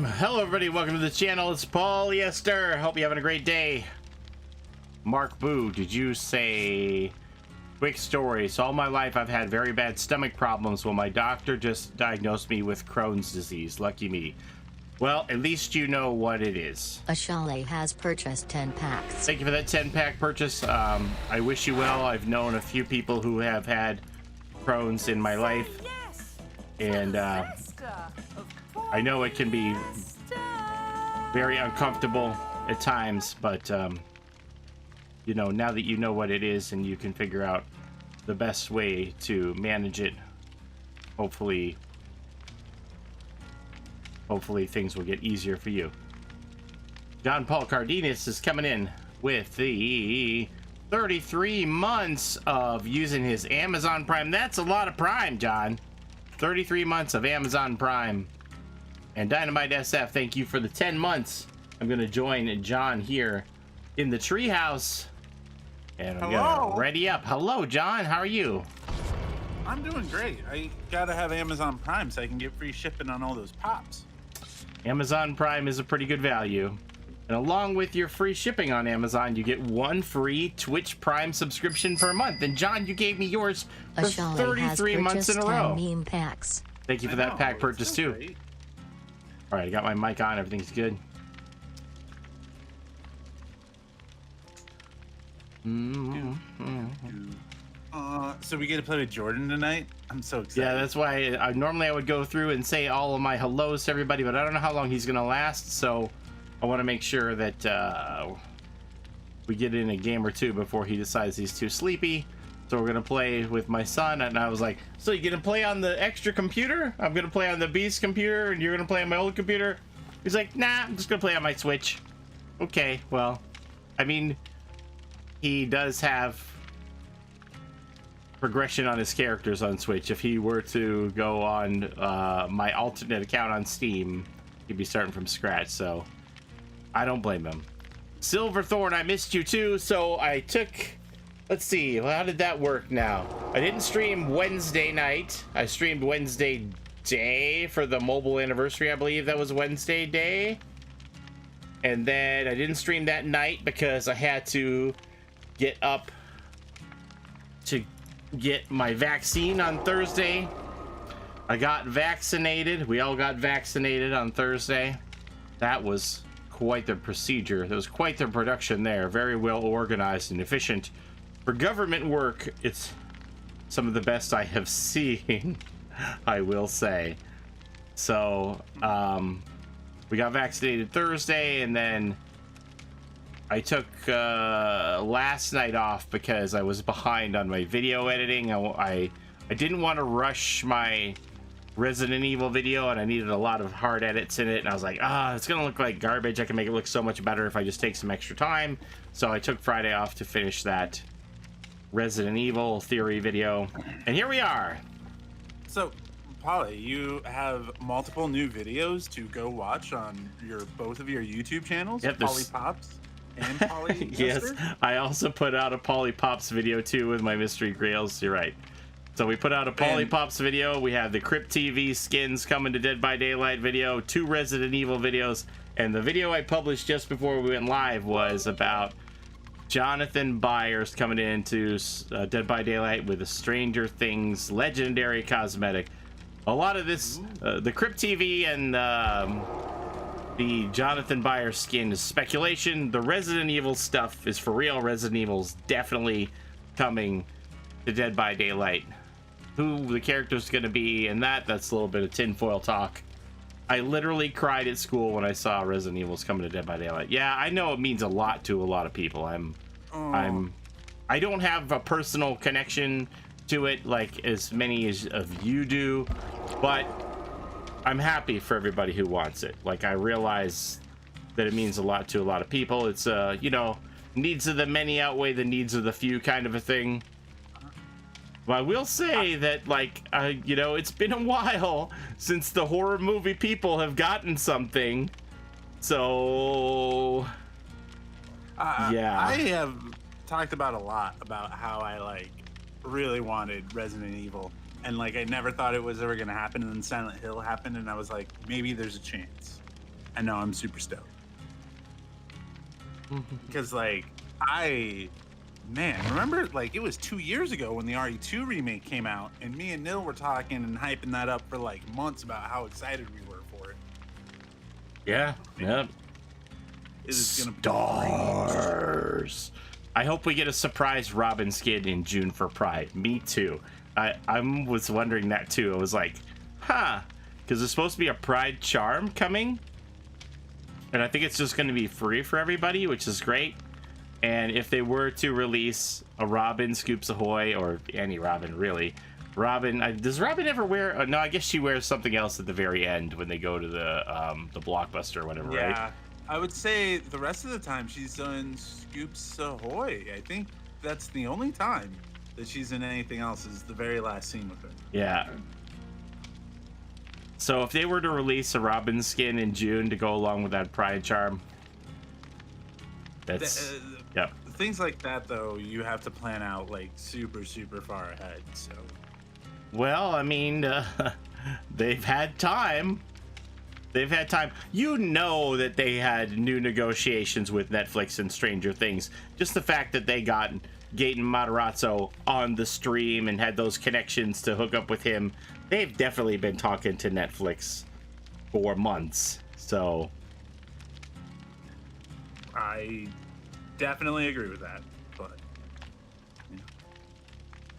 Hello everybody, welcome to the channel. It's Polyester. Hope you're having a great day. Mark Boo, did you say quick story? So all my life I've had very bad stomach problems. Well, my doctor just diagnosed me with Crohn's disease. Lucky me. Well, at least you know what it is. A chalet has purchased 10 packs. Thank you for that 10-pack purchase. I wish you well. I've known a few people who have had Crohn's in my life, and I know it can be very uncomfortable at times, but you know, now that you know what it is and you can figure out the best way to manage it, hopefully things will get easier for you. John Paul Cardenas is coming in with the 33 months of using his Amazon Prime. That's a lot of Prime, John. 33 months of Amazon Prime. And Dynamite SF, thank you for the 10 months. I'm going to join John here in the treehouse. And I'm going to ready up. Hello, John. How are you? I'm doing great. I got to have Amazon Prime so I can get free shipping on all those pops. Amazon Prime is a pretty good value. And along with your free shipping on Amazon, you get one free Twitch Prime subscription per month. And John, you gave me yours for 33 months in a row. Meme packs. Thank you for that pack purchase too. Great. All right, I got my mic on. Everything's good. So we get to play with Jordan tonight. I'm so excited. Yeah, that's why normally I would go through and say all of my hellos to everybody, but I don't know how long he's gonna last, so I want to make sure that we get in a game or two before he decides he's too sleepy. So we're gonna play with my son, and I was like, so you're gonna play on the extra computer? I'm gonna play on the Beast computer, and you're gonna play on my old computer? He's like, nah, I'm just gonna play on my Switch. Okay, well, I mean, he does have progression on his characters on Switch. If he were to go on my alternate account on Steam, he'd be starting from scratch, so I don't blame him. Silverthorn, I missed you too, so I took, let's see, well, how did that work now? I didn't stream Wednesday night. I streamed Wednesday day for the mobile anniversary. I believe that was Wednesday day. And then I didn't stream that night because I had to get up to get my vaccine on Thursday. I got vaccinated. We all got vaccinated on Thursday. That was quite the procedure. There was quite the production there. Very well organized and efficient. For government work, it's some of the best I have seen, I will say. So, we got vaccinated Thursday, and then I took last night off because I was behind on my video editing. I didn't want to rush my Resident Evil video, and I needed a lot of hard edits in it, and I was like, it's gonna look like garbage. I can make it look so much better if I just take some extra time. So I took Friday off to finish that Resident Evil theory video, and here we are. So, Polly, you have multiple new videos to go watch on both of your YouTube channels, yep, Polly Pops and Polly Yes, I also put out a Polly Pops video too with my Mystery Grails. You're right. So we put out a Polly Pops video. We have the Crypt TV skins coming to Dead by Daylight video, 2 Resident Evil videos, and the video I published just before we went live was about Jonathan Byers coming into Dead by Daylight with a Stranger Things legendary cosmetic. A lot of this, the Crypt TV and the Jonathan Byers skin is speculation. The Resident Evil stuff is for real. Resident Evil's definitely coming to Dead by Daylight. Who the character's gonna be and that's a little bit of tinfoil talk. I literally cried at school when I saw Resident Evil's coming to Dead by Daylight. Yeah, I know it means a lot to a lot of people. I don't have a personal connection to it like as many of you do, but I'm happy for everybody who wants it. Like, I realize that it means a lot to a lot of people. It's you know, needs of the many outweigh the needs of the few kind of a thing. But I will say that, like, you know, it's been a while since the horror movie people have gotten something. So, yeah. I have talked about a lot about how I, like, really wanted Resident Evil. And, like, I never thought it was ever going to happen. And then Silent Hill happened, and I was like, maybe there's a chance. and now I'm super stoked. Because like remember like it was 2 years ago when the RE2 remake came out, and me and Nil were talking and hyping that up for like months about how excited we were for it. Yeah, yep. It is gonna be Stars. I hope we get a surprise Robin skin in June for Pride. Me too. I was wondering that too. I was like, because there's supposed to be a Pride charm coming, and I think it's just going to be free for everybody, which is great. And if they were to release a Robin Scoops Ahoy, or any Robin really, does Robin ever wear? No, I guess she wears something else at the very end when they go to the Blockbuster or whatever, right? Yeah, I would say the rest of the time she's done Scoops Ahoy. I think that's the only time that she's in anything else is the very last scene with her. Yeah. So if they were to release a Robin skin in June to go along with that Pride charm, that's yep. Things like that though, you have to plan out like super far ahead. So. Well, I mean, they've had time. They've had time. You know that they had new negotiations with Netflix and Stranger Things. Just the fact that they got Gaten Matarazzo on the stream and had those connections to hook up with him, they've definitely been talking to Netflix for months. So I definitely agree with that, but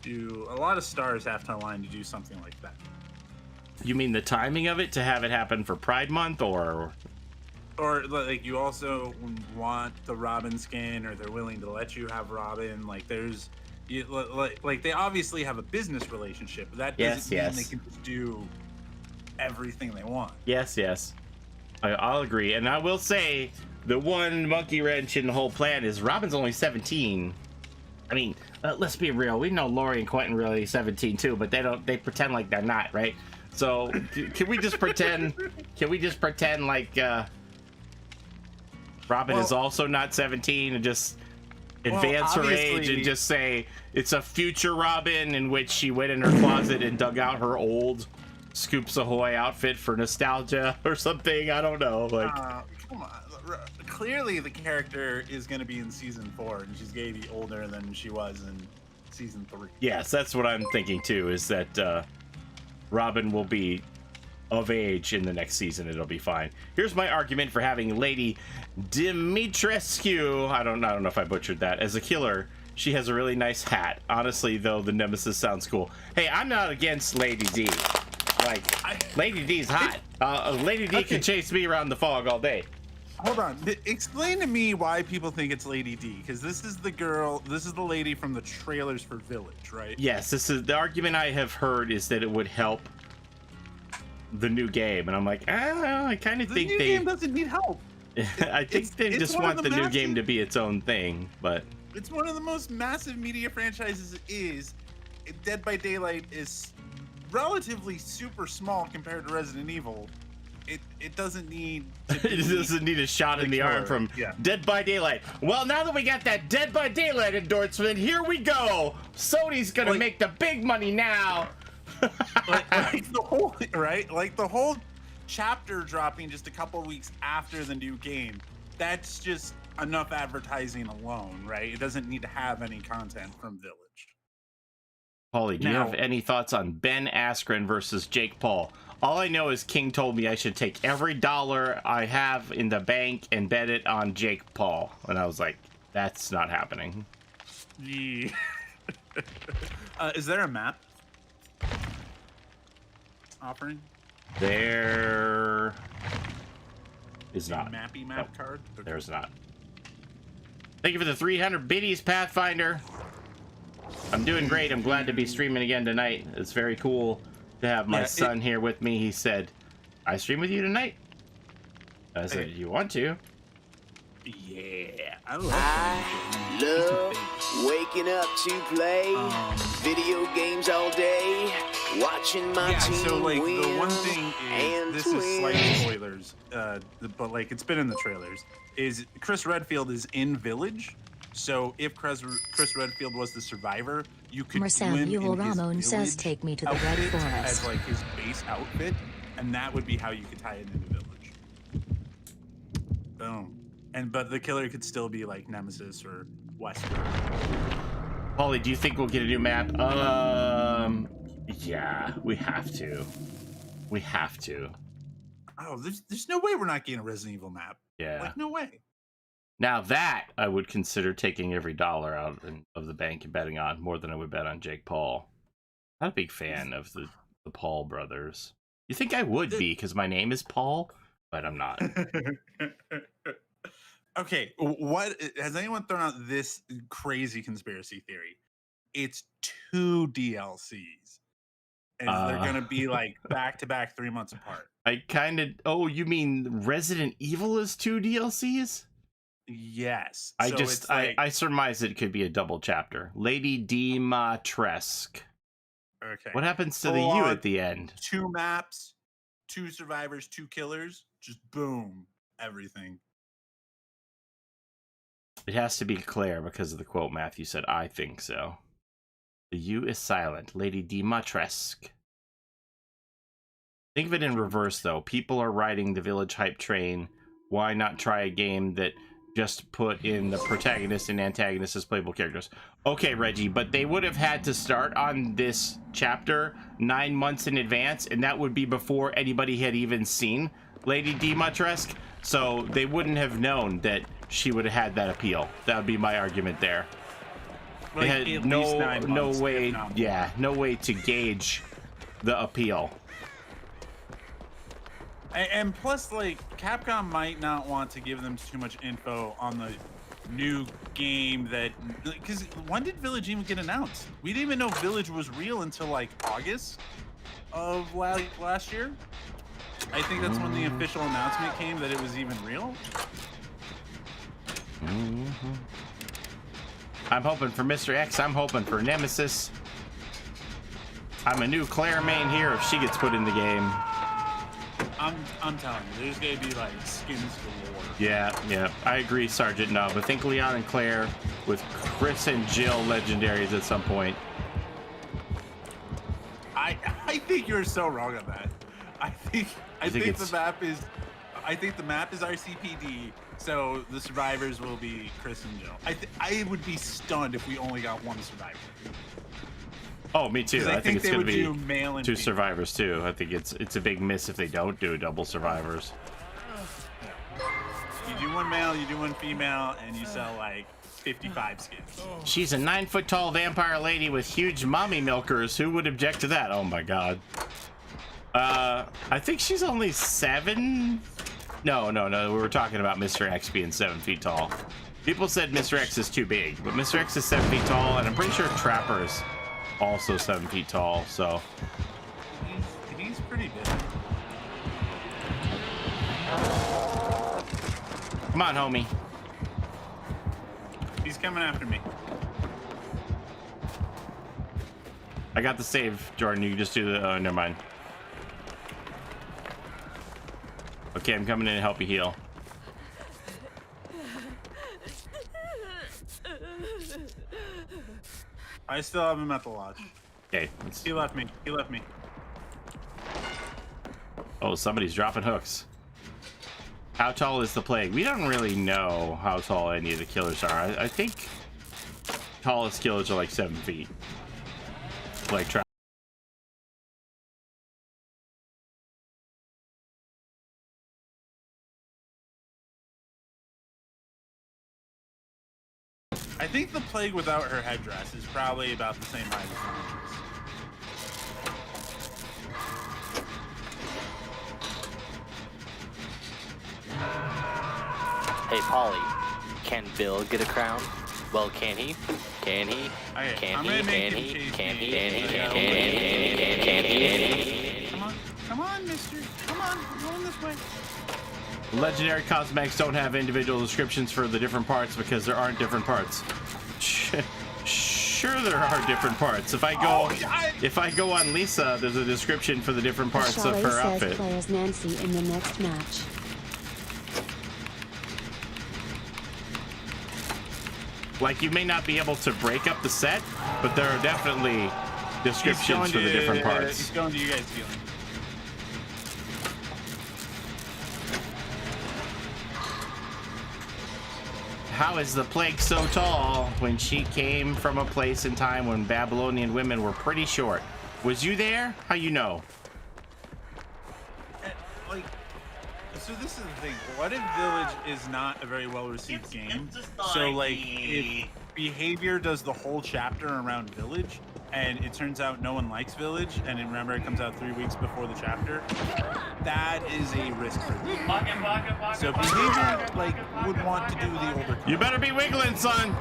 a lot of stars have to align to do something like that. You mean the timing of it to have it happen for Pride Month, or like you also want the Robin skin, or they're willing to let you have Robin? Like like they obviously have a business relationship, but that doesn't mean they can just do everything they want. Yes. I'll agree, and I will say the one monkey wrench in the whole plan is Robin's only 17. I mean, let's be real. We know Lori and Quentin really 17 too, but they pretend like they're not, right? So can we just pretend? Can we just pretend like Robin is also not 17 and just advance her age and just say it's a future Robin in which she went in her closet and dug out her old Scoops Ahoy outfit for nostalgia or something? I don't know. Like, come on. Clearly, the character is going to be in season 4, and she's going to be older than she was in season 3. Yes, that's what I'm thinking too. Is that Robin will be of age in the next season? It'll be fine. Here's my argument for having Lady Dimitrescu, I don't know if I butchered that, as a killer. She has a really nice hat. Honestly, though, the Nemesis sounds cool. Hey, I'm not against Lady D. Like, Lady D's hot. Lady D can chase me around the fog all day. Hold on. Explain to me why people think it's Lady D, because this is the lady from the trailers for Village, right? Yes, this is the argument I have heard, is that it would help the new game, and I'm like, I kind of think the new game doesn't need help. I think they just want the new game to be its own thing, but it's one of the most massive media franchises. Dead by Daylight is relatively super small compared to Resident Evil. It doesn't need to be it doesn't need a shot in the arm from Dead by Daylight. Well, now that we got that Dead by Daylight endorsement, here we go. Sony's gonna make the big money now. like the whole chapter dropping just a couple weeks after the new game. That's just enough advertising alone, right? It doesn't need to have any content from Village. Paulie, do you have any thoughts on Ben Askren versus Jake Paul? All I know is King told me I should take every dollar I have in the bank and bet it on Jake Paul. And I was like, that's not happening. Yeah. Is there a map offering? There is not. Map card? Okay. There's not. Thank you for the 300 biddies, Pathfinder. I'm doing great. I'm glad to be streaming again tonight. It's very cool to have my son here with me. He said, I stream with you tonight? I said, you want to? Yeah. I love waking up to play video games all day, watching my team so like win, the one thing is, this is slight spoilers, but like it's been in the trailers, is Chris Redfield is in Village. So if Chris Redfield was the survivor, you could Marcel Ramon says, take me to the Red Forest. As like his base outfit, and that would be how you could tie it into Village. Boom. But the killer could still be like Nemesis or Wesker. Paulie, do you think we'll get a new map? Yeah, we have to. We have to. Oh, there's no way we're not getting a Resident Evil map. Yeah. Like, no way. Now that I would consider taking every dollar out of the bank and betting on more than I would bet on Jake Paul. Not a big fan of the Paul brothers. You think I would be because my name is Paul, but I'm not. Okay, what has anyone thrown out this crazy conspiracy theory? It's 2 DLCs, and they're gonna be like back to back, 3 months apart. I kind of. Oh, you mean Resident Evil is 2 DLCs? Yes. I surmise it could be a double chapter. Lady Dimitrescu. Okay. What happens to the U at the end? 2 maps, 2 survivors, 2 killers. Just boom, everything. It has to be Claire because of the quote Matthew said, I think so. The U is silent. Lady Dimitrescu. Think of it in reverse, though. People are riding the village hype train. Why not try a game that just put in the protagonist and antagonist as playable characters? Okay, Reggie, but they would have had to start on this chapter 9 months in advance, and that would be before anybody had even seen Lady Dimitrescu. So they wouldn't have known that she would have had that appeal. That would be my argument there. They had no way, yeah, no way to gauge the appeal. And plus, like, Capcom might not want to give them too much info on the new game that, because when did Village even get announced? We didn't even know Village was real until like August of last year. I think that's when the official announcement came that it was even real. I'm hoping for Mr. X. I'm hoping for Nemesis. I'm a new Claire main here if she gets put in the game. I'm telling you, there's gonna be like skins galore. Yeah, I agree, Sergeant Nub. I think Leon and Claire with Chris and Jill legendaries at some point. I think you're so wrong on that. I think the map is RCPD, so the survivors will be Chris and Jill. I would be stunned if we only got 1 survivor. Oh, me too. I think it's going to be 2 female. survivors too. I think it's a big miss if they don't do double survivors. You do 1 male, you do 1 female, and you sell like 55 skins. She's a 9-foot-tall vampire lady with huge mommy milkers. Who would object to that? Oh my god. I think she's only 7. No. We were talking about Mr. X being 7 feet tall. People said Mr. X is too big, but Mr. X is 7 feet tall, and I'm pretty sure Trapper is also 7 feet tall. So he's pretty big. Come on, homie. He's coming after me. I got the save, Jordan. You can just do the. Never mind. Okay, I'm coming in to help you heal. I still have him at the lodge. Okay. He left me. Oh, somebody's dropping hooks. How tall is the plague? We don't really know how tall any of the killers are. I think tallest killers are like 7 feet. Like I think the plague without her headdress is probably about the same height as Hey, Polly, can Bill get a crown? Well, can he? Can he? Okay, Can I'm he? gonna make him Can he? chase Can me. he? Can he? Come on, mister. Come on, we're going this way. legendary cosmetics don't have individual descriptions for the different parts because there aren't different parts. Sure, there are different parts. If I go on Lisa, there's a description for the different parts of her outfit. Play as Nancy in the next match. Like, you may not be able to break up the set, but there are definitely descriptions for the different parts. He's going to you guys' feeling. How is the plague so tall when she came from a place in time when Babylonian women were pretty short? Was you there? How you know? Like, so this is the thing. What if Village is not a very well received game? So like, if Behavior does the whole chapter around Village, and it turns out no one likes Village, and remember it comes out 3 weeks before the chapter, that is a risk for me. So Behavior like would want to do the older. You better be wiggling, son.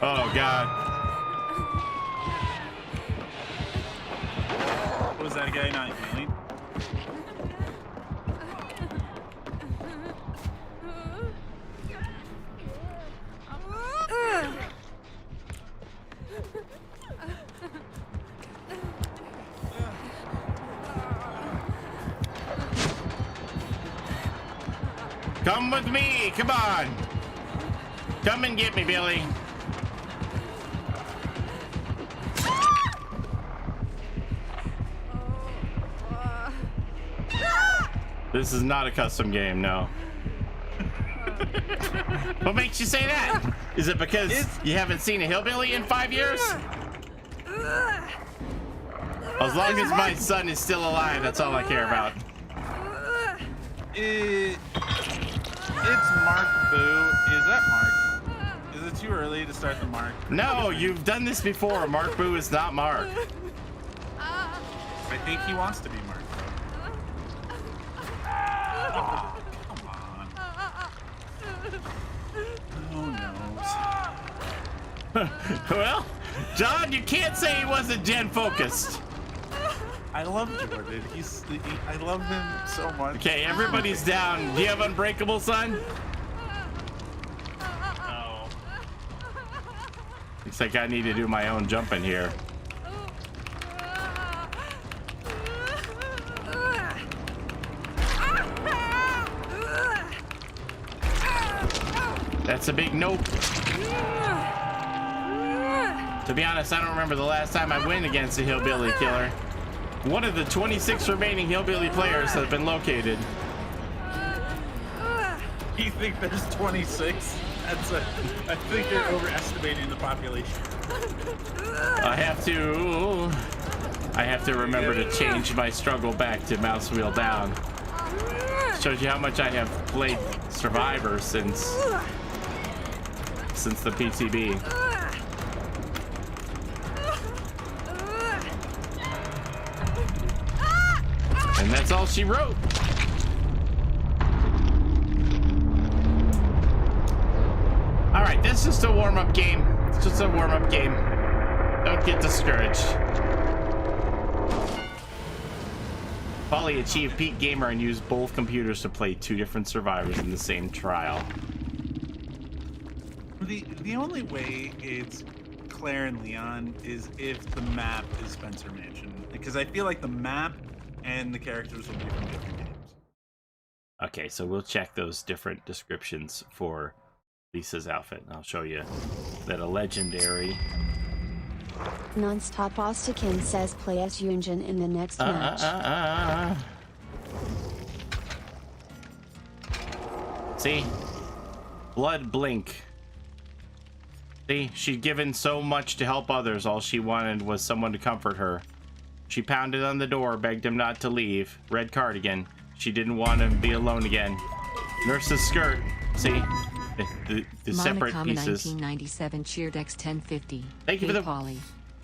Oh God. Was that guy not healing? Come with me. Come on. Come and get me, Billy. This is not a custom game, no. What makes you say that? Is it because you haven't seen a Hillbilly in 5 years? As long as my son is still alive, that's all I care about. It's Mark Boo. Is that Mark? Is it too early to start the Mark? No, you've done this before. Mark Boo is not Mark. I think he wants to be Mark. Oh, come on. Who knows? Well, John, you can't say he wasn't Gen focused. I love Jordan. I love him so much. Okay, everybody's down. Do you have Unbreakable, son? No. Looks like I need to do my own jumping here. That's a big nope. To be honest, I don't remember the last time I went against a Hillbilly killer. One of the 26 remaining Hillbilly players has been located. You think there's 26? I think you're overestimating the population. I have to remember to change my struggle back to mouse wheel down. Shows you how much I have played Survivor since the PTB. And that's all she wrote. All right, this is just a warm-up game. It's just a warm-up game. Don't get discouraged. Polly achieved peak gamer and used both computers to play 2 different survivors in the same trial. The only way it's Claire and Leon is if the map is Spencer Mansion, because I feel like the map and the characters will be from different games. Okay, so we'll check those different descriptions for Lisa's outfit. I'll show you that a legendary. Nonstop Ostakin says play as Yunjin in the next match. See? Blood blink. See, she'd given so much to help others. All she wanted was someone to comfort her. She pounded on the door, begged him not to leave. Red cardigan. She didn't want him to be alone again. Nurse's skirt. See? The separate pieces. 1997 Xidax 1050. Thank you for the... Polly.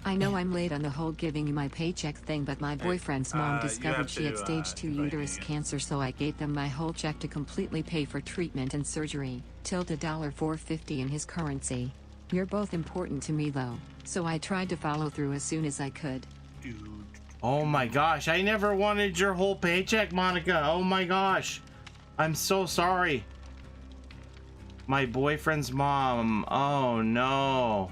I know I'm late on the whole giving you my paycheck thing, but my boyfriend's mom discovered she had stage 2 uterus cancer, so I gave them my whole check to completely pay for treatment and surgery. $450 in his currency. You're both important to me though, so I tried to follow through as soon as I could. Dude. Oh my gosh, I never wanted your whole paycheck, Monica. Oh my gosh. I'm so sorry. My boyfriend's mom. Oh no.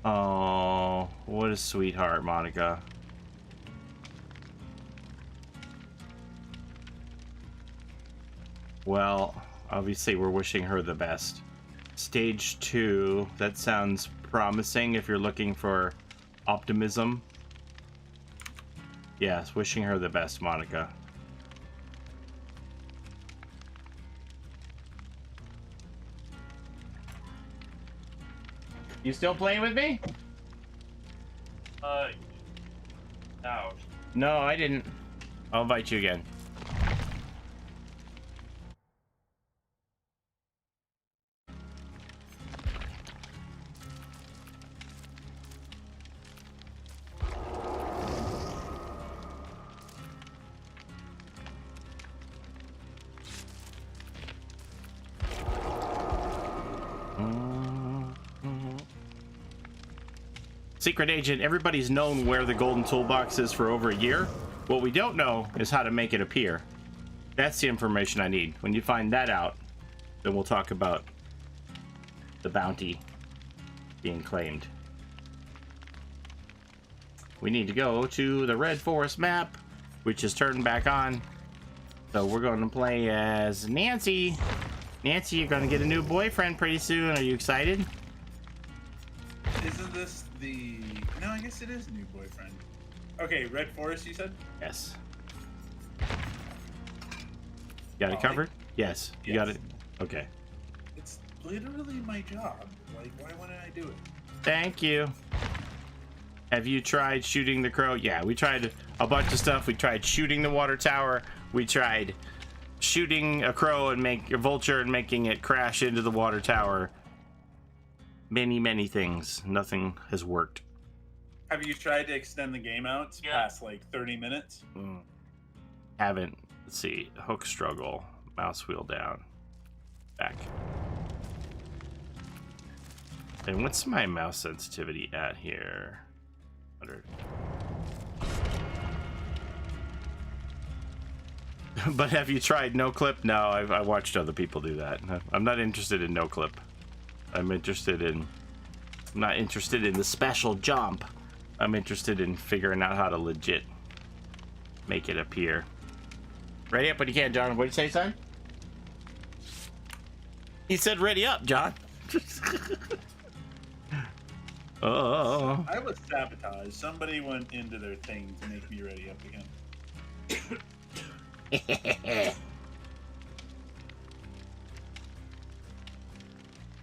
Oh, what a sweetheart, Monica. Well, obviously we're wishing her the best. Stage 2, that sounds promising if you're looking for optimism. Yes, wishing her the best, Monica. You still playing with me? No. No, I didn't. I'll invite you again. Secret agent, everybody's known where the golden toolbox is for over a year. What we don't know is how to make it appear. That's the information I need. When you find that out, then we'll talk about the bounty being claimed. We need to go to the Red Forest map, which is turned back on. So we're going to play as Nancy. Nancy, you're going to get a new boyfriend pretty soon. Are you excited? Isn't this the... No, I guess it is a new boyfriend. Okay, Red Forest, you said? Yes. Got it covered? Yes. You got it? Okay. It's literally my job. Like, why wouldn't I do it? Thank you. Have you tried shooting the crow? Yeah, we tried a bunch of stuff. We tried shooting the water tower. We tried shooting a crow and make a vulture and making it crash into the water tower. Many things. Nothing has worked. Have you tried to extend the game out past like 30 minutes? Haven't. Let's see. Hook struggle. Mouse wheel down. Back. And what's my mouse sensitivity at here? 100. But have you tried no clip? No, I watched other people do that. I'm not interested in no clip. I'm not interested in the special jump. I'm interested in figuring out how to legit make it appear. Ready up when you can, John. What'd you say, son? He said ready up, John. Oh. I was sabotaged. Somebody went into their thing to make me ready up again.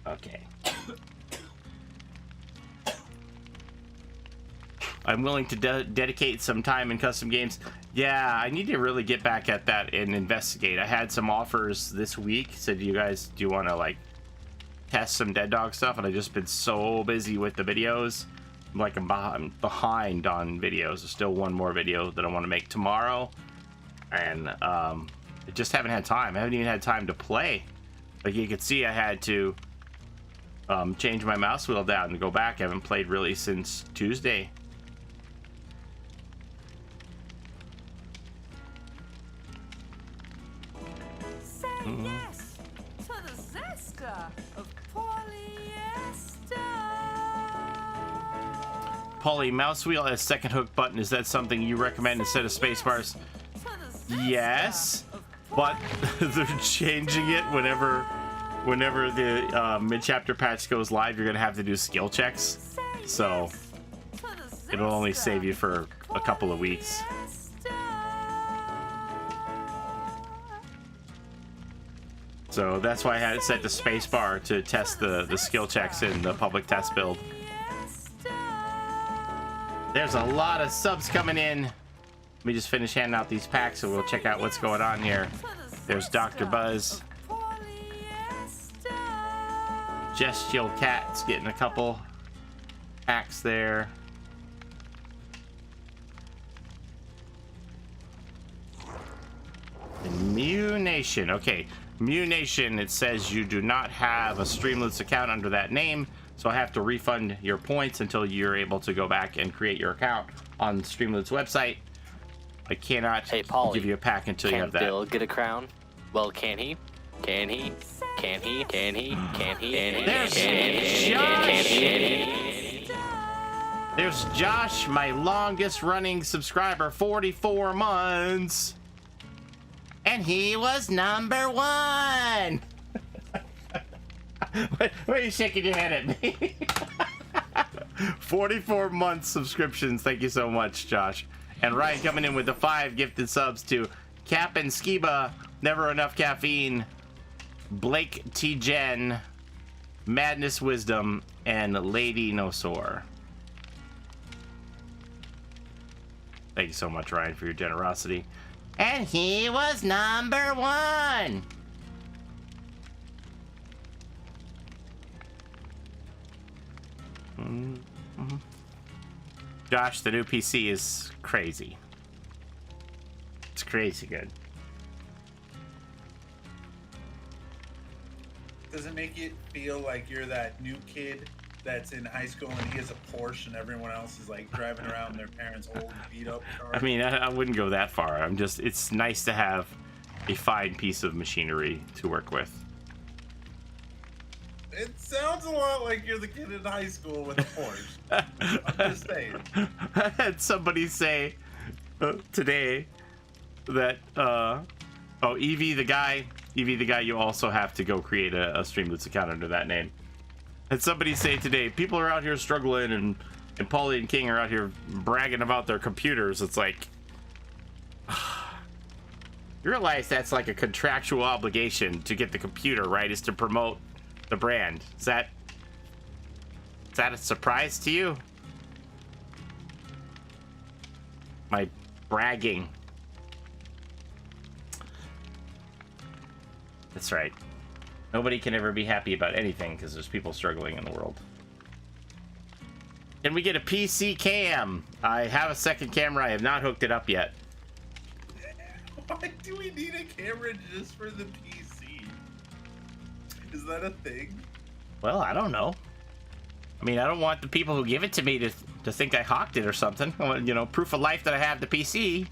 Okay. I'm willing to dedicate some time in custom games. Yeah, I need to really get back at that and investigate. I had some offers this week. Said, do you want to like test some Dead Dog stuff? And I've just been so busy with the videos. I'm behind on videos. There's still one more video that I want to make tomorrow. And I just haven't had time. I haven't even had time to play. Like you can see, I had to change my mouse wheel down and go back. I haven't played really since Tuesday. Yes to the zester of polyester. Polly, mouse wheel as second hook button. Is that something you recommend instead of space bars? Yes, but they're changing it whenever the mid-chapter patch goes live. You're gonna have to do skill checks, so it'll only save you for a couple of weeks. So that's why I had it set to space bar to test the skill checks in the public test build. There's a lot of subs coming in. Let me just finish handing out these packs and we'll check out what's going on here. There's Dr. Buzz. Gestial Cat's getting a couple packs there. And Mew Nation. Okay, Mew Nation, it says you do not have a Streamloots account under that name, so I have to refund your points until you're able to go back and create your account on the Streamloots website. I cannot give you a pack until you have that. Can Bill get a crown? Well, can he? Can he? Can he? Can he? Can he? There's Josh! There's Josh, my longest running subscriber, 44 months. And he was number 1. Why are you shaking your head at me? 44 month subscriptions. Thank you so much, Josh. And Ryan coming in with the 5 gifted subs to Cap and Skiba, Never Enough Caffeine, Blake T. Jen, Madness Wisdom, and Lady Nosor. Thank you so much, Ryan, for your generosity. And he was number 1. Mm-hmm. Josh, the new PC is crazy. It's crazy good. Does it make you feel like you're that new kid that's in high school and he has a Porsche and everyone else is like driving around their parents' old beat up car? I mean, I wouldn't go that far. It's nice to have a fine piece of machinery to work with. It sounds a lot like you're the kid in high school with a Porsche. I'm just saying. I had somebody say today that Evie the guy, you also have to go create a Streamloots account under that name. Had somebody say today, people are out here struggling and Paulie and King are out here bragging about their computers. It's like, you realize that's like a contractual obligation to get the computer, right? Is to promote the brand. Is that a surprise to you? My bragging. That's right. Nobody can ever be happy about anything because there's people struggling in the world. Can we get a PC cam? I have a second camera. I have not hooked it up yet. Why do we need a camera just for the PC? Is that a thing? Well, I don't know. I mean, I don't want the people who give it to me to think I hawked it or something. I want, proof of life that I have the PC.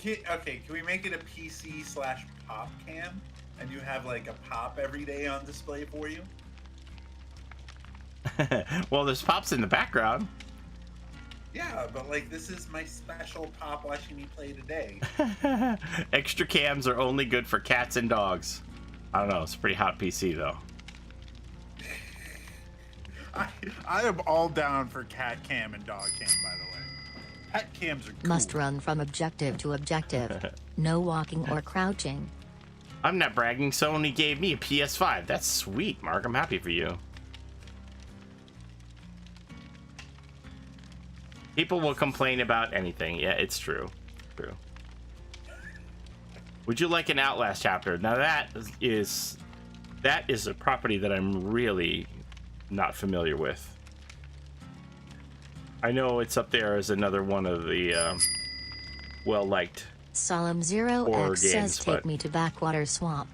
Okay, can we make it a PC/pop cam? And you have like a pop every day on display for you? Well, there's pops in the background. Yeah, but like this is my special pop watching me play today. Extra cams are only good for cats and dogs. I don't know. It's a pretty hot PC though. I am all down for cat cam and dog cam, by the way. Pet cams are cool. Must run from objective to objective. No walking or crouching. I'm not bragging. Sony gave me a PS5. That's sweet, Mark. I'm happy for you. People will complain about anything. Yeah, it's true. True. Would you like an Outlast chapter? Now that is a property that I'm really not familiar with. I know it's up there as another one of the well-liked Solemn Zero horror X games, says take but- me to Backwater Swamp.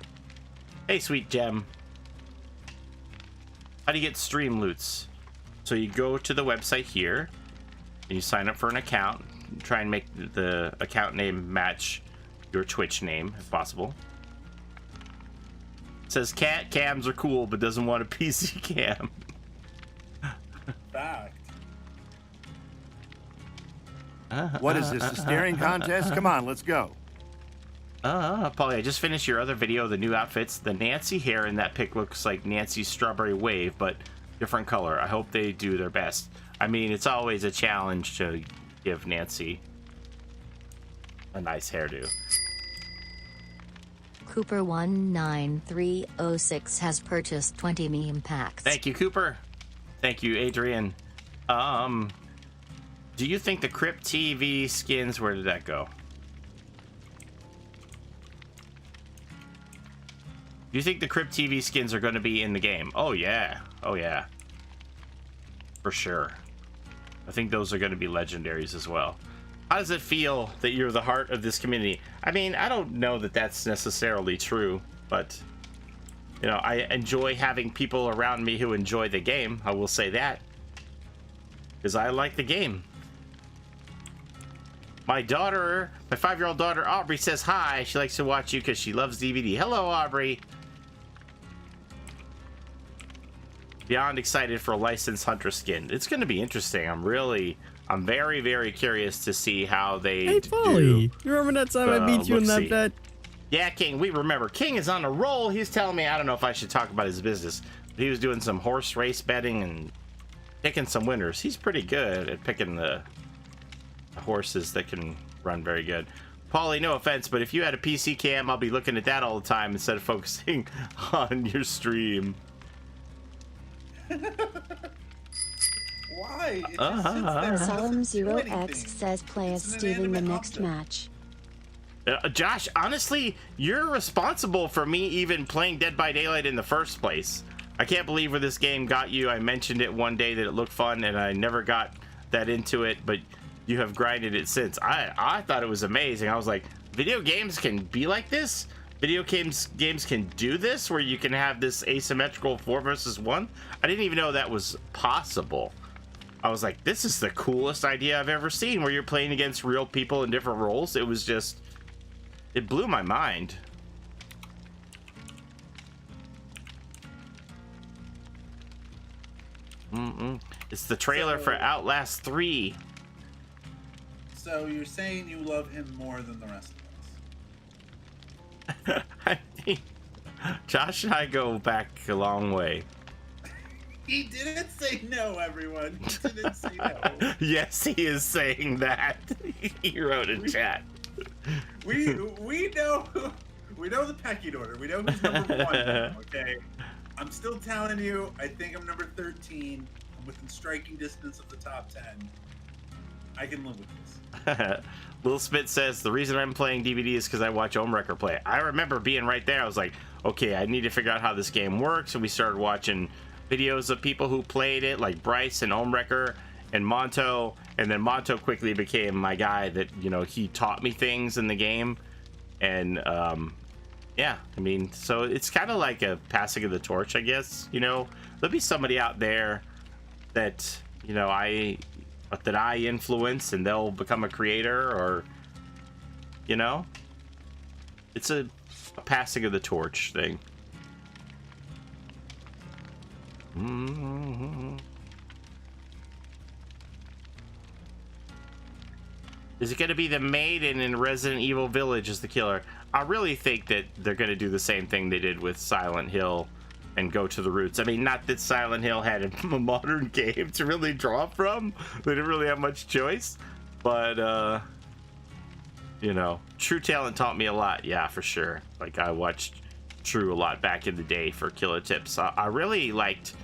Hey, sweet gem. How do you get Streamloots? So you go to the website here, and you sign up for an account. Try and make the account name match your Twitch name, if possible. It says cat cams are cool, but doesn't want a PC cam. Fact. What is this, a staring contest? Come on, let's go. Polly, I just finished your other video, the new outfits. The Nancy hair in that pic looks like Nancy's strawberry wave, but different color. I hope they do their best. I mean, it's always a challenge to give Nancy a nice hairdo. Cooper19306 has purchased 20 meme packs. Thank you, Cooper. Thank you, Adrian. Do you think the Crypt TV skins, where did that go? Do you think the Crypt TV skins are going to be in the game? Oh, yeah. Oh, yeah. For sure. I think those are going to be legendaries as well. How does it feel that you're the heart of this community? I mean, I don't know that that's necessarily true, but, I enjoy having people around me who enjoy the game. I will say that. Because I like the game. My 5-year-old daughter, Aubrey, says hi. She likes to watch you because she loves DVD. Hello, Aubrey. Beyond excited for a licensed Hunter skin. It's going to be interesting. I'm very, very curious to see how they Hey, Polly, you remember that time I beat you in that bet? Yeah, King, we remember. King is on a roll. He's telling me, I don't know if I should talk about his business, but he was doing some horse race betting and picking some winners. He's pretty good at picking the horses that can run very good. Paulie, no offense, but if you had a PC cam, I'll be looking at that all the time instead of focusing on your stream. Why? It Solemn Zero X says play as Steven the next match. Josh, honestly, you're responsible for me even playing Dead by Daylight in the first place. I can't believe where this game got you. I mentioned it one day that it looked fun, and I never got that into it, but you have grinded it since. I thought it was amazing. I was like, video games can be like this? Video games can do this, where you can have this asymmetrical 4 versus 1? I didn't even know that was possible. I was like, this is the coolest idea I've ever seen, where you're playing against real people in different roles. It was just... it blew my mind. It's the trailer for Outlast 3. So you're saying you love him more than the rest of us? I think Josh and I go back a long way. He didn't say no, everyone. He didn't say no. Yes, he is saying that. He wrote in chat. We know the pecking order. We know who's number 1 now, okay? I'm still telling you, I think I'm number 13. I'm within striking distance of the top 10. I can live with this. Lil Spit says, the reason I'm playing DVD is because I watch Omewrecker play it. I remember being right there. I was like, okay, I need to figure out how this game works. And we started watching videos of people who played it, like Bryce and Omewrecker and Monto. And then Monto quickly became my guy that, you know, he taught me things in the game. And, yeah, I mean, so it's kind of like a passing of the torch, I guess. You know, there'll be somebody out there that, you know, I influence, and they'll become a creator, or, you know, it's a passing of the torch thing. Is it going to be the maiden in Resident Evil Village as the killer? I really think that they're going to do the same thing they did with Silent Hill and go to the roots. I mean, not that Silent Hill had a modern game to really draw from. They didn't really have much choice. But, you know, True Talent taught me a lot. Yeah, for sure. Like, I watched True a lot back in the day for killer tips. I really liked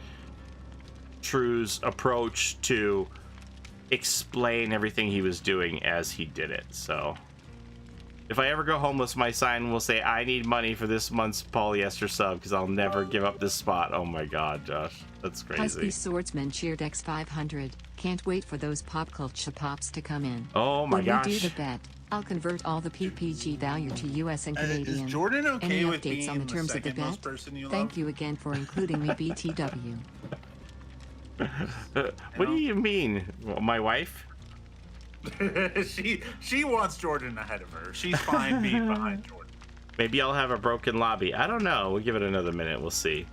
True's approach to explain everything he was doing as he did it. So if I ever go homeless, my sign will say, I need money for this month's polyester sub, because I'll never give up this spot. Oh my god, Josh, that's crazy. Husky Swordsman cheered X500. Can't wait for those pop culture pops to come in. Oh my gosh. When we do the bet, I'll convert all the PPG value to US and Canadian. Is Jordan okay Any with updates being on the terms the of the second most bet? person you Thank love? you again for including me, BTW. What do you mean? My wife? she wants Jordan ahead of her. She's fine being behind Jordan. Maybe I'll have a broken lobby. I don't know. We'll give it another minute. We'll see.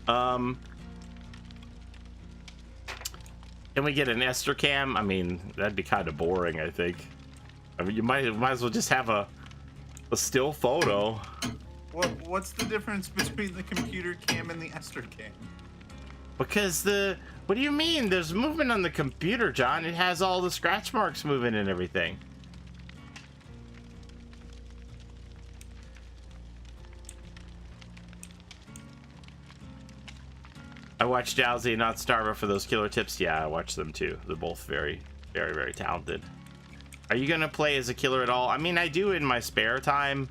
Can we get an Esther cam? I mean, that'd be kind of boring, I think. I mean, you might as well just have a still photo. What's the difference between the computer cam and the Esther cam? Because what do you mean? There's movement on the computer, John. It has all the scratch marks moving and everything. I watched Dowsy and Not Starva for those killer tips. Yeah, I watched them too. They're both very, very, very talented. Are you gonna play as a killer at all? I mean, I do in my spare time.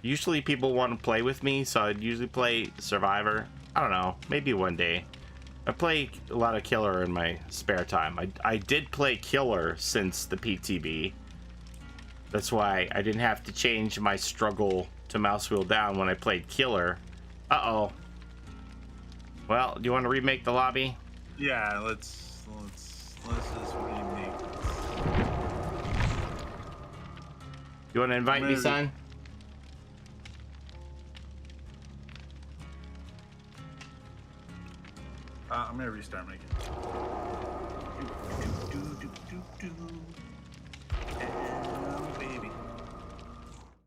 Usually people want to play with me, so I'd usually play Survivor. I don't know, maybe one day. I play a lot of killer in my spare time. I did play killer since the PTB. That's why I didn't have to change my struggle to mouse wheel down when I played killer. Uh-oh. Well, do you want to remake the lobby? Yeah, let's just remake this. You want to invite me, son? I'm gonna restart my game. Oh, baby.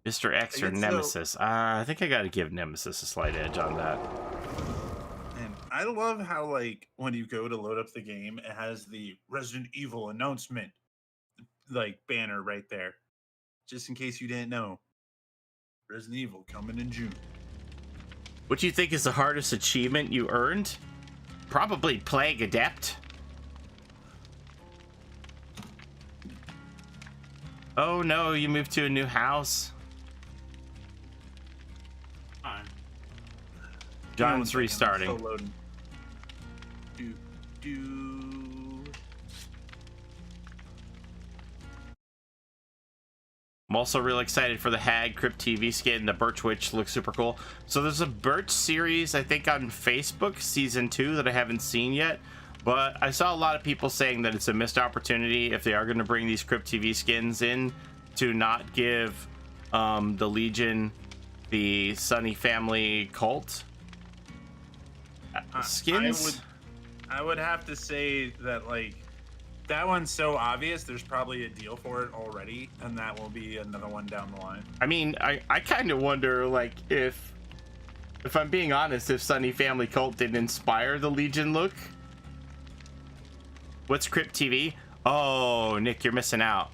Mr. X or Nemesis? I think I got to give Nemesis a slight edge on that. And I love how, like, when you go to load up the game, it has the Resident Evil announcement, like, banner right there. Just in case you didn't know. Resident Evil coming in June. What do you think is the hardest achievement you earned? Probably Plague Adept. Oh no, you moved to a new house. John's restarting. I'm still loading. I'm also really excited for the Hag Crypt TV skin. The Birch Witch looks super cool. So there's a Birch series, I think, on Facebook, season 2, that I haven't seen yet. But I saw a lot of people saying that it's a missed opportunity if they are going to bring these Crypt TV skins in to not give the Legion the Sunny Family Cult skins. I would have to say that, like, that one's so obvious, there's probably a deal for it already, and that will be another one down the line. I mean, I kind of wonder, like, if I'm being honest, if Sunny Family Cult didn't inspire the Legion look. What's Crypt TV? Oh, Nick, you're missing out.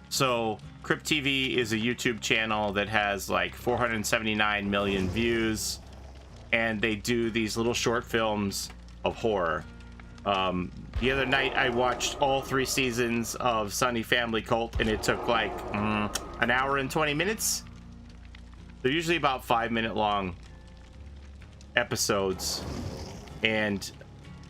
So, Crypt TV is a YouTube channel that has, like, 479 million views, and they do these little short films of horror. The other night I watched all 3 seasons of Sunny Family Cult, and it took like an hour and 20 minutes. They're usually about 5-minute long episodes, and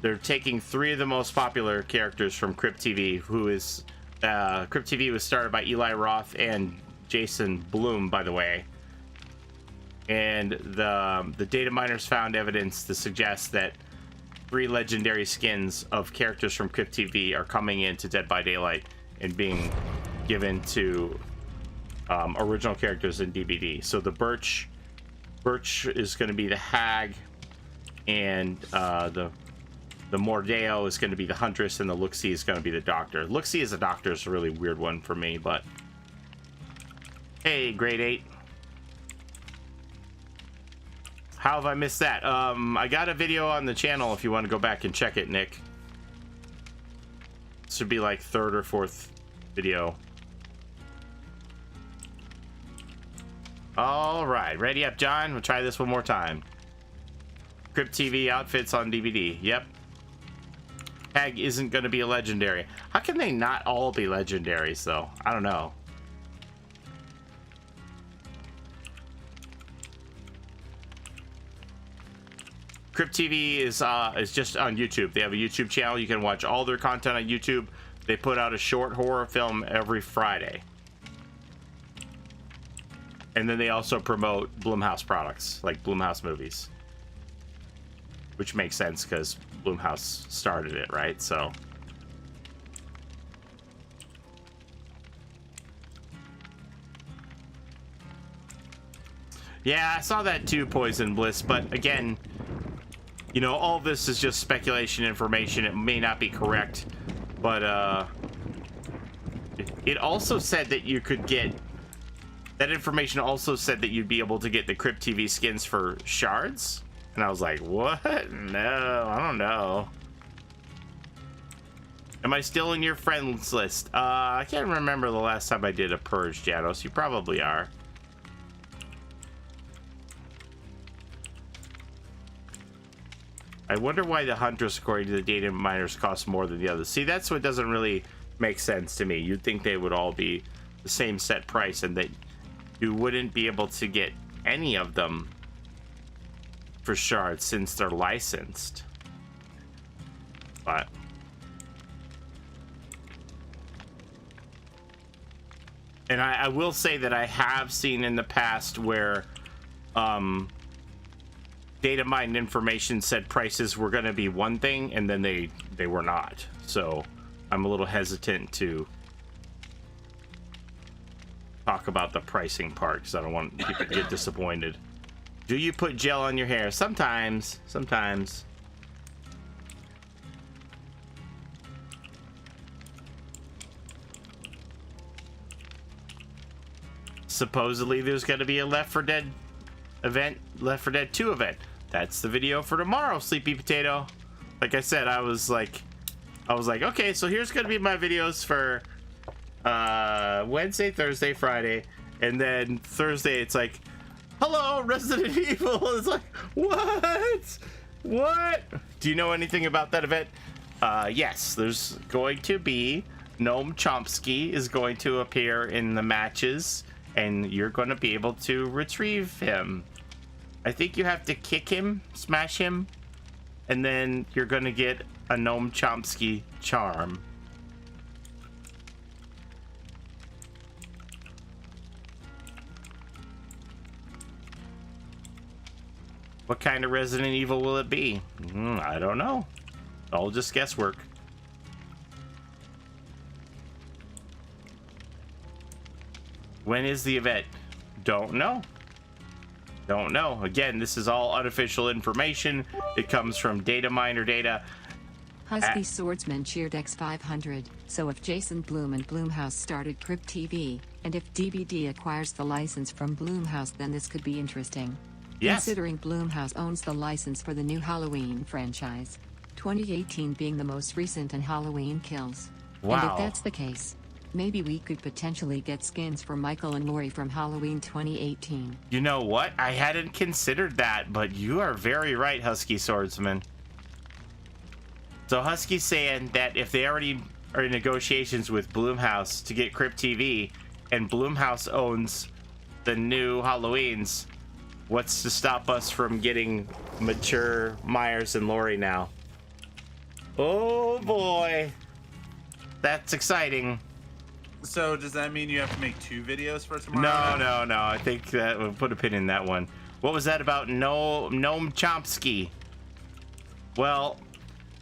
they're taking 3 of the most popular characters from Crypt TV, who is Crypt TV was started by Eli Roth and Jason Blum, by the way. And the data miners found evidence to suggest that 3 legendary skins of characters from Crypt TV are coming into Dead by Daylight and being given to original characters in DBD. So the Birch is going to be the Hag, and the Mordeo is going to be the Huntress, and the Luxie is going to be the Doctor. Luxie as a Doctor is a really weird one for me, but hey, grade 8. How have I missed that? I got a video on the channel if you want to go back and check it, Nick. This should be like 3rd or 4th video. All right, ready up, John? We'll try this one more time. Crypt TV outfits on DVD. Yep. Hag isn't going to be a legendary. How can they not all be legendaries, though? I don't know. Crypt TV is just on YouTube. They have a YouTube channel. You can watch all their content on YouTube. They put out a short horror film every Friday. And then they also promote Blumhouse products, like Blumhouse movies. Which makes sense because Blumhouse started it, right? So yeah, I saw that too, Poison Bliss, but again, you know, all this is just speculation information. It may not be correct, but it also said that you could get, that information also said that you'd be able to get the Crypt TV skins for shards, and I was like, what? No, I don't know. Am I still in your friends list? I can't remember the last time I did a purge, Janos. You probably are. I wonder why the Huntress, according to the data miners, cost more than the others. See, that's what doesn't really make sense to me. You'd think they would all be the same set price and that you wouldn't be able to get any of them for shards since they're licensed. But and I will say that I have seen in the past where data mined information said prices were going to be one thing and then they were not. So I'm a little hesitant to talk about the pricing part because I don't want people to get disappointed. Do you put gel on your hair? Sometimes. supposedly there's going to be a Left 4 Dead event, Left 4 Dead 2 event. That's the video for tomorrow, Sleepy Potato. Like I said, I was like, okay, so here's going to be my videos for Wednesday, Thursday, Friday, and then Thursday it's like, hello, Resident Evil. It's like, what? Do you know anything about that event? Yes, there's going to be Noam Chomsky is going to appear in the matches, and you're going to be able to retrieve him. I think you have to kick him, smash him, and then you're going to get a Noam Chomsky charm. What kind of Resident Evil will it be? I don't know. All just guesswork. When is the event? Don't know. Don't know. Again, this is all unofficial information. It comes from data miner data. Husky Swordsman cheered X500. So if Jason Blum and Blumhouse started Crypt TV, and if DVD acquires the license from Blumhouse, then this could be interesting. Yes. Considering Blumhouse owns the license for the new Halloween franchise, 2018 being the most recent in Halloween Kills. Wow. And if that's the case, maybe we could potentially get skins for Michael and Laurie from Halloween 2018. You know what? I hadn't considered that, but you are very right, Husky Swordsman. So Husky's saying that if they already are in negotiations with Blumhouse to get Crypt TV, and Blumhouse owns the new Halloweens, what's to stop us from getting mature Myers and Laurie now? Oh boy, that's exciting. So does that mean you have to make 2 videos for tomorrow? No. I think that we'll put a pin in that one. What was that about Noam Chomsky? Well,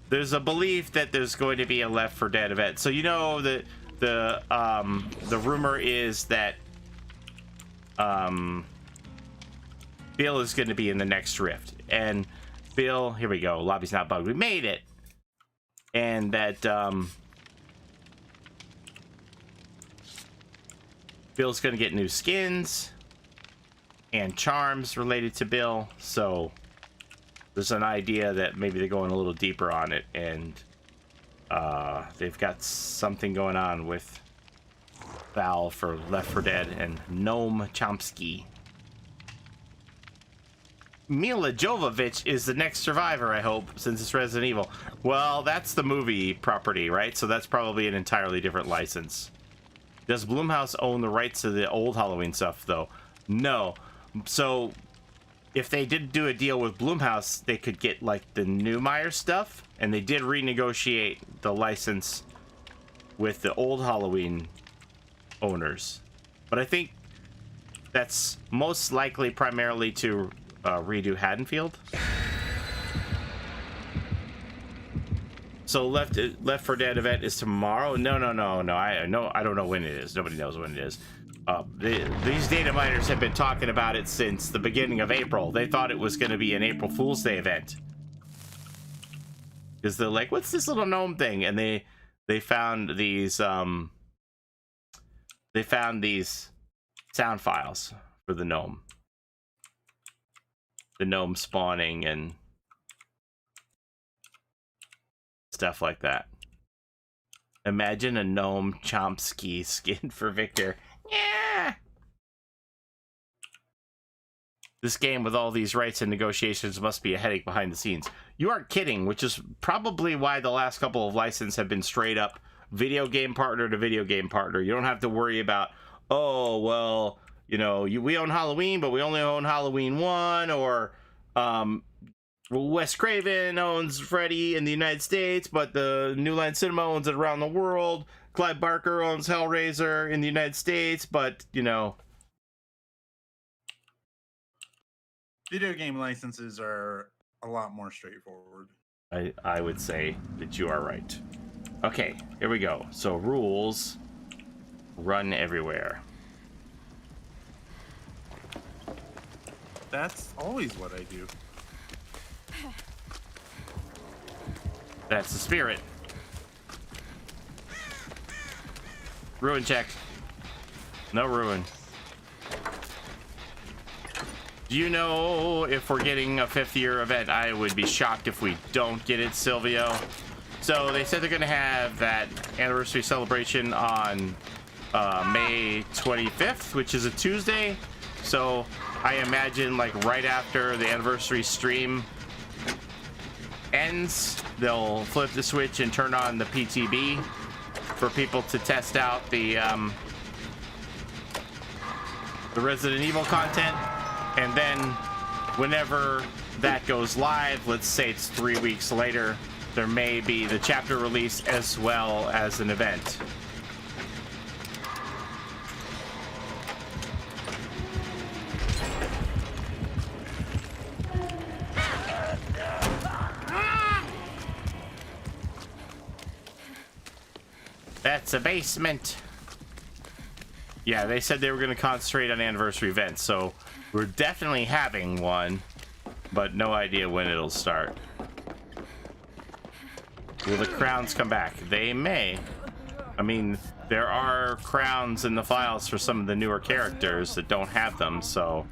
there's a belief that there's going to be a Left 4 Dead event. So you know the rumor is that Bill is going to be in the next Rift, and Bill, here we go. Lobby's not bugged. We made it, and that Bill's going to get new skins and charms related to Bill. So there's an idea that maybe they're going a little deeper on it, and they've got something going on with Val for Left 4 Dead and Noam Chomsky. Mila Jovovich is the next survivor, I hope, since it's Resident Evil. Well, that's the movie property, right? So that's probably an entirely different license. Does Blumhouse own the rights to the old Halloween stuff, though? No. So if they did do a deal with Blumhouse, they could get like the new Myers stuff, and they did renegotiate the license with the old Halloween owners. But I think that's most likely primarily to redo Haddonfield. So Left 4 Dead event is tomorrow. No. I don't know when it is. Nobody knows when it is. These data miners have been talking about it since the beginning of April. They thought it was going to be an April Fool's Day event, because they're like, "What's this little gnome thing?" And they found these sound files for the gnome spawning and stuff like that. Imagine a Noam Chomsky skin for Victor. Yeah. This game with all these rights and negotiations must be a headache behind the scenes. You aren't kidding, which is probably why the last couple of licenses have been straight up video game partner to video game partner. You don't have to worry about, oh, well, you know, we own Halloween, but we only own Halloween 1, or Wes Craven owns Freddy in the United States, but the New Line Cinema owns it around the world. Clive Barker owns Hellraiser in the United States, but, you know. Video game licenses are a lot more straightforward. I would say that you are right. Okay, here we go. So rules run everywhere. That's always what I do. That's the spirit. Ruin check. No ruin. Do you know if we're getting a 5th year event? I would be shocked if we don't get it, Silvio. So they said they're going to have that anniversary celebration on May 25th, which is a Tuesday. So I imagine like right after the anniversary stream ends, they'll flip the switch and turn on the PTB for people to test out the Resident Evil content. And then whenever that goes live, let's say it's 3 weeks later, there may be the chapter release as well as an event. That's a basement. Yeah, they said they were going to concentrate on anniversary events, so we're definitely having one, but no idea when it'll start. Will the crowns come back? They may. I mean, there are crowns in the files for some of the newer characters that don't have them, so...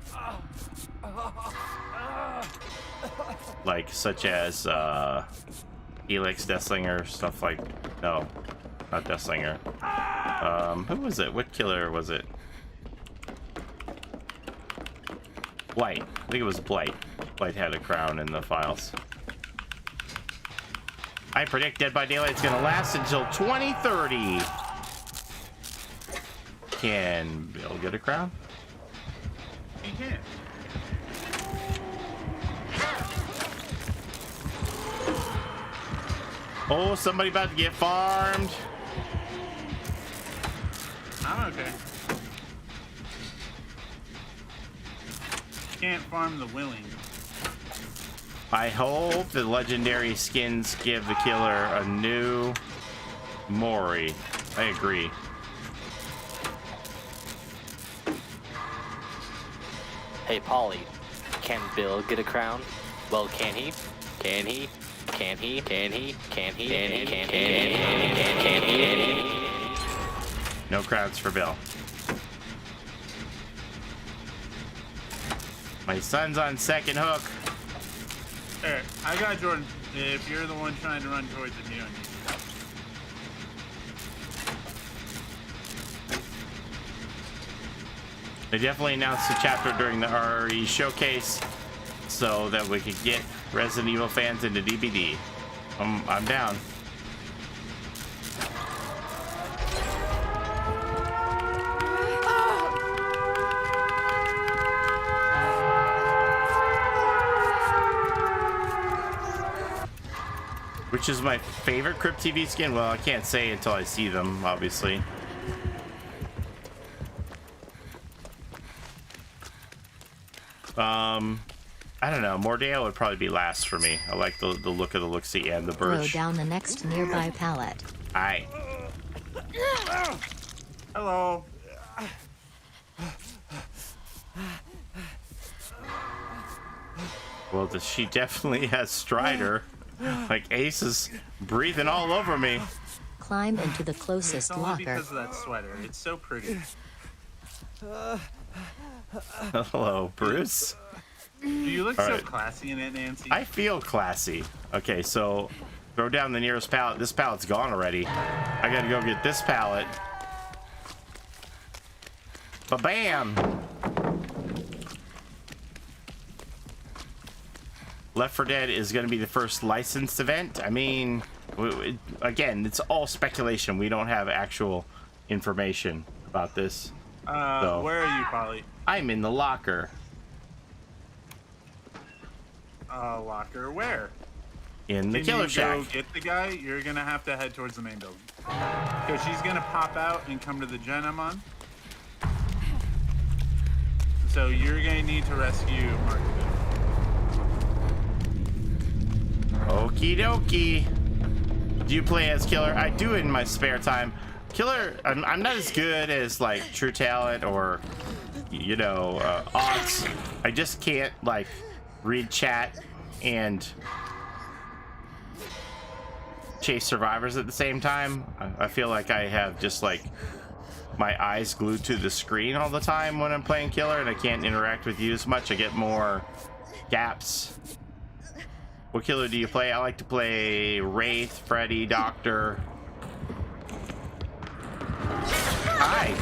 like, such as, Helix, Deathslinger, stuff like... No, not Deathslinger. Who was it? What killer was it? Blight. I think it was Blight. Blight had a crown in the files. I predict Dead by Daylight's gonna last until 2030. Can Bill get a crown? He can. Oh, somebody about to get farmed. I'm okay. Can't farm the willing. I hope the legendary skins give the killer a new Mori. I agree. Hey, Polly, can Bill get a crown? Well, can he? Can he? Can he? Can he? Can he? Can he? Can he? No crowns for Bill. My son's on second hook. Alright, I got Jordan. If you're the one trying to run towards it, you don't need to. They definitely announced the chapter during the RE showcase so that we could get Resident Evil fans into DBD. I'm down. Which is my favorite Crypt TV skin? Well, I can't say until I see them, obviously. I don't know. Mordeo would probably be last for me. I like the look of the look-see and the birch. Throw down the next nearby pallet. Aye. Hello. Well, she definitely has Strider. Like Ace is breathing all over me. Climb into the closest It's only locker. because of that sweater. It's so pretty. Hello, Bruce. Do you look All so right. classy in it, Nancy? I feel classy. Okay, so throw down the nearest pallet. This pallet's gone already. I gotta go get this pallet. Ba-bam! Left 4 Dead is going to be the first licensed event. I mean, again, it's all speculation. We don't have actual information about this. So, where are you, Polly? I'm in the locker. Locker where? In the Can killer you shack. go get the guy? You're gonna have to head towards the main building. Because she's gonna pop out and come to the gen I'm on. So you're gonna need to rescue Mark. Okie dokie. Do you play as Killer? I do in my spare time. Killer, I'm not as good as like True Talent or, you know, odds. I just can't like read chat and chase survivors at the same time. I feel like I have just like my eyes glued to the screen all the time when I'm playing killer and I can't interact with you as much. I get more gaps. What killer do you play? I like to play Wraith, Freddy, Doctor. Hi.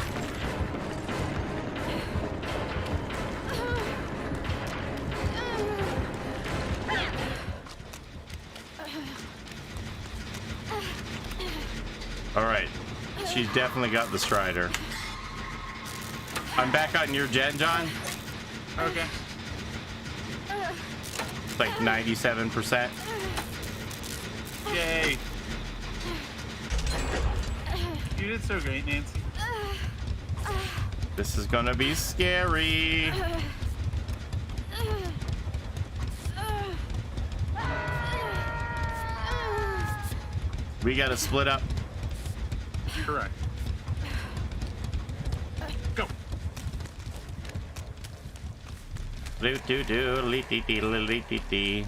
All right. She's definitely got the Strider. I'm back on your gen, John. Okay. It's like 97%. Yay. You did so great, Nancy. This is gonna be scary. We gotta split up. Correct. Go. Do do do lee dee dee lee dee dee.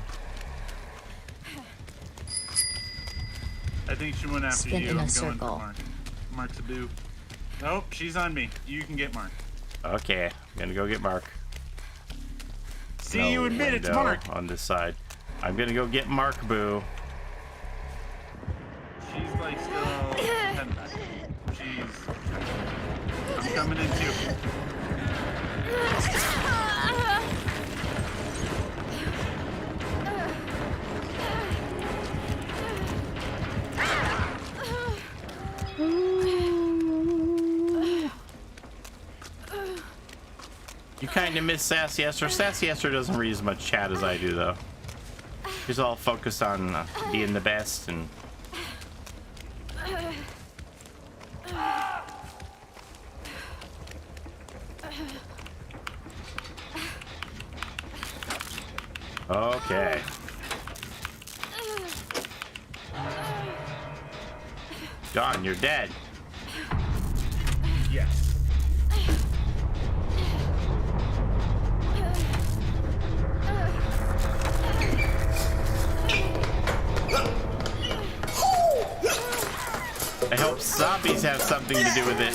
I think she went after Spin you. in a I'm going for circle. Mark. Mark's a boo. Nope, she's on me. You can get Mark. Okay, I'm gonna go get Mark. See, No you admit it's window Mark. on this side. I'm gonna go get Mark, boo. She's like still heading back. I'm coming in too. You kind of miss Sassy Esther. Sassy Esther doesn't read as much chat as I do, though. She's all focused on being the best and. Okay. John, you're dead. Yes. I hope zombies have something to do with it.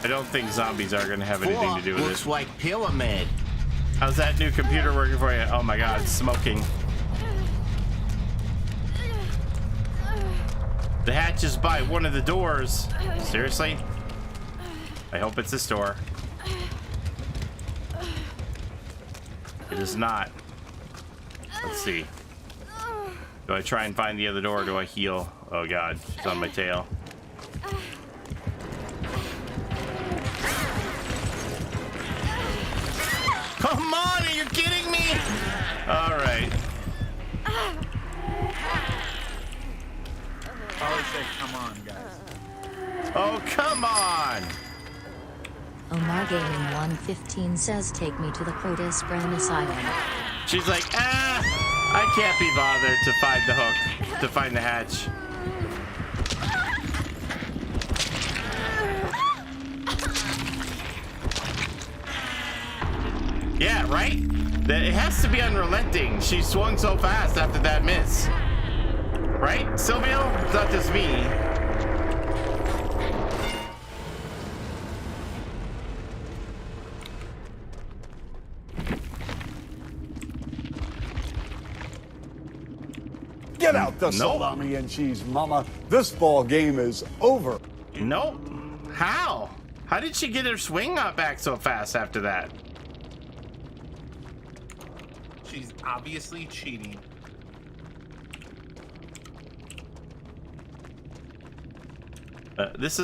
I don't think zombies are going to have anything to do with Looks it. like pyramid. How's that new computer working for you? Oh my god, it's smoking. The hatch is by one of the doors. Seriously? I hope it's this door. It is not. Let's see. Do I try and find the other door or do I heal? Oh god, she's on my tail. Come on, are you kidding me? All right. Probably say, come on, guys. Oh, come on. Omar Gaming 115 says take me to the Protus Brand Asylum. She's like, I can't be bothered to find the hook, to find the hatch. Yeah, right? It has to be unrelenting. She swung so fast after that miss. Right, Silvio? It's not just me. Get out the salami and cheese, mama. This ball game is over. Nope. How? How did she get her swing back so fast after that? She's obviously cheating. This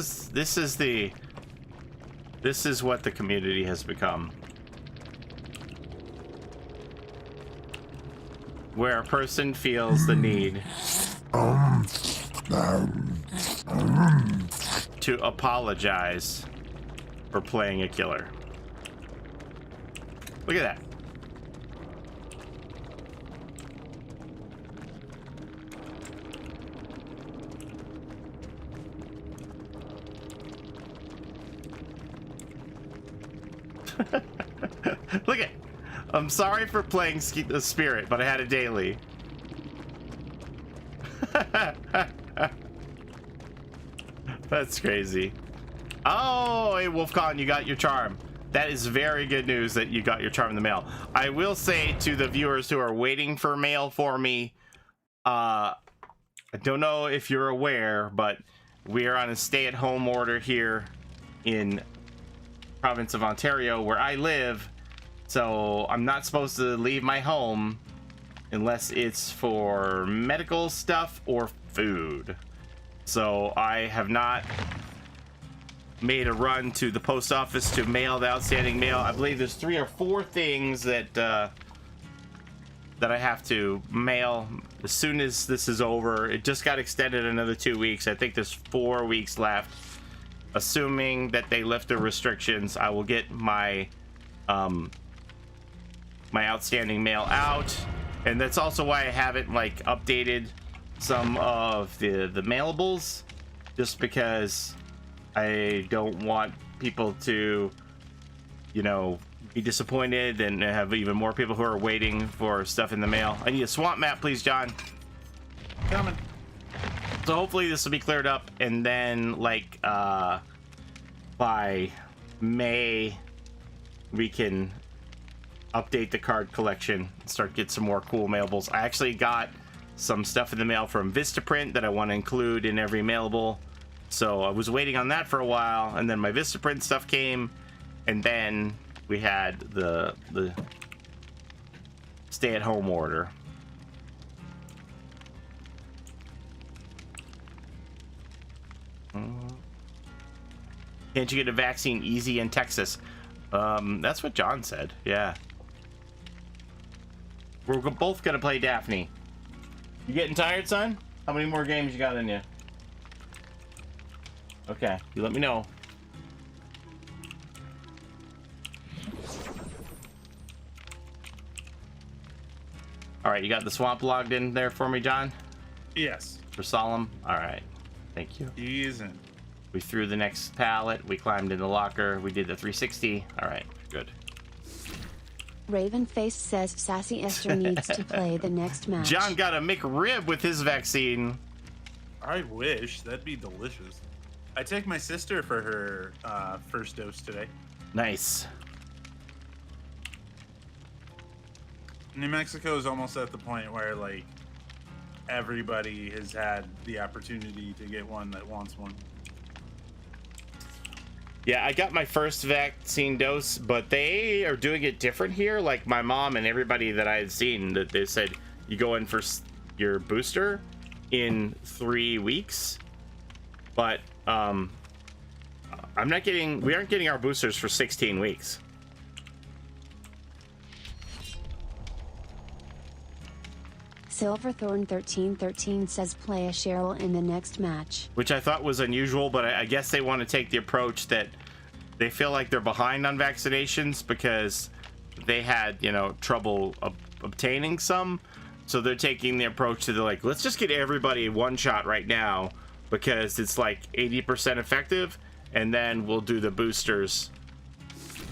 is what the community has become. Where a person feels the need to apologize for playing a killer. Look at that. Look at. I'm sorry for playing the Spirit, but I had a daily. That's crazy. Oh, hey Wolfcon, you got your charm. That is very good news that you got your charm in the mail. I will say to the viewers who are waiting for mail for me, I don't know if you're aware, but we are on a stay-at-home order here in province of Ontario where I live, so I'm not supposed to leave my home unless it's for medical stuff or food. So I have not made a run to the post office to mail the outstanding mail. I believe there's 3 or 4 things that that I have to mail as soon as this is over. It just got extended another 2 weeks. I think there's 4 weeks left. Assuming that they lift the restrictions, I will get my my outstanding mail out. And that's also why I haven't like updated some of the mailables, just because I don't want people to, you know, be disappointed and have even more people who are waiting for stuff in the mail. I need a swamp map, please, John. Coming. So hopefully this will be cleared up, and then like by May we can update the card collection and start get some more cool mailables. I actually got some stuff in the mail from Vistaprint that I want to include in every mailable. So I was waiting on that for a while, and then my Vistaprint stuff came, and then we had the stay-at-home order. Can't you get a vaccine easy in Texas? That's what John said. Yeah. We're both gonna play Daphne. You getting tired, son? How many more games you got in you? Okay, you let me know. All right, you got the swamp logged in there for me, John? Yes. For Solemn? All right, thank you. He's in. We threw the next pallet, we climbed in the locker, we did the 360. All right, good. Ravenface says Sassy Esther needs to play the next match. John got a McRib with his vaccine. I wish. That'd be delicious. I took my sister for her first dose today. Nice. New Mexico is almost at the point where, like, everybody has had the opportunity to get one that wants one. Yeah, I got my first vaccine dose, but they are doing it different here. Like my mom and everybody that I had seen, that they said you go in for your booster in 3 weeks. But we aren't getting our boosters for 16 weeks. Silverthorn 1313 says play a Cheryl in the next match. Which I thought was unusual, but I guess they want to take the approach that they feel like they're behind on vaccinations because they had, you know, trouble obtaining some. So they're taking the approach to, like, let's just get everybody one shot right now because it's like 80% effective, and then we'll do the boosters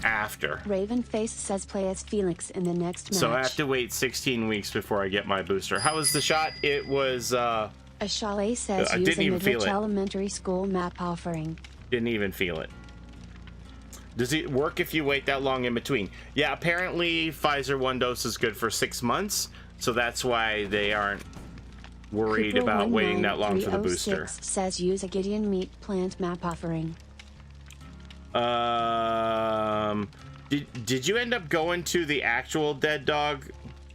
after. Ravenface says play as Felix in the next match. So I have to wait 16 weeks before I get my booster. How was the shot? It was a Chalet says use a Midwich Elementary School map offering. Didn't even feel it. Does it work if you wait that long in between? Yeah, apparently Pfizer 1 dose is good for 6 months, so that's why they aren't worried Cooper about waiting that long for the booster. Says use a Gideon meat plant map offering. Did you end up going to the actual Dead Dog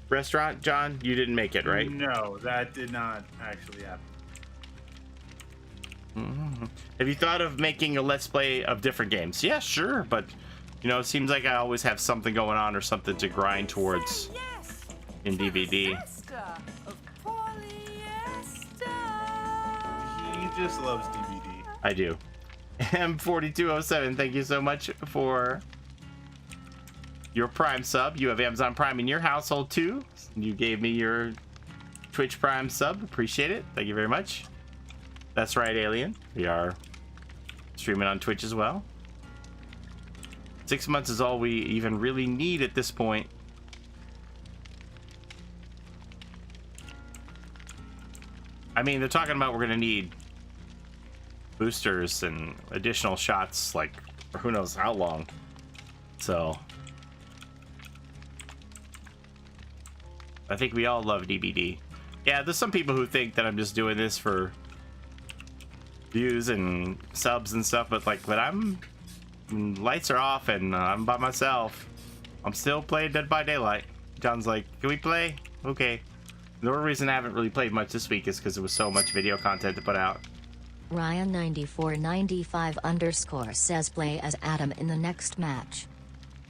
restaurant, John? You didn't make it, right? No, that did not actually happen. Mm-hmm. Have you thought of making a Let's Play of different games? Yeah, sure, but you know, it seems like I always have something going on or something to grind towards in DVD. He just loves DVD. I do. M4207, thank you so much for your Prime sub. You have Amazon Prime in your household too. You gave me your Twitch Prime sub. Appreciate it. Thank you very much. That's right, Alien. We are streaming on Twitch as well. 6 months is all we even really need at this point. I mean, they're talking about we're gonna need boosters and additional shots, like, for who knows how long. So I think we all love DBD. Yeah, there's some people who think that I'm just doing this for views and subs and stuff, but like, when lights are off and I'm by myself, I'm still playing Dead by Daylight. John's like, can we play? Okay. The only reason I haven't really played much this week is because there was so much video content to put out. Ryan9495_ says play as Adam in the next match.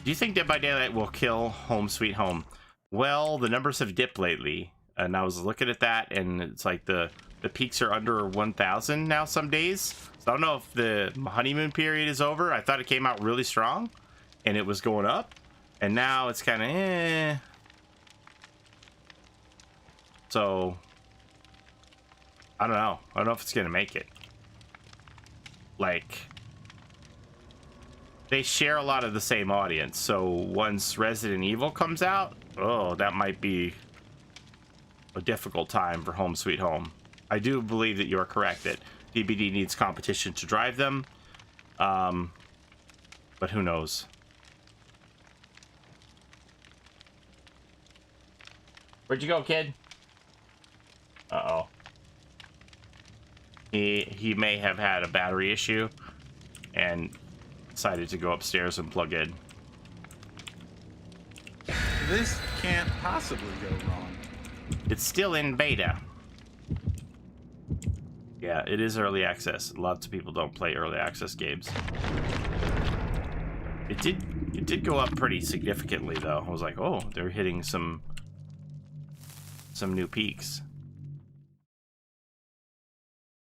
Do you think Dead by Daylight will kill Home Sweet Home? Well, the numbers have dipped lately, and I was looking at that, and it's like the peaks are under 1,000 now some days. So I don't know if the honeymoon period is over. I thought it came out really strong, and it was going up, and now it's kind of eh. So I don't know. I don't know if it's gonna make it. Like, they share a lot of the same audience, so once Resident Evil comes out, oh, that might be a difficult time for Home Sweet Home. I do believe that you're correct that DBD needs competition to drive them, but who knows? Where'd you go, kid? Uh-oh. He may have had a battery issue and decided to go upstairs and plug in. This can't possibly go wrong. It's still in beta. Yeah, it is early access. Lots of people don't play early access games. It did go up pretty significantly though. I was like, oh, they're hitting some new peaks.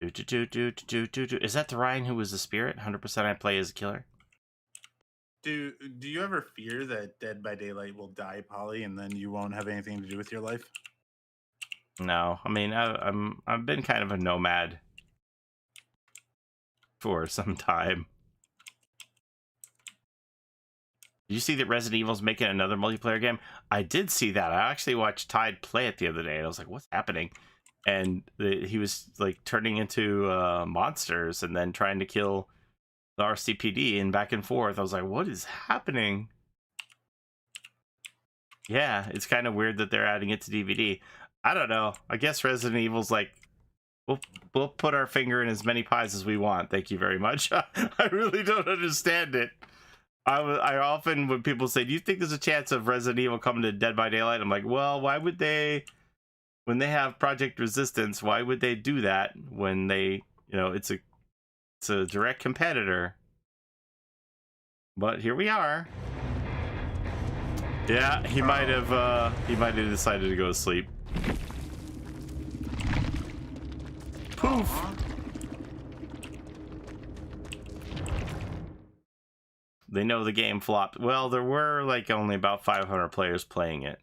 Is that the Ryan who was the spirit? 100% I play as a killer. Do you ever fear that Dead by Daylight will die, Polly, and then you won't have anything to do with your life? No, I mean I've been kind of a nomad for some time. Did you see that Resident Evil's making another multiplayer game? I did see that. I actually watched Tide play it the other day, and I was like, "What's happening?" And he was like turning into monsters and then trying to kill the RCPD and back and forth. I was like, what is happening? Yeah, it's kind of weird that they're adding it to DVD. I don't know. I guess Resident Evil's like, we'll put our finger in as many pies as we want. Thank you very much. I really don't understand it. I often, when people say, do you think there's a chance of Resident Evil coming to Dead by Daylight? I'm like, well, why would they... When they have Project Resistance, why would they do that when they, you know, it's a direct competitor? But here we are. Yeah, he might have decided to go to sleep. Poof. They know the game flopped. Well, there were like only about 500 players playing it.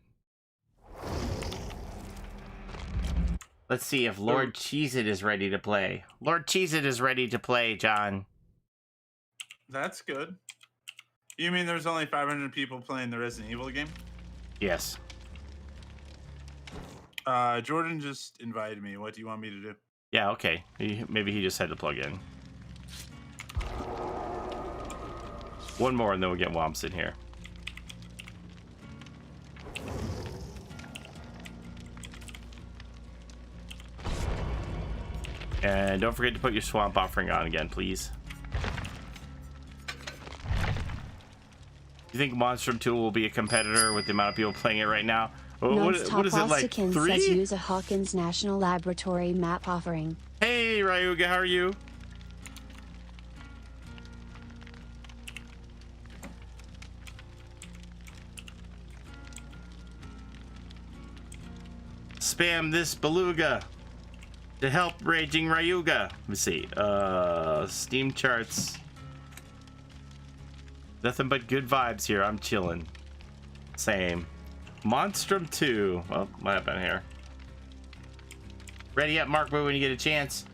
Let's see if Lord Cheez-It is ready to play. Lord Cheez-It is ready to play, John. That's good. You mean there's only 500 people playing the Resident Evil game? Yes. Jordan just invited me. What do you want me to do? Yeah, okay. Maybe he just had to plug in. One more and then we'll get Womps in here. And don't forget to put your swamp offering on again, please. You think Monstrum 2 will be a competitor with the amount of people playing it right now? What is it, like 3? Says use a Hawkins National Laboratory map offering. Hey, Ryuga, how are you? Spam this beluga to help Raging Ryuga. Let me see. Steam charts. Nothing but good vibes here. I'm chilling. Same. Monstrum 2. Oh, what happened here? Ready up, Mark, when you get a chance.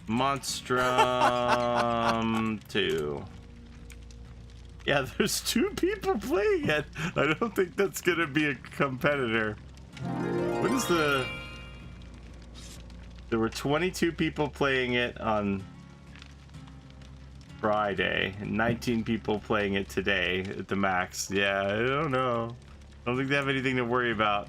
Monstrum 2. Yeah, there's 2 people playing it. I don't think that's gonna be a competitor. What is the... There were 22 people playing it on Friday, and 19 people playing it today at the max. Yeah, I don't know. I don't think they have anything to worry about.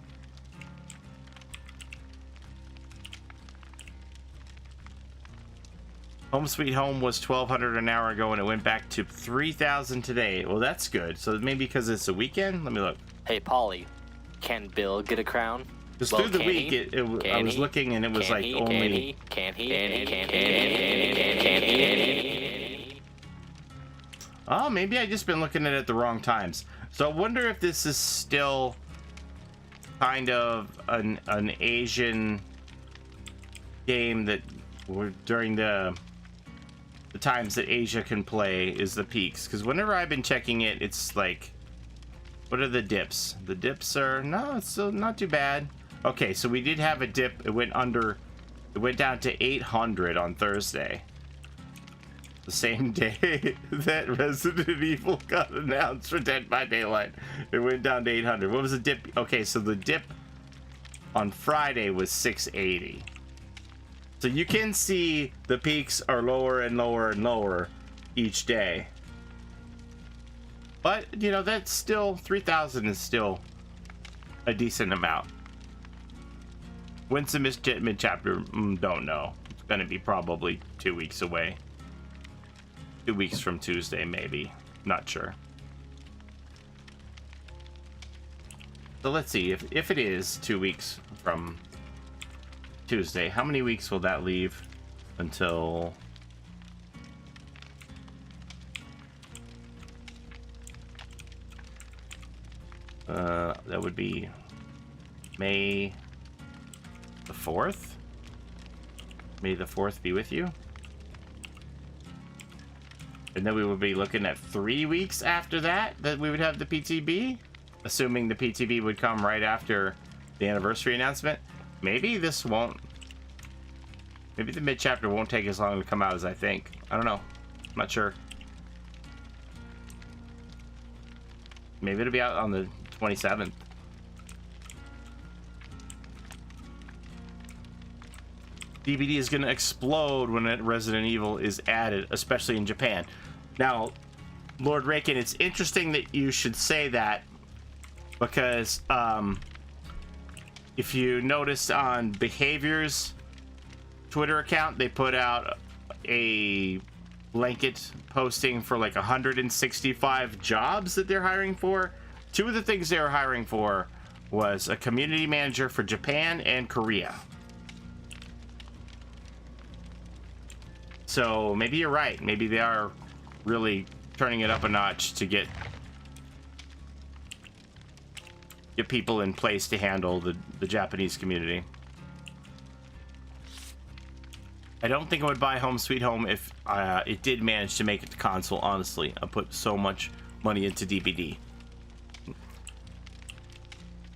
Home Sweet Home was $1,200 an hour ago, and it went back to $3,000 today. Well, that's good. So maybe because it's a weekend. Let me look. Hey, Polly, can Bill get a crown? Just through the week, I was looking, and it was like only. Can he? Oh, maybe I just been looking at it at the wrong times. So I wonder if this is still kind of an Asian game that during the times that Asia can play is the peaks. Because whenever I've been checking it, it's like, what are the dips? The dips are, no, it's still not too bad. Okay, so we did have a dip. It went down to 800 on Thursday. The same day that Resident Evil got announced for Dead by Daylight. It went down to 800. What was the dip? Okay, so the dip on Friday was 680. So you can see the peaks are lower and lower and lower each day. But, you know, that's still, 3,000 is still a decent amount. When's the mid-chapter? Don't know. It's going to be probably 2 weeks away. 2 weeks from Tuesday, maybe. Not sure. So let's see. If it is 2 weeks from Tuesday, how many weeks will that leave until... that would be May the 4th? May the 4th be with you? And then we would be looking at 3 weeks after that we would have the PTB, assuming the PTB would come right after the anniversary announcement. Maybe this won't. Maybe the mid chapter won't take as long to come out as I think. I don't know. I'm not sure. Maybe it'll be out on the 27th. DVD is going to explode when Resident Evil is added, especially in Japan. Now, Lord Raken, it's interesting that you should say that because if you noticed on Behavior's Twitter account, they put out a blanket posting for like 165 jobs that they're hiring for. 2 of the things they were hiring for was a community manager for Japan and Korea. So maybe you're right. Maybe they are really turning it up a notch to get people in place to handle the Japanese community. I don't think I would buy Home Sweet Home if it did manage to make it to console, honestly. I put so much money into DVD.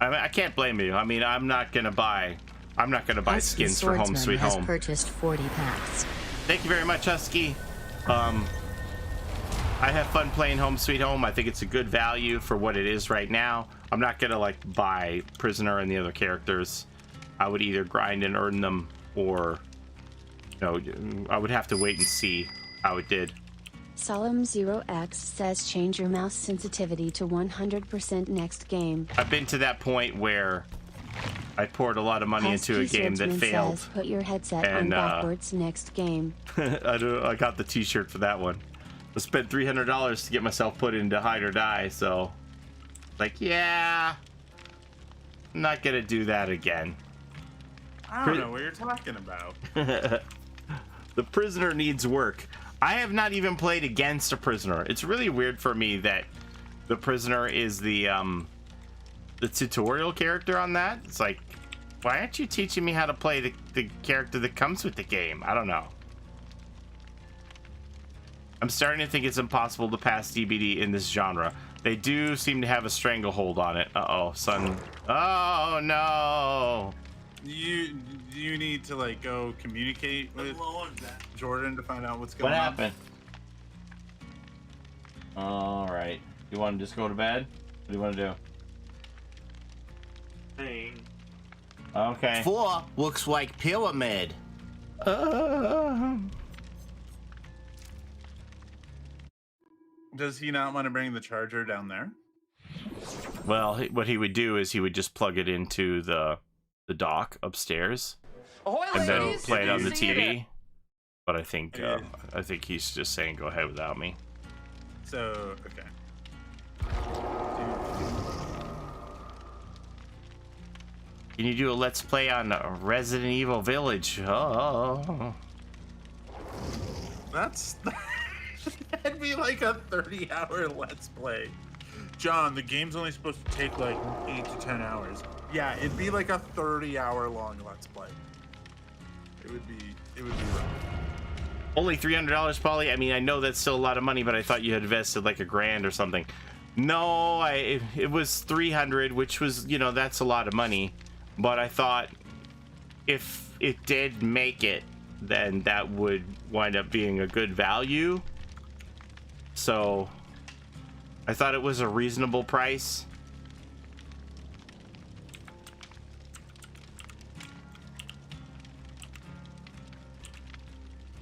I can't blame you. I mean, I'm not gonna buy skins for Home Sweet Home. Has purchased 40 packs. Thank you very much, Husky. I have fun playing Home Sweet Home. I think it's a good value for what it is right now. I'm not gonna like buy Prisoner and the other characters. I would either grind and earn them, or I would have to wait and see how it did. Solemn 0x says change your mouse sensitivity to 100% next game. I've been to that point where I poured a lot of money into a game that failed. Says, put your headset on backwards next game. I got the t-shirt for that one. I spent $300 to get myself put into Hide or Die, so like, yeah, I'm not gonna do that again. I don't know what you're talking about. The Prisoner needs work. I have not even played against a Prisoner. It's really weird for me that the Prisoner is the tutorial character on that. It's like, why aren't you teaching me how to play the character that comes with the game? I don't know. I'm starting to think it's impossible to pass DBD in this genre. They do seem to have a stranglehold on it. Uh-oh, son. Oh, no. You need to like go communicate with Jordan to find out what's going on. What happened? All right. You want to just go to bed? What do you want to do? Thing. Okay. 4 looks like pyramid. Does he not want to bring the charger down there? Well, what he would do is he would just plug it into the dock upstairs, and then play it on the TV. But I think he's just saying go ahead without me. So okay. Can you do a let's play on Resident Evil Village? Oh. That'd be like a 30-hour let's play. John, the game's only supposed to take like 8 to 10 hours. Yeah, it'd be like a 30-hour long let's play. It would be rough. Only $300, Paulie? I mean, I know that's still a lot of money, but I thought you had invested like $1,000 or something. No, it was $300, which was, you know, that's a lot of money. But I thought if it did make it, then that would wind up being a good value. So I thought it was a reasonable price.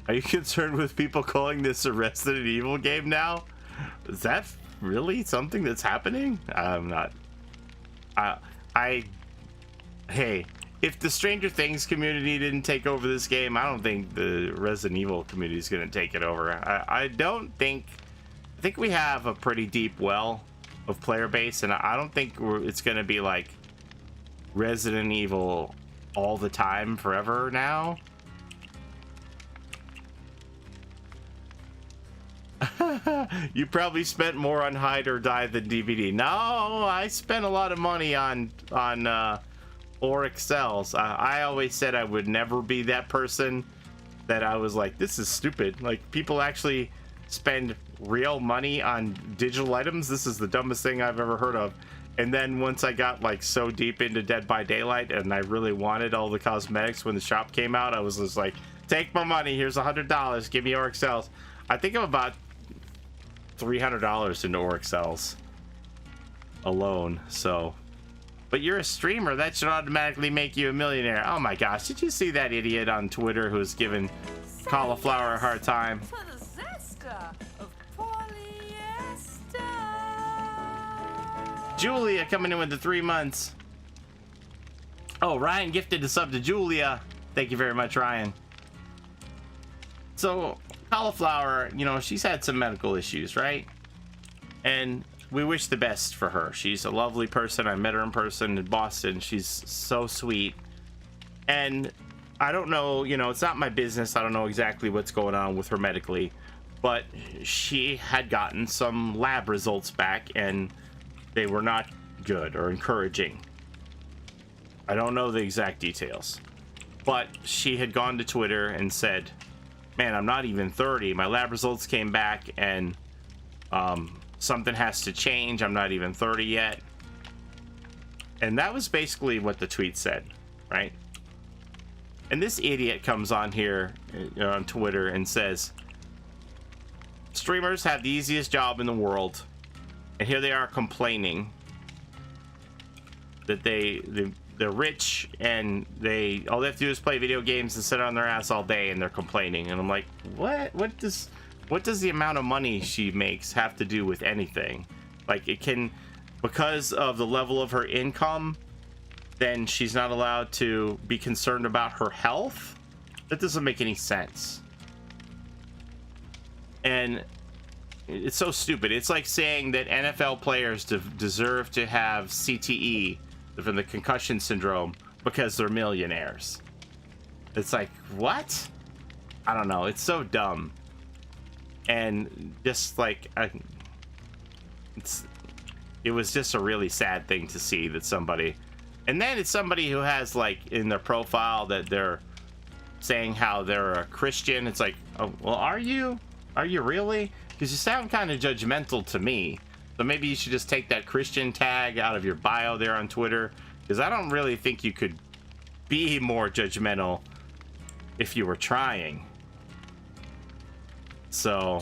Are you concerned with people calling this a Resident Evil game now? Is that really something that's happening? I'm not. Hey, if the Stranger Things community didn't take over this game, I don't think the Resident Evil community is going to take it over. I think we have a pretty deep well of player base, and I don't think it's going to be like Resident Evil all the time forever now. You probably spent more on Hide or Die than DVD. No, I spent a lot of money on Oryx cells. I always said I would never be that person that I was like, this is stupid. Like, people actually spend real money on digital items. This is the dumbest thing I've ever heard of. And then once I got like so deep into Dead by Daylight and I really wanted all the cosmetics when the shop came out, I was just like, take my money. Here's $100. Give me Oryx cells. I think I'm about $300 into Oryx cells alone. So, but you're a streamer, that should automatically make you a millionaire. Oh my gosh, did you see that idiot on Twitter who's giving Cauliflower a hard time? Julia coming in with the 3 months. Oh, Ryan gifted a sub to Julia. Thank you very much, Ryan. So Cauliflower, you know, she's had some medical issues, right? And we wish the best for her. She's a lovely person. I met her in person in Boston. She's so sweet. And I don't know, you know, it's not my business. I don't know exactly what's going on with her medically, but she had gotten some lab results back and they were not good or encouraging. I don't know the exact details, but she had gone to Twitter and said, man, I'm not even 30. My lab results came back and something has to change. I'm not even 30 yet. And that was basically what the tweet said, right? And this idiot comes on here on Twitter and says, streamers have the easiest job in the world. And here they are complaining that they're rich and all they have to do is play video games and sit on their ass all day, and they're complaining. And I'm like, what does the amount of money she makes have to do with anything? Like, it can, because of the level of her income, then she's not allowed to be concerned about her health? That doesn't make any sense. And it's so stupid. It's like saying that NFL players deserve to have CTE, from the concussion syndrome, because they're millionaires. It's like, what? I don't know. It's so dumb. And just like, it was just a really sad thing to see that somebody, and then it's somebody who has like in their profile that they're saying how they're a Christian. It's like, oh, well, are you really? Because you sound kind of judgmental to me. So maybe you should just take that Christian tag out of your bio there on Twitter, because I don't really think you could be more judgmental if you were trying. So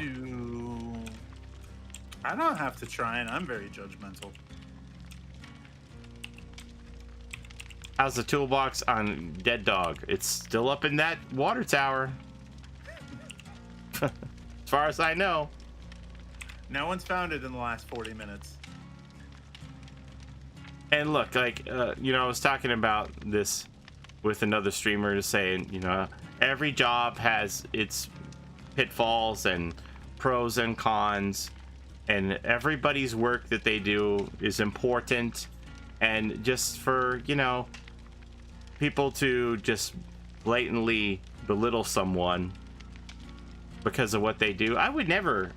I don't have to try, and I'm very judgmental. How's the toolbox on Dead Dog? It's still up in that water tower. As far as I know. No one's found it in the last 40 minutes. And look, like, you know, I was talking about this with another streamer saying, you know, every job has its pitfalls and pros and cons, and everybody's work that they do is important. And just for, you know, people to just blatantly belittle someone because of what they do, I would never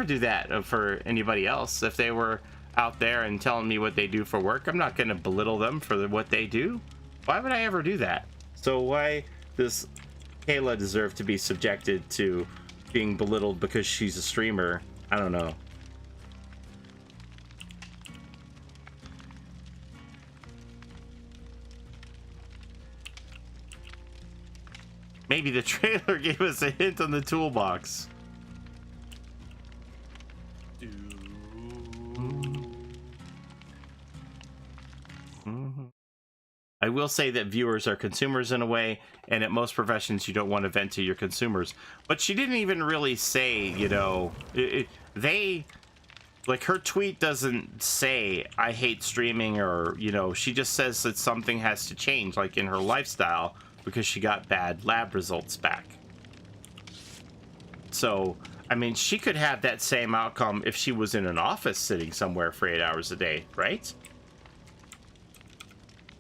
do that for anybody else. If they were out there and telling me what they do for work, I'm not going to belittle them for what they do. Why would I ever do that? So why does Kayla deserve to be subjected to being belittled because she's a streamer? I don't know. Maybe the trailer gave us a hint on the toolbox. I will say that viewers are consumers in a way, and at most professions you don't want to vent to your consumers. But she didn't even really say, you know, like, her tweet doesn't say I hate streaming, or, you know, she just says that something has to change, like in her lifestyle, because she got bad lab results back. So, I mean, she could have that same outcome if she was in an office sitting somewhere for 8 hours a day, right?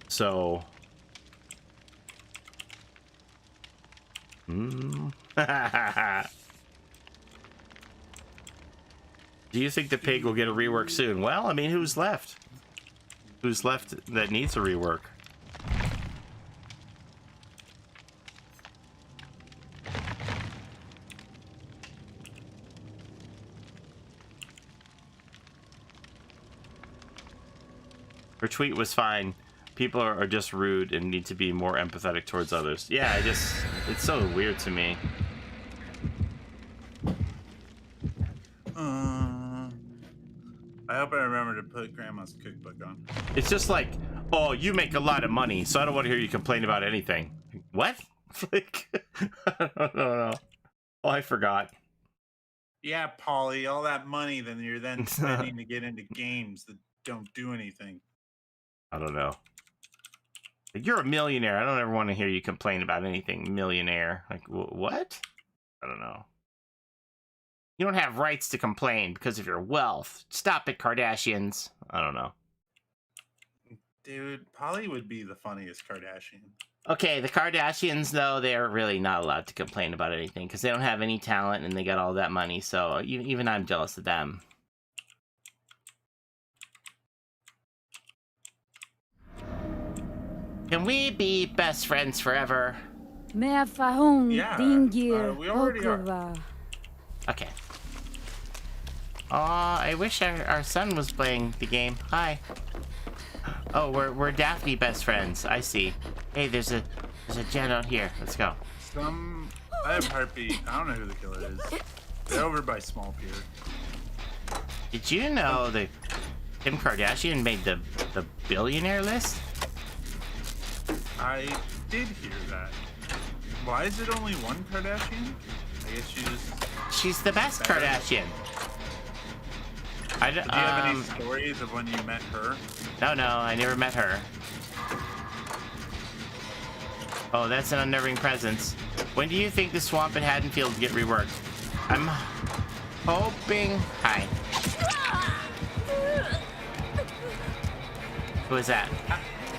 So, do you think the pig will get a rework soon? Well, I mean, who's left? Who's left that needs a rework? Her tweet was fine. People are just rude and need to be more empathetic towards others. Yeah, it's so weird to me. I hope I remember to put Grandma's cookbook on. It's just like, oh, you make a lot of money, so I don't want to hear you complain about anything. What? Like, I don't know. Oh, I forgot. Yeah, Polly, all that money then you're then spending to get into games that don't do anything. I don't know. You're a millionaire. I don't ever want to hear you complain about anything. Millionaire. Like, what? I don't know. You don't have rights to complain because of your wealth. Stop it, Kardashians. I don't know. Dude, Polly would be the funniest Kardashian. Okay, the Kardashians, though, they're really not allowed to complain about anything because they don't have any talent and they got all that money. So even I'm jealous of them. Can we be best friends forever? Yeah, we already are. Okay. I wish our son was playing the game. Hi. Oh, we're Daphne best friends. I see. Hey, there's a gen out here. Let's go. I have heartbeat. I don't know who the killer is. They're over by Small Pier. Did you know that Kim Kardashian made the billionaire list? I did hear that. Why is it only one Kardashian? I guess she's the best Kardashian. Do you have any stories of when you met her? No, I never met her. Oh, that's an unnerving presence. When do you think the swamp in Haddonfield get reworked? I'm hoping... Hi. Who is that?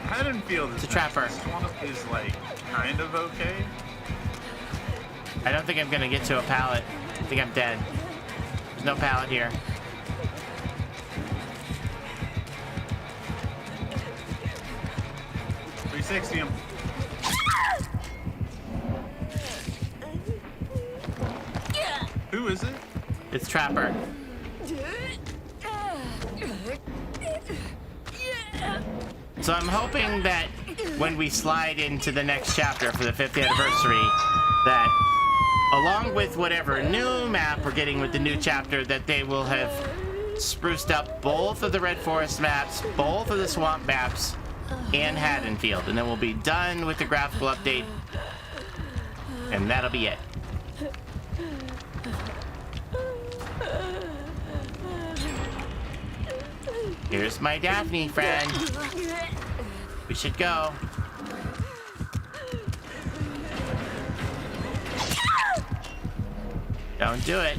Haddonfield is a trapper. Swamp is like kind of okay. I don't think I'm gonna get to a pallet. I think I'm dead. There's no pallet here. him. Who is it? It's Trapper. So I'm hoping that when we slide into the next chapter for the 5th anniversary, that along with whatever new map we're getting with the new chapter, that they will have spruced up both of the Red Forest maps, both of the swamp maps, and Haddonfield, and then we'll be done with the graphical update, and that'll be it. Here's my Daphne friend. We should go. Don't do it.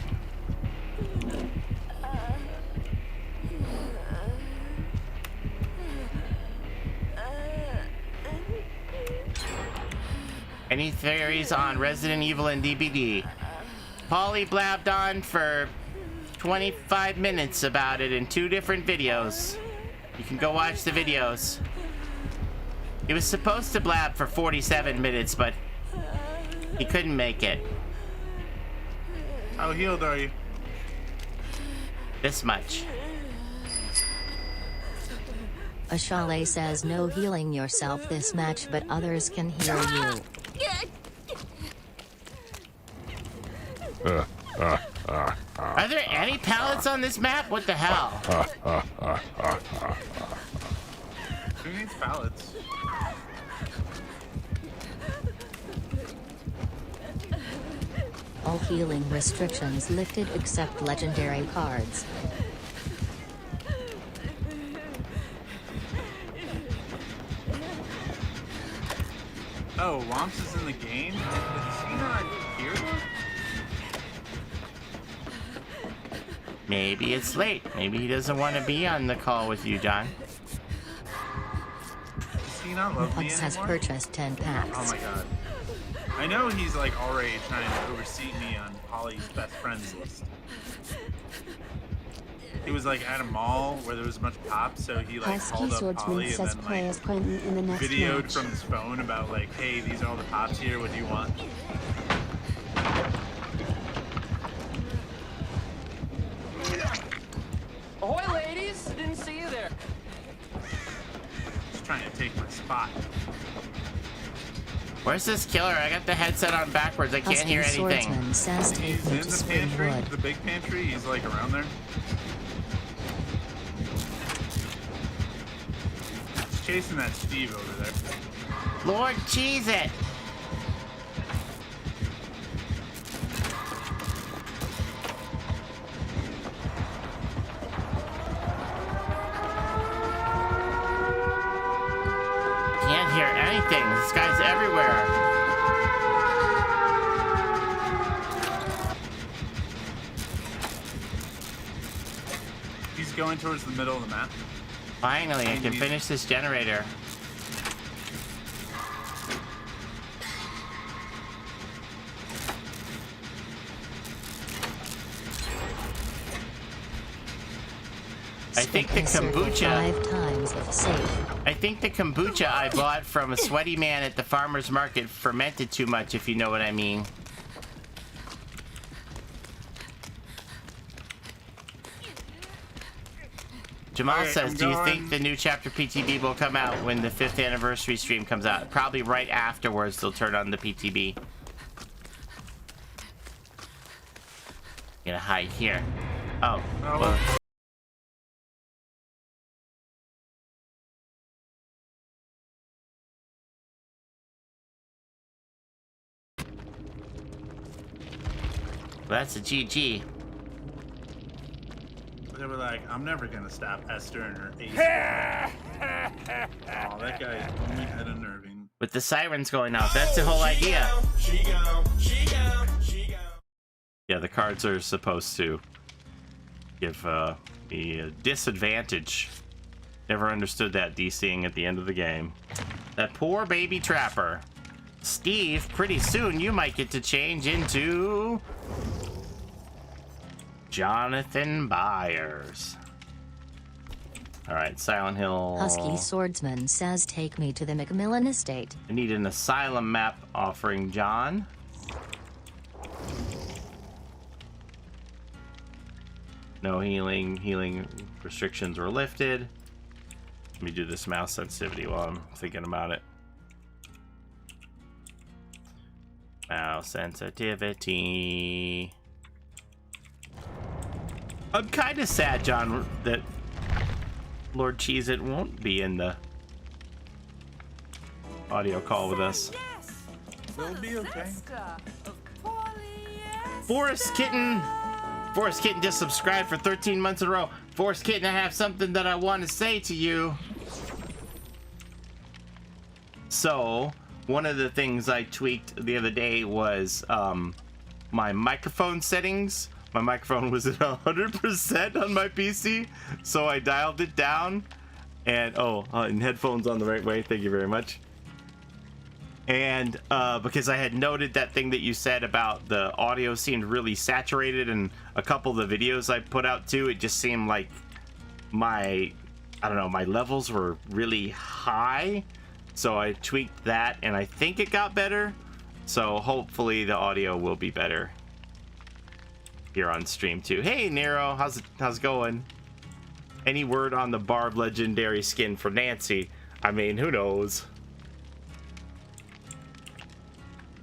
Any theories on Resident Evil and DBD? Polly blabbed on for 25 minutes about it in 2 different videos. You can go watch the videos. He was supposed to blab for 47 minutes, but he couldn't make it. How healed are you? This much. Ashale says no healing yourself this match, but others can heal you. Are there any pallets on this map? What the hell? Who needs pallets? All healing restrictions lifted except legendary cards. Oh, Womps is in the game? Is he not here? Maybe it's late. Maybe he doesn't want to be on the call with you, John. Does he not love me Alex anymore? has purchased 10 packs. Oh my god. I know he's like already trying to oversee me on Polly's best friends list. He was like at a mall where there was a bunch of cops, so he like called up Polly and then like videoed from his phone about like, hey, these are all the cops here, what do you want? Ahoy, ladies! Didn't see you there. Just trying to take my spot. Where's this killer? I got the headset on backwards. I can't hear anything. Says He's in the pantry, the big pantry. He's like around there. He's chasing that Steve over there. Lord, cheese it! Can't hear anything. This guy's everywhere. He's going towards the middle of the map. Finally, I can finish this generator. I think the kombucha. 5 times if safe. I think the kombucha I bought from a sweaty man at the farmer's market fermented too much, if you know what I mean. Jamal says, do you think the new chapter PTB will come out when the 5th anniversary stream comes out? Probably right afterwards they'll turn on the PTB. Gonna hide here. Oh. Well. That's a GG. They were like, I'm never gonna stop Esther and her ace. Oh, that guy is only head unnerving. With the sirens going off, that's the whole idea. Yeah, the cards are supposed to give the disadvantage. Never understood that DCing at the end of the game. That poor baby trapper. Steve, pretty soon you might get to change into Jonathan Byers. Alright, Silent Hill. Husky Swordsman says take me to the McMillan estate. I need an asylum map offering John. No healing. Healing restrictions were lifted. Let me do this mouse sensitivity while I'm thinking about it. Mouse sensitivity. I'm kind of sad, John, that Lord Cheez-It won't be in the audio call with us. We'll be okay. Forest Kitten just subscribed for 13 months in a row. Forest Kitten, I have something that I want to say to you. So, one of the things I tweaked the other day was my microphone settings. My microphone was at 100% on my PC, so I dialed it down. And and headphones on the right way. Thank you very much. And because I had noted that thing that you said about the audio seemed really saturated, and a couple of the videos I put out too, it just seemed like my levels were really high. So I tweaked that, and I think it got better. So hopefully the audio will be better here on stream too. Hey Nero, how's it going? Any word on the Barb legendary skin for Nancy? I mean, who knows?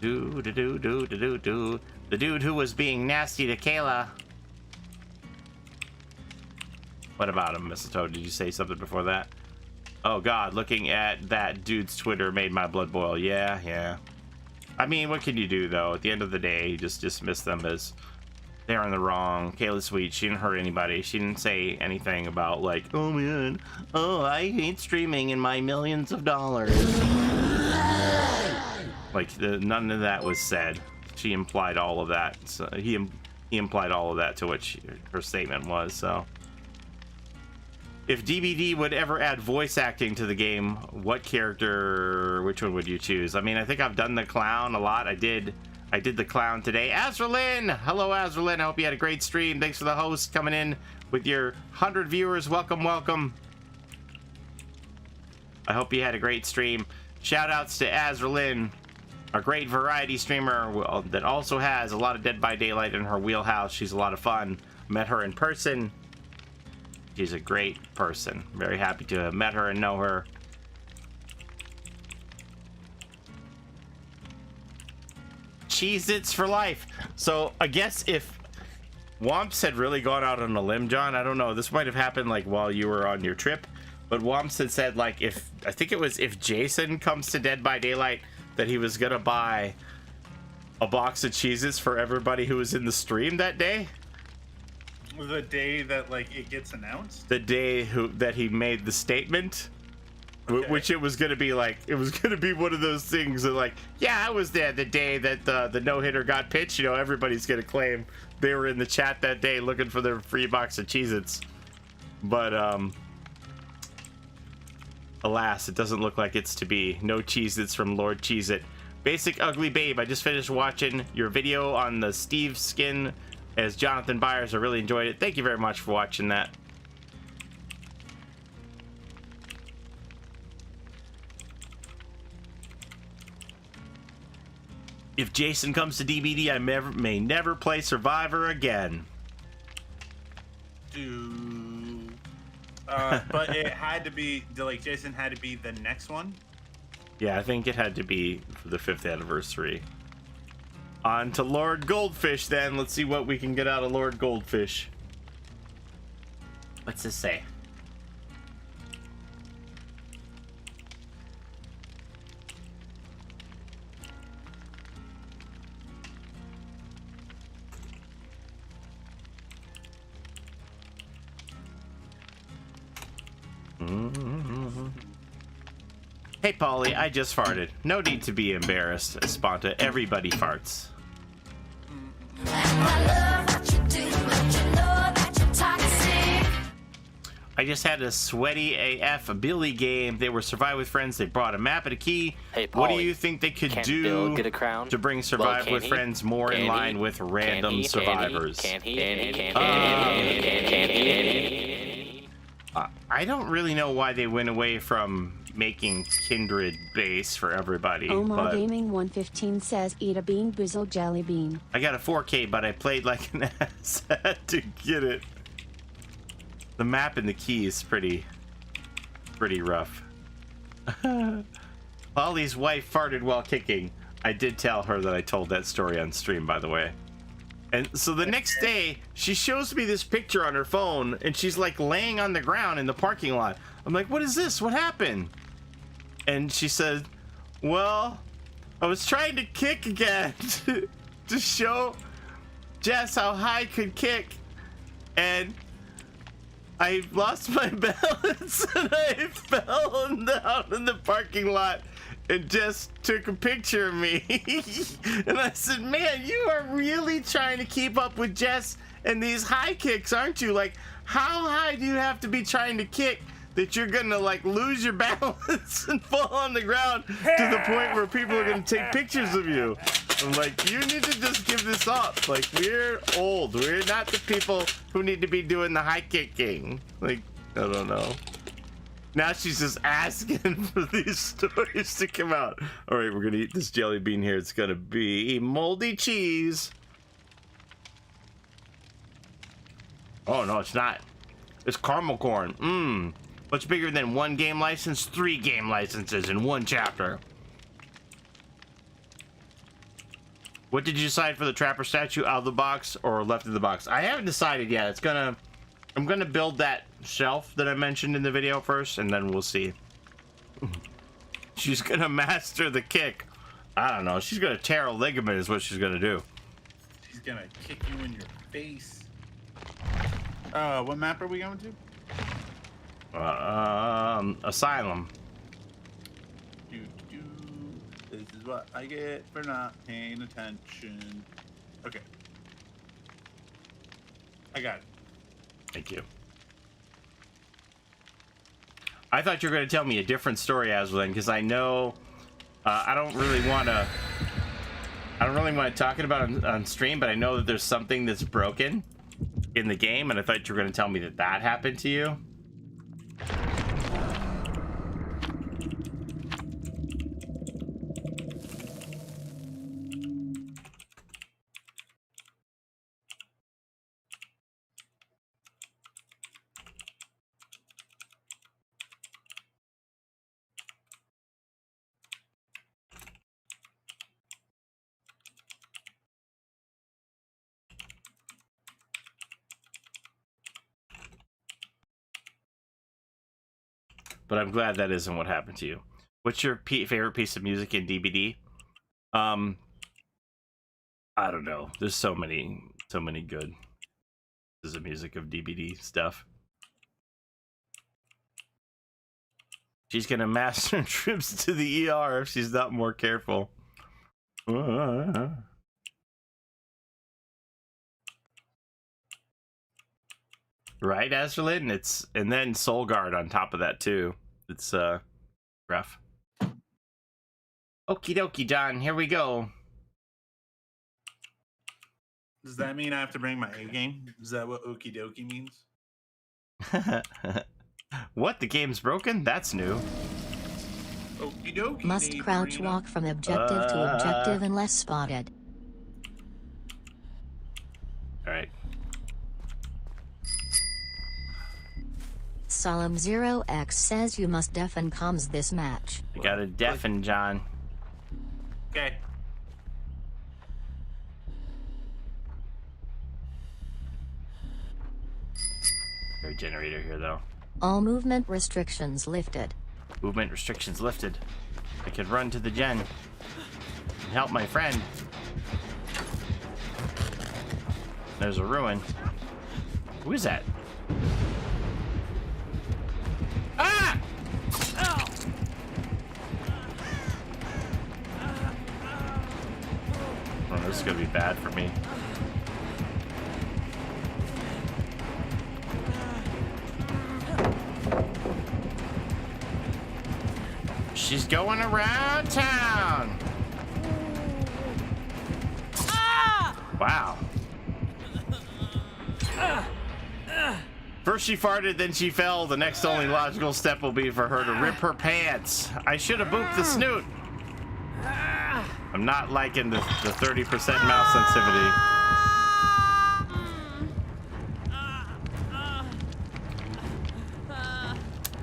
The dude who was being nasty to Kayla. What about him, Mistletoe? Did you say something before that? Oh god, looking at that dude's Twitter made my blood boil. Yeah. I mean, what can you do though? At the end of the day, you just dismiss them as they're in the wrong. Kayla's sweet. She didn't hurt anybody. She didn't say anything about like, oh man, I hate streaming and my millions of dollars. Like none of that was said. She implied all of that. So he implied all of that to what her statement was. So if DBD would ever add voice acting to the game, which one would you choose? I mean, I think I've done the clown a lot. I did the clown today. Azralyn! Hello, Azralyn. I hope you had a great stream. Thanks for the host coming in with your 100 viewers. Welcome. I hope you had a great stream. Shout outs to Azralyn, a great variety streamer that also has a lot of Dead by Daylight in her wheelhouse. She's a lot of fun. Met her in person. She's a great person. Very happy to have met her and know her. Cheez-Its for life. So I guess if Womps had really gone out on a limb, John, I don't know, this might have happened like while you were on your trip, but Womps had said like if Jason comes to Dead by Daylight, that he was gonna buy a box of Cheez-Its for everybody who was in the stream that day. The day that like it gets announced? The day that he made the statement. Okay. Which it was gonna be like, it was gonna be one of those things that like, yeah, I was there the day that the no-hitter got pitched. You know, everybody's gonna claim they were in the chat that day looking for their free box of Cheez-Its. But alas, it doesn't look like it's to be. No Cheez-Its from Lord Cheez-It. Basic Ugly Babe, I just finished watching your video on the Steve skin as Jonathan Byers. I really enjoyed it. Thank you very much for watching that. If Jason comes to DBD, I may never play Survivor again. But it had to be, like, Jason had to be the next one? Yeah, I think it had to be for the 5th anniversary. On to Lord Goldfish, then. Let's see what we can get out of Lord Goldfish. What's this say? Hey, Polly, I just farted. No need to be embarrassed, Sponta. Everybody farts. I just had a sweaty AF Billy game. They were Survive with Friends. They brought a map and a key. Hey, Polly, what do you think they could do Bill get a crown? to bring Survive with Friends more in line with random survivors? I don't really know why they went away from making Kindred base for everybody. Omar Gaming 115 says eat a bean boozled jelly bean. I got a 4K, but I played like an ass to get it. The map and the key is pretty rough. Polly's wife farted while kicking. I did tell her that I told that story on stream, by the way. And so the next day, she shows me this picture on her phone, and she's like laying on the ground in the parking lot. I'm like, what is this? What happened? And she said, well, I was trying to kick again to show Jess how high I could kick, and I lost my balance and I fell down in the parking lot and Jess took a picture of me. And I said, man, you are really trying to keep up with Jess and these high kicks, aren't you? Like, how high do you have to be trying to kick that you're gonna like lose your balance and fall on the ground to the point where people are gonna take pictures of you? I'm like, you need to just give this up. Like, we're old. We're not the people who need to be doing the high kicking. Like, I don't know. Now she's just asking for these stories to come out. All right, we're gonna eat this jelly bean here. It's gonna be moldy cheese. Oh no, it's not. It's caramel corn. Mmm. Much bigger than 1 game license, 3 game licenses in 1 chapter. What did you decide for the Trapper statue? Out of the box or left in the box? I haven't decided yet. I'm gonna build that shelf that I mentioned in the video first, and then we'll see. She's gonna master the kick. I don't know. She's gonna tear a ligament is what she's gonna do. She's gonna kick you in your face. What map are we going to? Asylum. This is what I get for not paying attention. Okay. I got it. Thank you. I thought you were going to tell me a different story, Aslan, because I know I don't really want to talk about it on stream, but I know that there's something that's broken in the game, and I thought you were going to tell me that that happened to you. But I'm glad that isn't what happened to you. What's your favorite piece of music in DBD? I don't know. There's so many good pieces of music of DBD stuff. She's gonna master trips to the ER if she's not more careful. Right, Azerlin? And then Soul Guard on top of that too. It's rough. Okie dokie, John, here we go. Does that mean I have to bring my A game? Is that what okie dokie means? What? The game's broken? That's new. Okie dokie. Must crouch walk from objective to objective unless spotted. Alright. Solemn 0x says you must deafen comms this match. You gotta deafen, John. Okay. There's a generator here, though. All movement restrictions lifted. Movement restrictions lifted. I could run to the gen and help my friend. There's a ruin. Who is that? Ah! Oh, this is gonna be bad for me. She's going around town. Ah! Wow. First she farted, then she fell. The next only logical step will be for her to rip her pants. I should have booped the snoot. I'm not liking the 30% mouse sensitivity.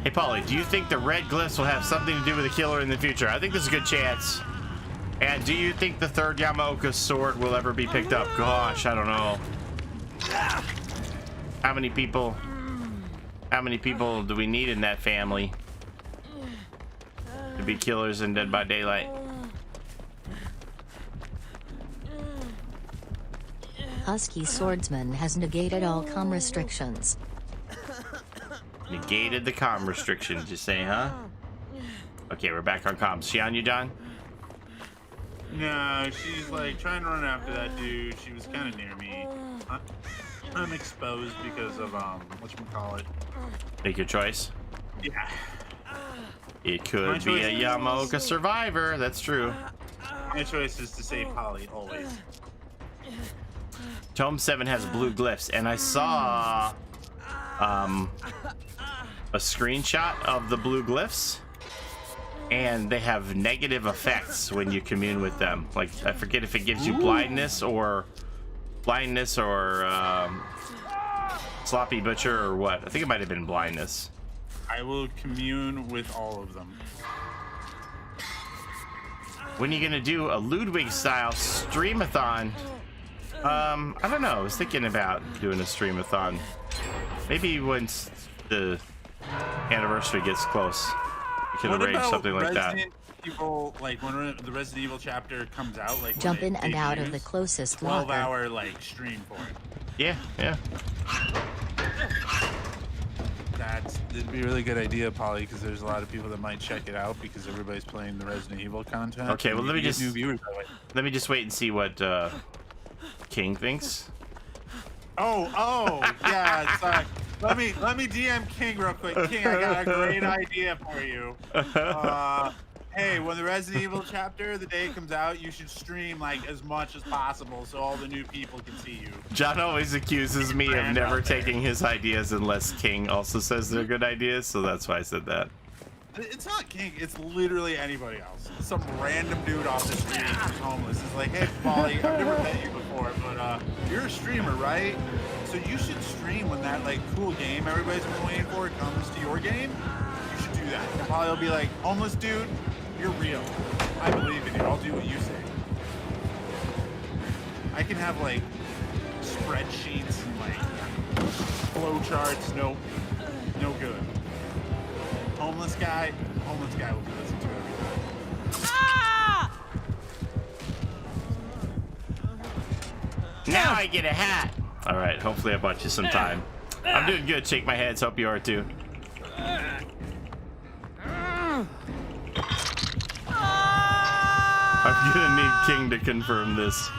Hey, Polly, do you think the red glyphs will have something to do with the killer in the future? I think there's a good chance. And do you think the third Yamaoka sword will ever be picked up? Gosh, I don't know. How many people do we need in that family to be killers in Dead by Daylight? Husky Swordsman has negated all comm restrictions. Negated the comm restrictions, you say, huh? Okay, we're back on comms. She on you, John? No, she's like trying to run after that dude. She was kind of near me. I'm exposed because of whatchamacallit. Make your choice. Yeah. It could be a Yamaoka survivor. That's true. My choice is to save Polly always. Tome 7 has blue glyphs, and I saw a screenshot of the blue glyphs, and they have negative effects when you commune with them. Like, I forget if it gives you blindness or sloppy butcher or what. I think it might have been blindness. I will commune with all of them. When are you gonna do a Ludwig style streamathon? I don't know. I was thinking about doing a streamathon. Maybe once the anniversary gets close, we can arrange something like that. Evil, like when the Resident Evil chapter comes out, like jump in and out of the closest 12-hour like stream for it. Yeah. It'd be a really good idea, Polly, because there's a lot of people that might check it out because everybody's playing the Resident Evil content. Okay, well let me just new viewers that way. Let me just wait and see what King thinks. Oh, yeah. Sorry. Let me DM King real quick. King, I got a great idea for you. Hey, when the Resident Evil chapter, the day it comes out, you should stream like as much as possible so all the new people can see you. John always accuses me of never taking his ideas unless King also says they're good ideas, so that's why I said that. It's not King, it's literally anybody else. Some random dude off the street who's homeless is like, hey, Molly, I've never met you before, but you're a streamer, right? So you should stream when that like cool game everybody's been waiting for comes to your game. You should do that. And Polly will be like, homeless dude, you're real. I believe in you. I'll do what you say. I can have like spreadsheets and like flow charts. No good. Homeless guy will be listening to everything. Now I get a hat. All right, hopefully I bought you some time. I'm doing good. Shake my heads. Hope you are too. I'm gonna need King to confirm this.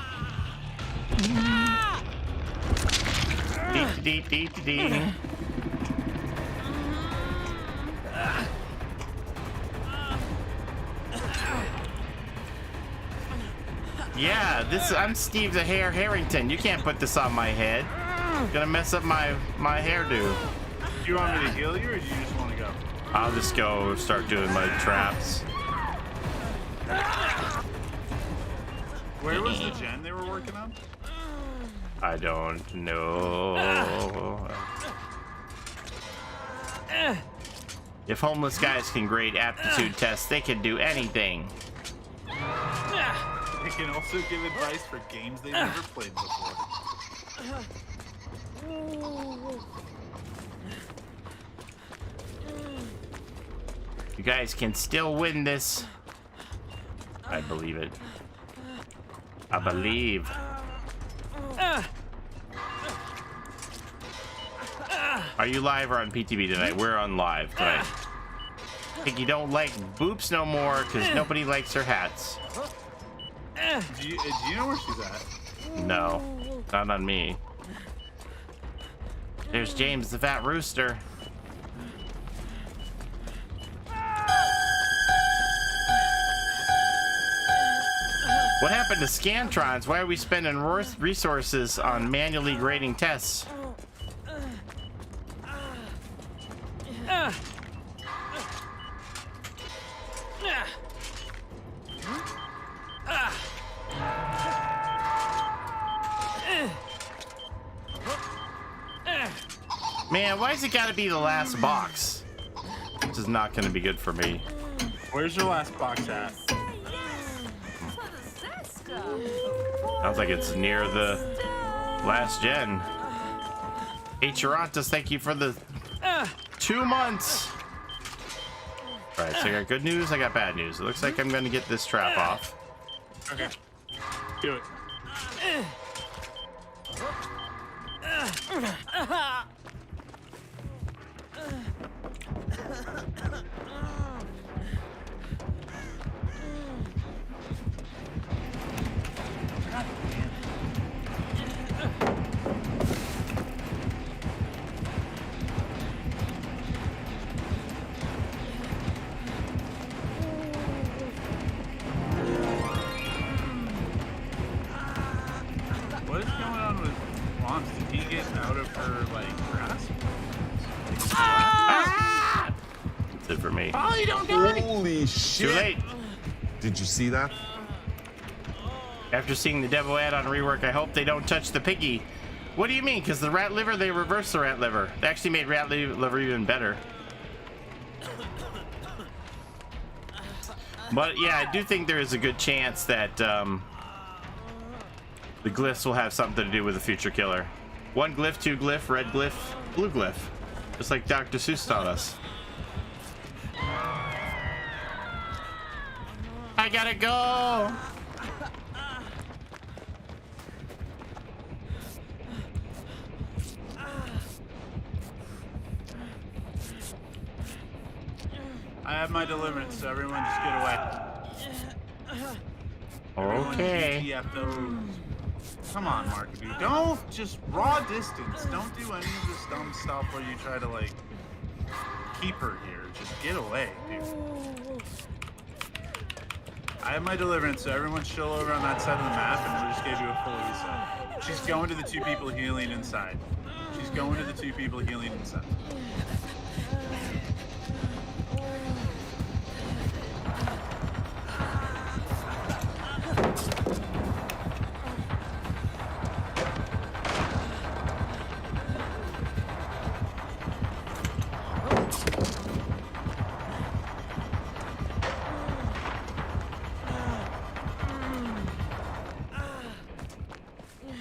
Yeah, I'm Steve the Hair Harrington. You can't put this on my head. It's gonna mess up my hairdo. Do you want me to heal you, or do you just want to go? I'll just go start doing my traps. Where was the gen they were working on? I don't know. If homeless guys can grade aptitude tests, they can do anything. They can also give advice for games they've never played before. You guys can still win this. I believe it. I believe. Are you live or on PTV tonight? We're on live tonight. I think you don't like Boops no more because nobody likes her hats. Do you know where she's at? No, not on me. There's James the Fat Rooster. What happened to Scantrons? Why are we spending resources on manually grading tests? Man, why's it gotta be the last box? This is not gonna be good for me. Where's your last box at? Sounds like it's near the last gen. Hey, Chirantas, thank you for the 2 months. All right, so I got good news, I got bad news. It looks like I'm gonna get this trap off. Okay. Do it. What is going on with Womps? Did he get out of her, like, grasp? That's it for me. Oh, you don't die! Holy shit! Too late. Did you see that? After seeing the Devo ad on rework, I hope they don't touch the piggy. What do you mean? Because the rat liver, they reversed the rat liver. They actually made rat liver even better. But yeah, I do think there is a good chance that the glyphs will have something to do with the future killer. 1 glyph, 2 glyph, red glyph, blue glyph. Just like Dr. Seuss taught us. I gotta go! I have my deliverance, so everyone just get away. Okay. Everyone GTFOs. Come on, Markadu. Don't just raw distance. Don't do any of this dumb stuff where you try to, like, keep her here. Just get away, dude. I have my deliverance, so everyone chill over on that side of the map, and we'll just give you a full reset. She's going to the 2 people healing inside. She's going to the 2 people healing inside.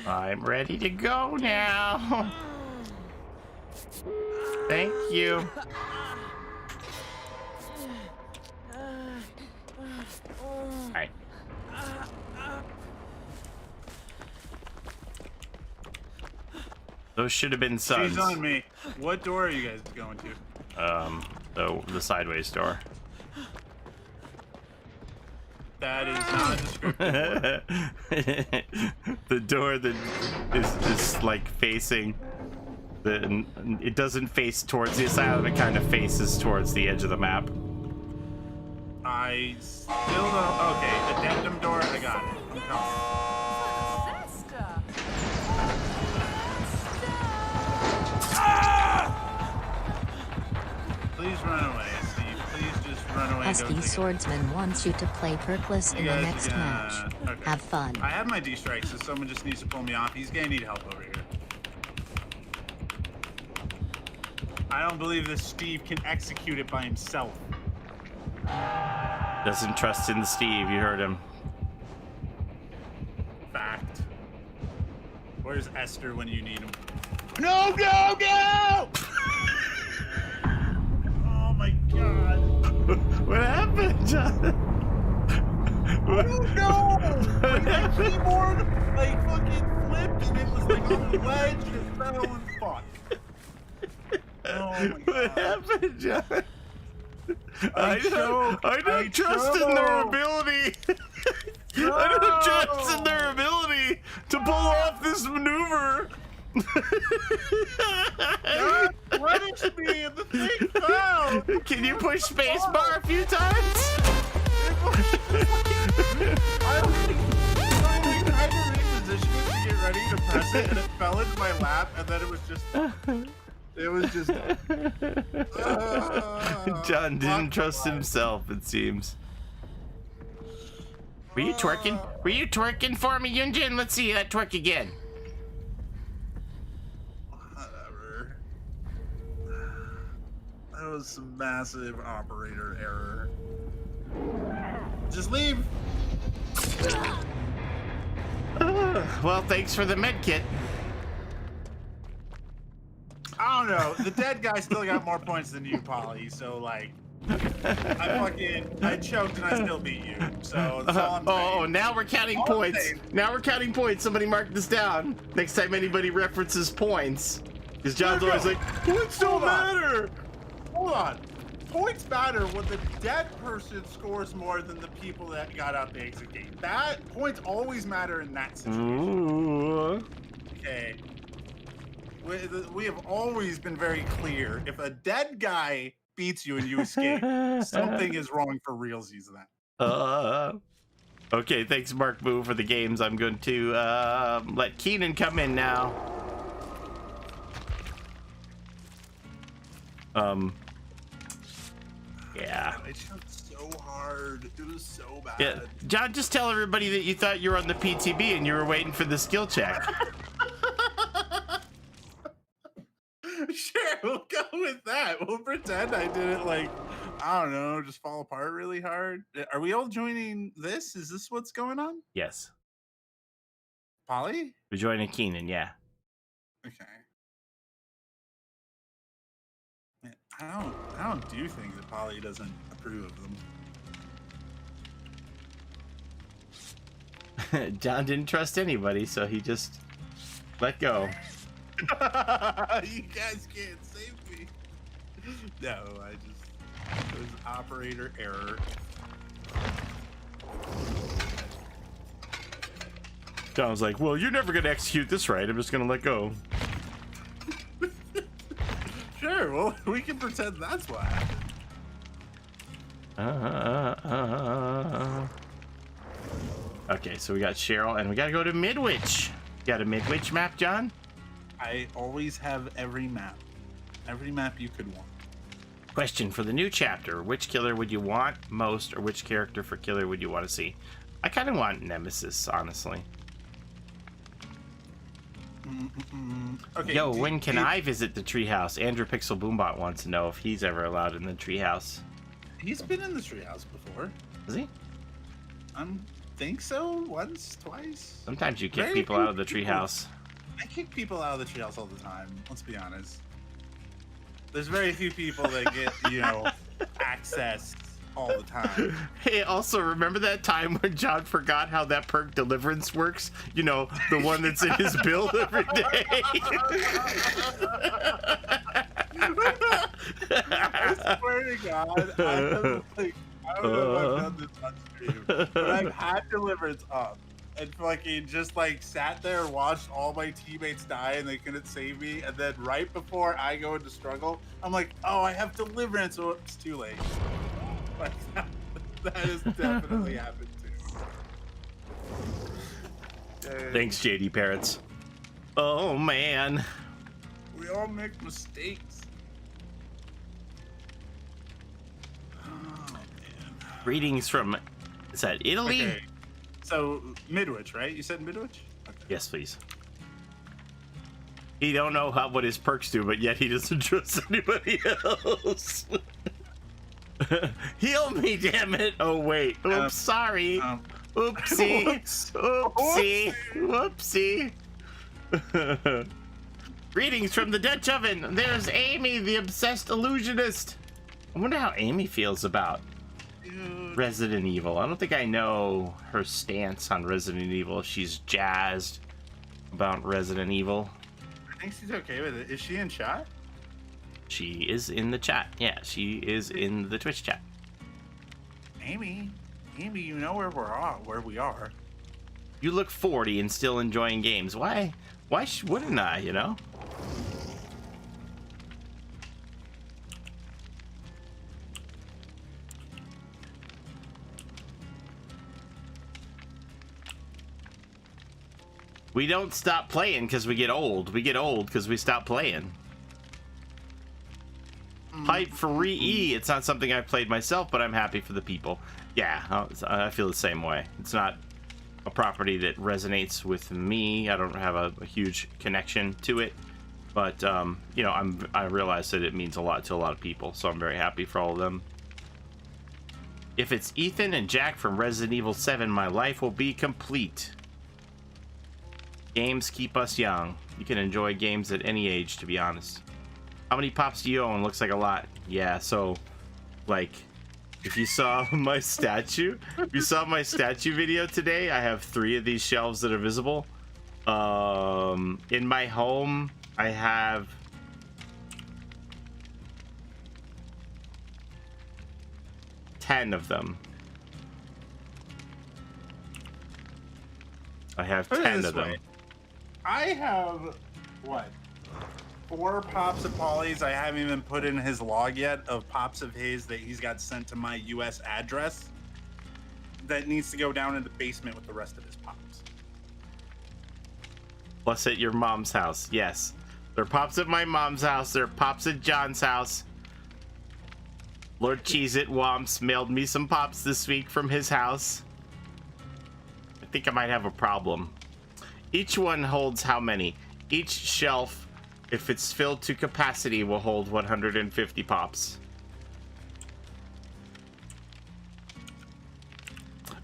I'm ready to go now. Thank you. Alright. Those should have been suns. She's on me. What door are you guys going to? The sideways door. That is not a descriptive word. The door that is like facing the. It doesn't face towards the asylum. It kind of faces towards the edge of the map. I still don't. Okay, addendum door. I got it. I'm coming. Please run away, Steve. Please just run away. Husky Swordsman wants you to play Perkless in the next match. Okay. Have fun. I have my D-strike, so someone just needs to pull me off. He's gonna need help over here. I don't believe this Steve can execute it by himself. Doesn't trust in the Steve. You heard him. Fact. Where's Esther when you need him? No, go, go! Oh my god. What happened, John? I don't know! Like, that keyboard, like, fucking flipped and it was like on the ledge and it fell and fuck. Oh my god. What happened, John? I don't trust in their ability. I don't trust in their ability to pull off this maneuver. God punished me and the thing fell. Can you push space bar a few times? I tried to reposition it to get ready to press it and it fell into my lap and then it was just John didn't trust himself, it seems. Were you twerking? Were you twerking for me, Yunjin? Let's see that twerk again. Whatever. That was some massive operator error. Just leave. Well, thanks for the med kit. I don't know. The dead guy still got more points than you, Polly. So like, I choked and I still beat you. So that's all I'm saying. Oh, now we're counting points. Now we're counting points. Somebody mark this down. Next time anybody references points, because John's always like, points don't matter. Hold on. Points matter when the dead person scores more than the people that got out the exit gate. That points always matter in that situation. Ooh. Okay. We have always been very clear. If a dead guy beats you and you escape, something is wrong for realsies then. Okay, thanks Mark Boo for the games. I'm going to let Keenan come in now. Yeah. I choked so hard. It was so bad. Yeah, John, just tell everybody that you thought you were on the PTB and you were waiting for the skill check. Sure, we'll go with that. We'll pretend I didn't, like, I don't know, just fall apart really hard. Are we all joining this? Is this what's going on? Yes. Polly? We're joining Keenan, yeah. Okay. Man, I don't do things that Polly doesn't approve of them. John didn't trust anybody, so he just let go. You guys can't save me. No, it was operator error. John was like, well, you're never going to execute this right. I'm just going to let go. Sure, well, we can pretend that's what happened. Okay, so we got Cheryl, and we got to go to Midwich. You got a Midwich map, John? I always have every map you could want. Question for the new chapter: which killer would you want most, or which character for killer would you want to see? I kind of want Nemesis, honestly. Okay. Yo, when can I visit the treehouse? Andrew Pixel Boombot wants to know if he's ever allowed in the treehouse. He's been in the treehouse before. Is he? I think so. Once, twice. Sometimes you kick people out of the treehouse. I kick people out of the treehouse all the time. Let's be honest. There's very few people that get, access all the time. Hey, also remember that time when John forgot how that perk Deliverance works? You know, the one that's in his build every day. I swear to God, I don't know if I've done this on stream, but I've had Deliverance up and fucking just sat there and watched all my teammates die and they couldn't save me, and then right before I go into struggle, I'm like, oh, I have Deliverance, so it's too late. That has definitely happened too. Thanks, JD Parrots. Oh man, we all make mistakes. Greetings from, is that Italy? Okay. So Midwich, right? You said Midwich? Okay. Yes, please. He don't know what his perks do, but yet he doesn't trust anybody else. Heal me, damn it! Oh wait, oops, sorry. Oopsie, oopsie, whoopsie. Greetings from the Dutch oven. There's Amy, the obsessed illusionist. I wonder how Amy feels about Resident Evil. I don't think I know her stance on Resident Evil. If she's jazzed about Resident Evil. I think she's okay with it. Is she in chat? She is in the chat. Yeah, she is in the Twitch chat. Amy, you know where we are. You look 40 and still enjoying games. Why wouldn't I, you know? We don't stop playing because we get old. We get old because we stop playing. Hype for Re-E. It's not something I've played myself, but I'm happy for the people. Yeah, I feel the same way. It's not a property that resonates with me. I don't have a huge connection to it, but I realize that it means a lot to a lot of people, so I'm very happy for all of them. If it's Ethan and Jack from Resident Evil 7, my life will be complete. Games keep us young. You can enjoy games at any age, to be honest. How many pops do you own? Looks like a lot. Yeah, so, like, if you saw my statue, video today, I have 3 of these shelves that are visible. In my home, I have 10 of them. I have 10 of them. I have, what, 4 pops of Polly's I haven't even put in his log yet of pops of his that he's got sent to my US address that needs to go down in the basement with the rest of his pops. Plus at your mom's house. Yes. There are pops at my mom's house. There are pops at John's house. Lord Cheez-It Womps mailed me some pops this week from his house. I think I might have a problem. Each one holds how many? Each shelf, if it's filled to capacity, will hold 150 pops.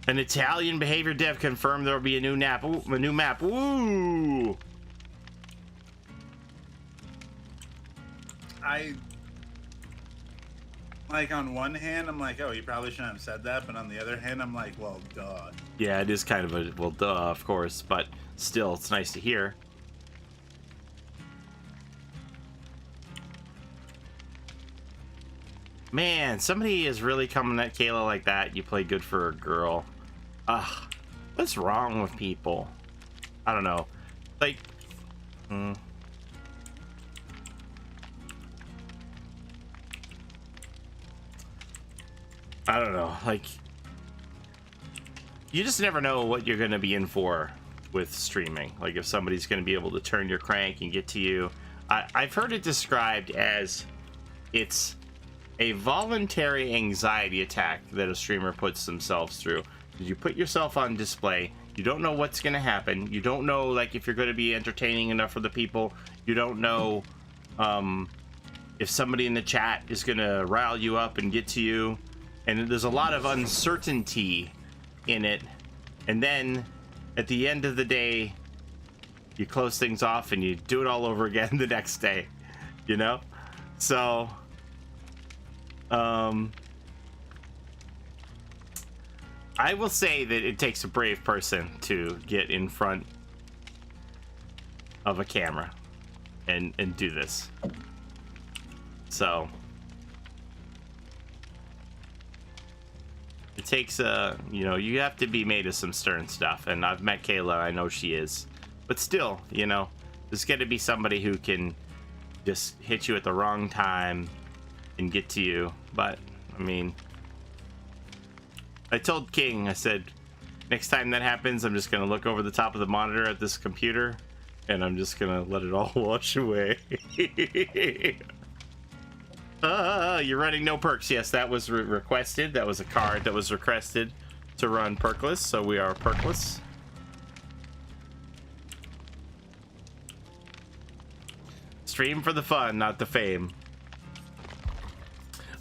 An Italian behavior dev confirmed there will be a new map. Ooh, a new map. Woo! Like, on one hand, I'm like, oh, you probably shouldn't have said that. But on the other hand, I'm like, well, duh. Yeah, it is kind of a, well, duh, of course. But still, it's nice to hear. Man, somebody is really coming at Kayla like that. You play good for a girl. Ugh, what's wrong with people? I don't know. Like, I don't know. Like, you just never know what you're going to be in for with streaming. Like, if somebody's going to be able to turn your crank and get to you. I've heard it described as it's a voluntary anxiety attack that a streamer puts themselves through. You put yourself on display. You don't know what's going to happen. You don't know, like, if you're going to be entertaining enough for the people. You don't know if somebody in the chat is going to rile you up and get to you. And there's a lot of uncertainty in it. And then at the end of the day, you close things off and you do it all over again the next day, you know? So, I will say that it takes a brave person to get in front of a camera and do this. So, it takes you know, you have to be made of some stern stuff, and I've met Kayla, I know she is, but still, you know, there's got to be somebody who can just hit you at the wrong time and get to you. But I mean, I told King, I said, next time that happens, I'm just gonna look over the top of the monitor at this computer and I'm just gonna let it all wash away. You're running no perks. Yes, that was requested. That was a card that was requested to run perkless, so we are perkless. Stream for the fun, not the fame.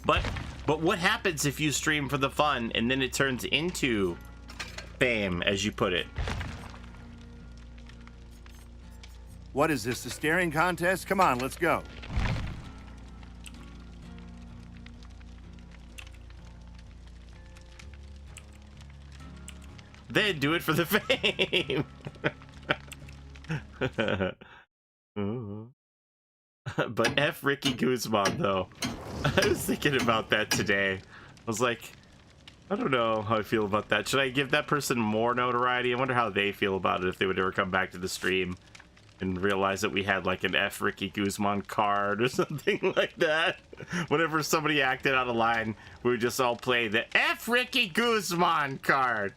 But what happens if you stream for the fun and then it turns into fame, as you put it? What is this, a staring contest? Come on, let's go. Then do it for the fame. But F Ricky Guzman, though. I was thinking about that today. I was like, I don't know how I feel about that. Should I give that person more notoriety? I wonder how they feel about it if they would ever come back to the stream and realize that we had like an F Ricky Guzman card or something like that. Whenever somebody acted out of line, we would just all play the F Ricky Guzman card.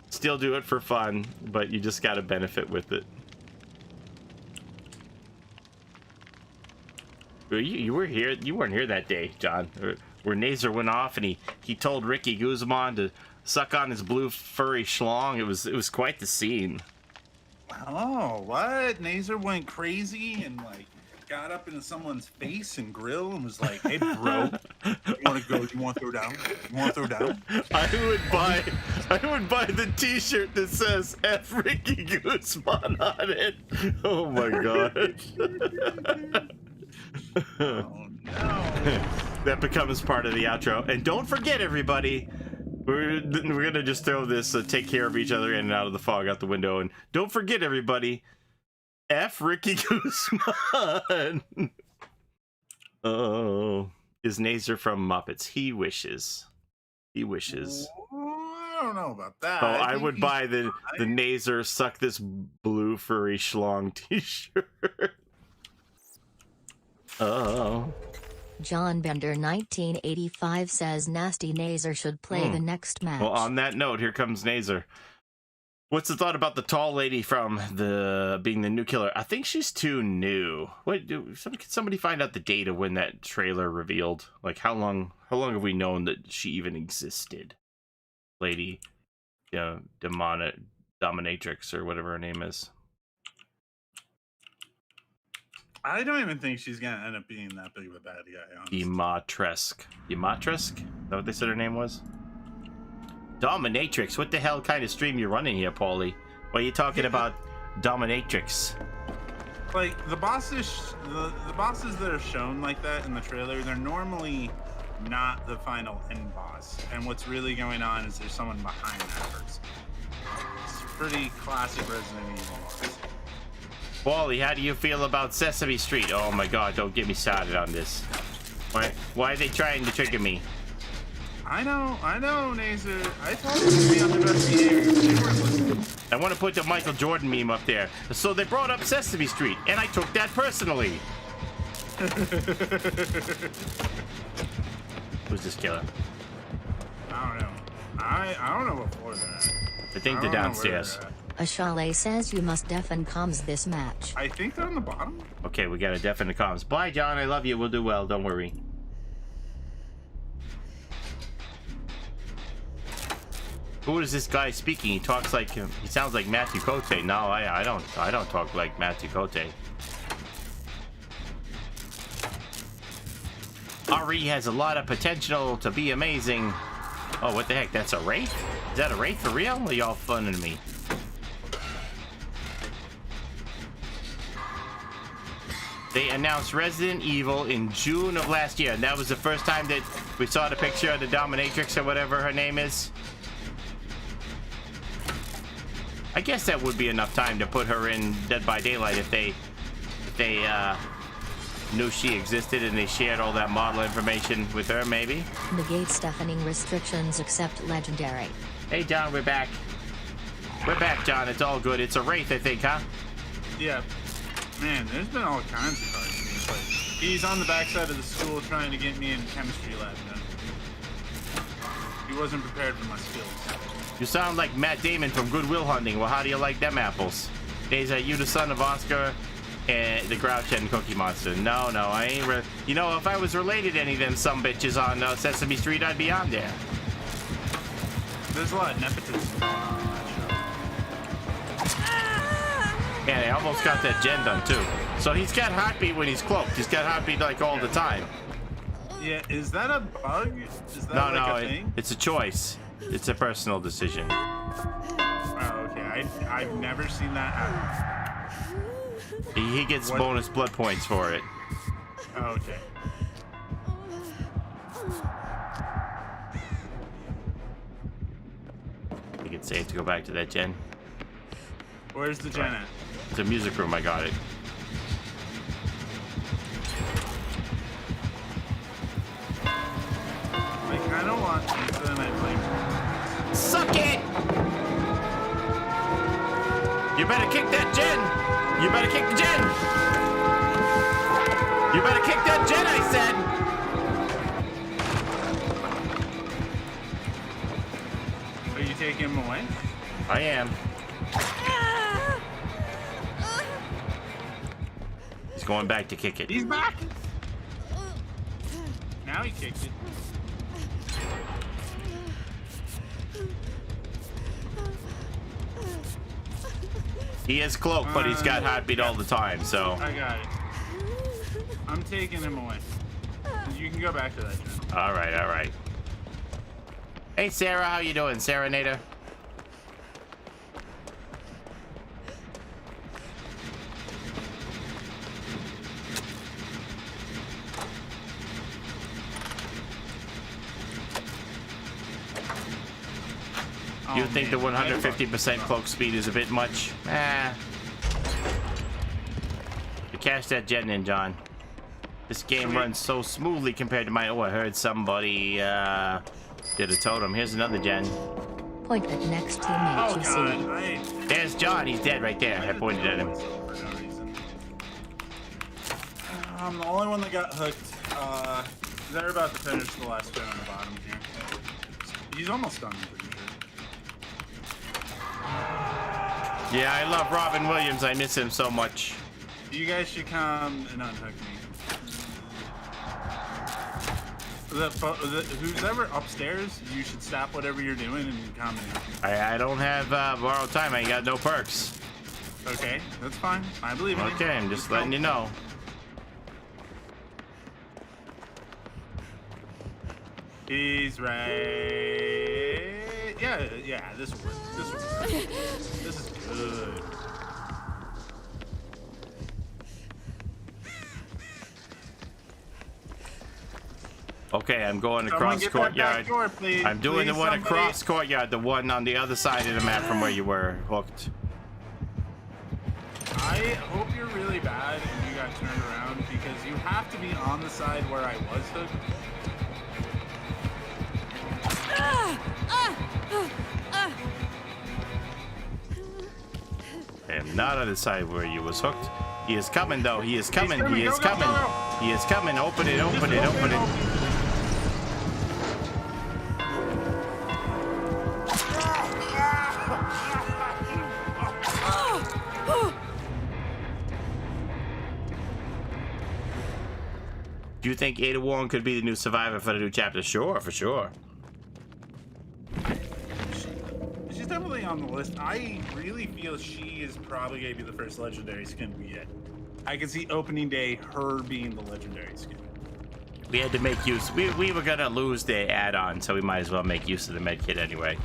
Still do it for fun, but you just got to benefit with it. You were here. You weren't here that day, John, where Nazer went off and he told Ricky Guzman to suck on his blue furry schlong. It was quite the scene. Oh, what? Nazer went crazy and like got up into someone's face and grill and was like, "Hey, bro, You want to go? You want to throw down? You want to throw down? I would buy the T-shirt that says "F Ricky Guzman" on it. Oh my god. Oh no. That becomes part of the outro. And don't forget, everybody, we're gonna just throw this take care of each other in and out of the fog out the window. And don't forget, everybody, F Ricky Guzman. Oh, is Nazer from Muppets? He wishes. He wishes. I don't know about that. Oh, I would buy the Nazer suck this blue furry schlong T-shirt. Oh. John Bender 1985 says Nasty Nazer should play the next match. Well, on that note, here comes Nazer. What's the thought about the tall lady from being the new killer? I think she's too new. Can somebody find out the date of when that trailer revealed? Like how long have we known that she even existed? Lady, Dominatrix or whatever her name is. I don't even think she's gonna end up being that big of a bad guy. Honestly. Dimitrescu. Is that what they said her name was? Dominatrix. What the hell kind of stream you running here, Paulie? Why are you talking about Dominatrix? Like the bosses that are shown like that in the trailer, they're normally not the final end boss. And what's really going on is there's someone behind that person. It's pretty classic Resident Evil boss. Wally, how do you feel about Sesame Street? Oh my god, don't get me started on this. Why are they trying to trigger me? I know, Nazer. I told them to be on the best behavior. They weren't listening. I want to put the Michael Jordan meme up there. So they brought up Sesame Street, and I took that personally. Who's this killer? I don't know. I don't know what floor they're at. I think they're downstairs. Ashale says you must deafen comms this match. I think they're on the bottom. Okay, we got a definite comms. Bye, John. I love you. We'll do well. Don't worry. Who is this guy speaking? He talks like he sounds like Matthew Cote. No, I don't talk like Matthew Cote. RE has a lot of potential to be amazing. Oh, what the heck? That's a wraith? Is that a wraith for real? Or are y'all funning me? They announced Resident Evil in June of last year, and that was the first time that we saw the picture of the Dominatrix or whatever her name is. I guess that would be enough time to put her in Dead by Daylight if they knew she existed and they shared all that model information with her, maybe. Negate deafening restrictions except legendary. Hey, John, we're back. We're back, John. It's all good. It's a wraith, I think, huh? Yeah. Man, there's been all kinds of cards in this place. He's on the backside of the school trying to get me in chemistry lab now. He wasn't prepared for my skills. You sound like Matt Damon from Good Will Hunting. Well, how do you like them apples? Is that you the son of Oscar and the Grouch and Cookie Monster? No, I ain't. You know, if I was related to any of them sumbitches on Sesame Street, I'd be on there. There's a lot of nepotism going on in that show. Yeah, they almost got that gen done too. So he's got heartbeat when he's cloaked. He's got heartbeat like all the time. Yeah, is that a bug? Is that a thing? It's a choice. It's a personal decision. Oh, okay. I've never seen that happen. He gets bonus blood points for it. Oh, okay. I think it's safe to go back to that gen. Where's the gen at? It's a music room. I got it. I kind of want pizza and I blame. Suck it! You better kick that gen! You better kick the gen! You better kick that gen, I said! Are you taking him away? I am. He's going back to kick it. He's back! Now he kicked it. He is cloaked, but he's got heartbeat all the time, so. I got it. I'm taking him away. You can go back to that. Jen. All right, all right. Hey, Sarah, how you doing, Sarah Nader? You think the 150% cloak speed is a bit much? You cash that jet in, John. This game runs so smoothly compared to mine. Oh, I heard somebody did a totem. Here's another gen. Point at next teammate you see. There's John. He's dead right there. I pointed at him. I'm the only one that got hooked. They're about to finish the last turn on the bottom here. He's almost done, I'm pretty sure. Yeah, I love Robin Williams. I miss him so much. You guys should come and unhook me. Who's ever upstairs, you should stop whatever you're doing and come in. I don't have borrowed time. I got no perks. Okay, that's fine. I believe in you. Okay, I'm just letting you know. He's right. Yeah, this will work. This will work. This is good. Okay, I'm going across courtyard. Door, I'm doing the one across courtyard, the one on the other side of the map from where you were hooked. I hope you're really bad and you got turned around because you have to be on the side where I was hooked. I am not on the side where you was hooked. He is coming though. He is coming. He is coming. He is coming. Open it. Open it. Open it. Do you think Ada Wong could be the new survivor for the new chapter? Sure, for sure. She's definitely on the list. I really feel she is probably going to be the first legendary skin we get. I can see opening day her being the legendary skin. We had to make use. We were going to lose the add-on, so we might as well make use of the medkit anyway.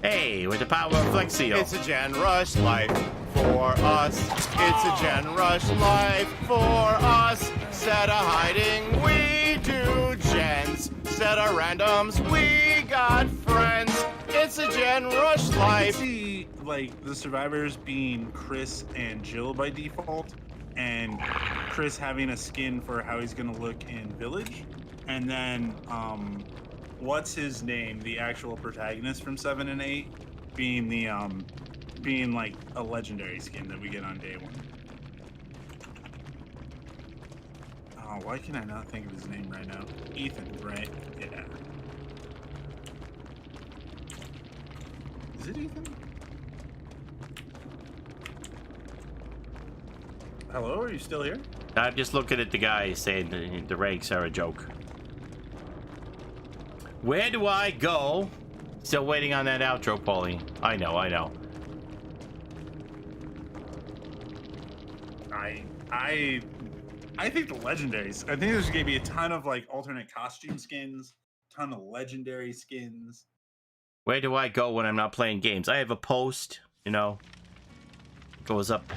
Hey, with the power of Flexio. It's a Gen Rush life for us. It's a Gen Rush life for us. Set a hiding, we do gens. Set a randoms, we got friends. It's a Gen Rush life. I see, like, the survivors being Chris and Jill by default, and Chris having a skin for how he's gonna look in Village, and then what's his name, the actual protagonist from 7 and 8, being the being like a legendary skin that we get on day 1. Oh, why can I not think of his name right now? Ethan, right? Yeah. Is it Ethan? Hello, are you still here? I'm just looking at the guy saying the ranks are a joke. Where do I go? Still waiting on that outro, Paulie. I know. I think the legendaries. I think there's gonna be a ton of like alternate costume skins, ton of legendary skins. Where do I go when I'm not playing games? I have a post, you know, goes up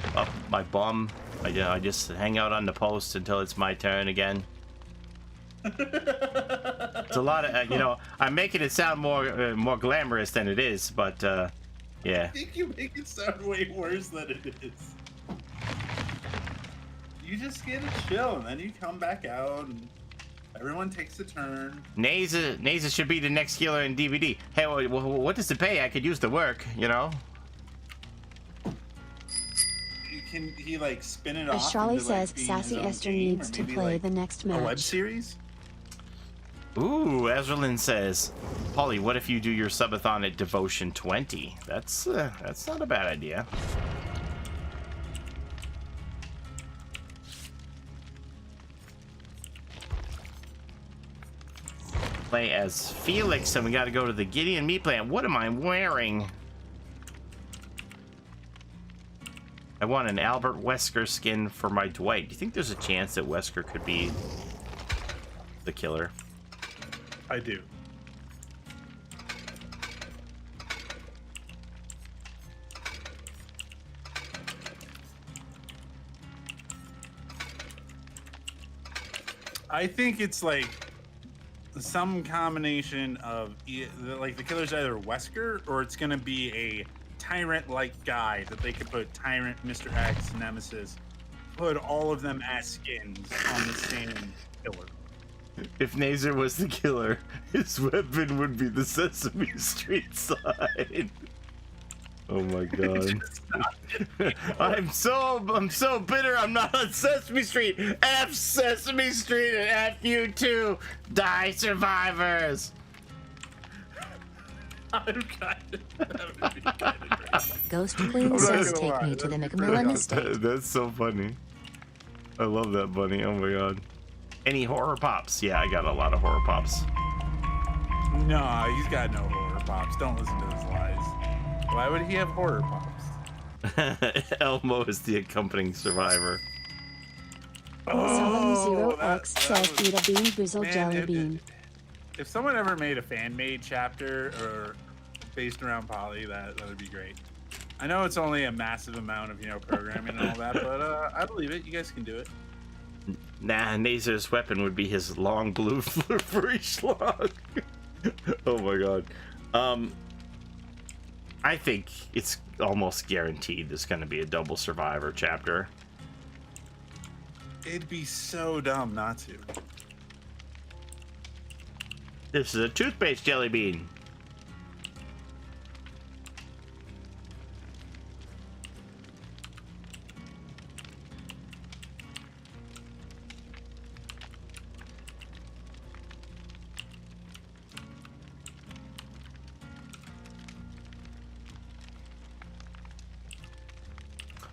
my bum. I just hang out on the post until it's my turn again. It's a lot of, you know, I'm making it sound more glamorous than it is, but yeah. I think you make it sound way worse than it is. You just get to chill, and then you come back out, and everyone takes a turn. Naza should be the next healer in DVD. Hey, what does it pay? I could use the work, you know? Can he, like, spin it As off? Charlie into, like, says, being Sassy his own Esther game, needs or to maybe, play like, the next a web match. series? Ooh, Ezralyn says, Paulie, what if you do your subathon at Devotion 20? That's not a bad idea. Play as Felix, and we got to go to the Gideon meat plant. What am I wearing? I want an Albert Wesker skin for my Dwight. Do you think there's a chance that Wesker could be the killer? I do. I think it's like some combination of like the killer's either Wesker or it's gonna be a tyrant-like guy that they could put Tyrant, Mr. X, Nemesis, put all of them as skins on the same killer. If Nazer was the killer, his weapon would be the Sesame Street sign. Oh my god. I'm so bitter I'm not on Sesame Street. F Sesame Street and F you too. Die survivors. Ghost Queen says take me to the McMillan estate. That's so funny. I love that bunny. Oh my god. Any horror pops? Yeah, I got a lot of horror pops. No, he's got no horror pops. Don't listen to his lies. Why would he have horror pops? Elmo is the accompanying survivor. Solemn 0x says eat a bean, Brizzle jelly bean. If someone ever made a fan-made chapter or based around Polly, that would be great. I know it's only a massive amount of programming and all that, but I believe it. You guys can do it. Nah, Nazer's weapon would be his long blue furry schlong. Oh my god. I think it's almost guaranteed there's going to be a double survivor chapter. It'd be so dumb not to. This is a toothpaste jelly bean.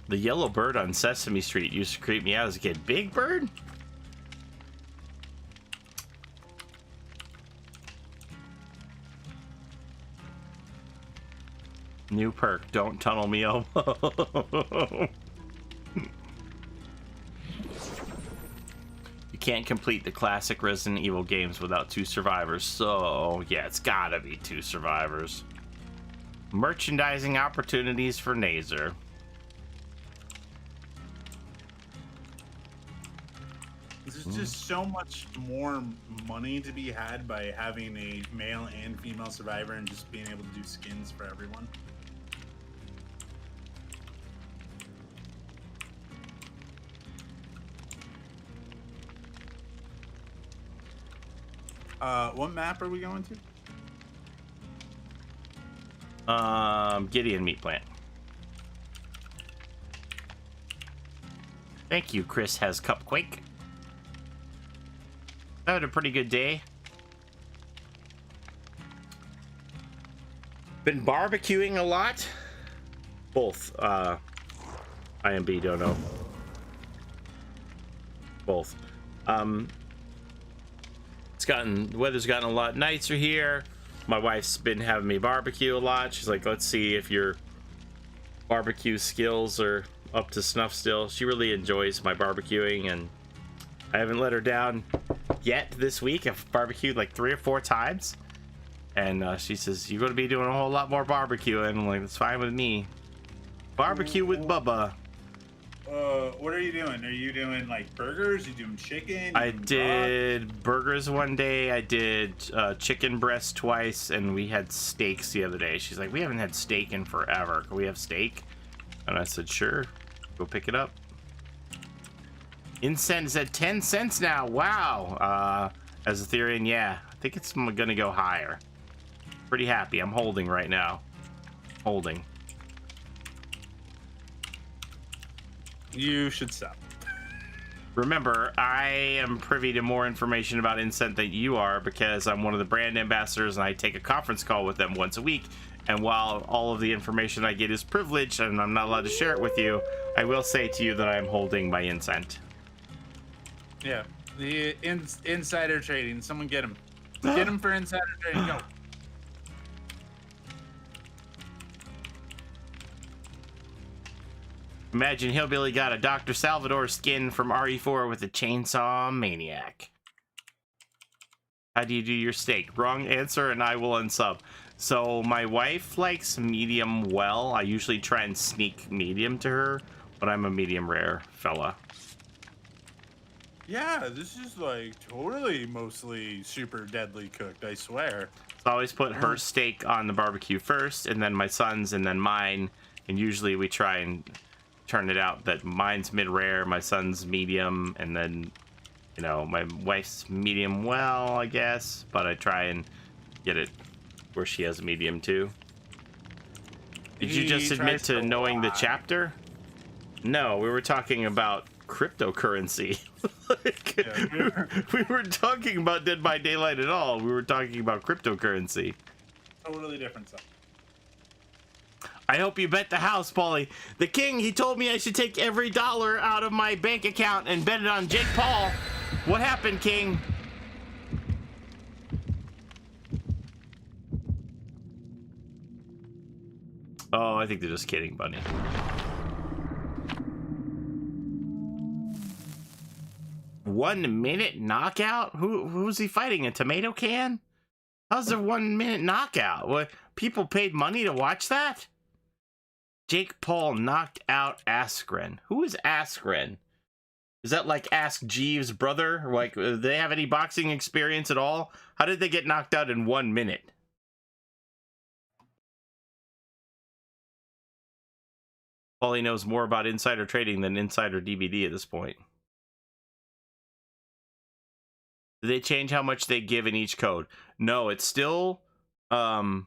The yellow bird on Sesame Street used to creep me out as a kid. Big Bird? New perk, don't tunnel me, Elmo. You can't complete the classic Resident Evil games without 2 survivors, so yeah, it's gotta be 2 survivors. Merchandising opportunities for Nazer. There's just so much more money to be had by having a male and female survivor and just being able to do skins for everyone. What map are we going to? Gideon Meat Plant. Thank you, Chris has Cupquake. I had a pretty good day. Been barbecuing a lot. Both. IMB don't know. Both. The weather's gotten a lot nicer here. My wife's been having me barbecue a lot. She's like, let's see if your barbecue skills are up to snuff still. She really enjoys my barbecuing, and I haven't let her down yet this week. I've barbecued like 3 or 4 times, and she says, you're going to be doing a whole lot more barbecuing. I'm like, that's fine with me. Barbecue with Bubba. What are you doing? Are you doing like burgers? You doing chicken? I did burgers one day. I did chicken breast twice, and we had steaks the other day. She's like, we haven't had steak in forever. Can we have steak? And I said, sure. Go pick it up. Incense is at 10 cents now. Wow. As Ethereum, yeah. I think it's gonna go higher. Pretty happy. I'm holding right now. Holding. You should stop. Remember, I am privy to more information about Incent than you are because I'm one of the brand ambassadors and I take a conference call with them once a week. And while all of the information I get is privileged and I'm not allowed to share it with you, I will say to you that I am holding my Incent. Yeah, the insider trading. Someone get him. Get him for insider trading. Go. Imagine Hillbilly got a Dr. Salvador skin from RE4 with a chainsaw maniac. How do you do your steak? Wrong answer, and I will unsub. So my wife likes medium well. I usually try and sneak medium to her, but I'm a medium rare fella. Yeah, this is like totally mostly super deadly cooked, I swear. So I always put her steak on the barbecue first, and then my son's, and then mine. And usually we try and turn it out that mine's mid-rare, my son's medium, and then, you know, my wife's medium well, I guess. But I try and get it where she has a medium too. Did you just admit to knowing the chapter? No, we were talking about cryptocurrency. We weren't talking about Dead by Daylight at all. We were talking about cryptocurrency. Totally different stuff. I hope you bet the house, Paulie. The king, he told me I should take every dollar out of my bank account and bet it on Jake Paul. What happened, king? Oh, I think they're just kidding, Bunny. One minute knockout? Who's he fighting? A tomato can? How's there 1 minute knockout? What, people paid money to watch that? Jake Paul knocked out Askren. Who is Askren? Is that like Ask Jeeves' brother? Like, do they have any boxing experience at all? How did they get knocked out in 1 minute? Paulie knows more about insider trading than insider DVD at this point. Do they change how much they give in each code? No, it's still 2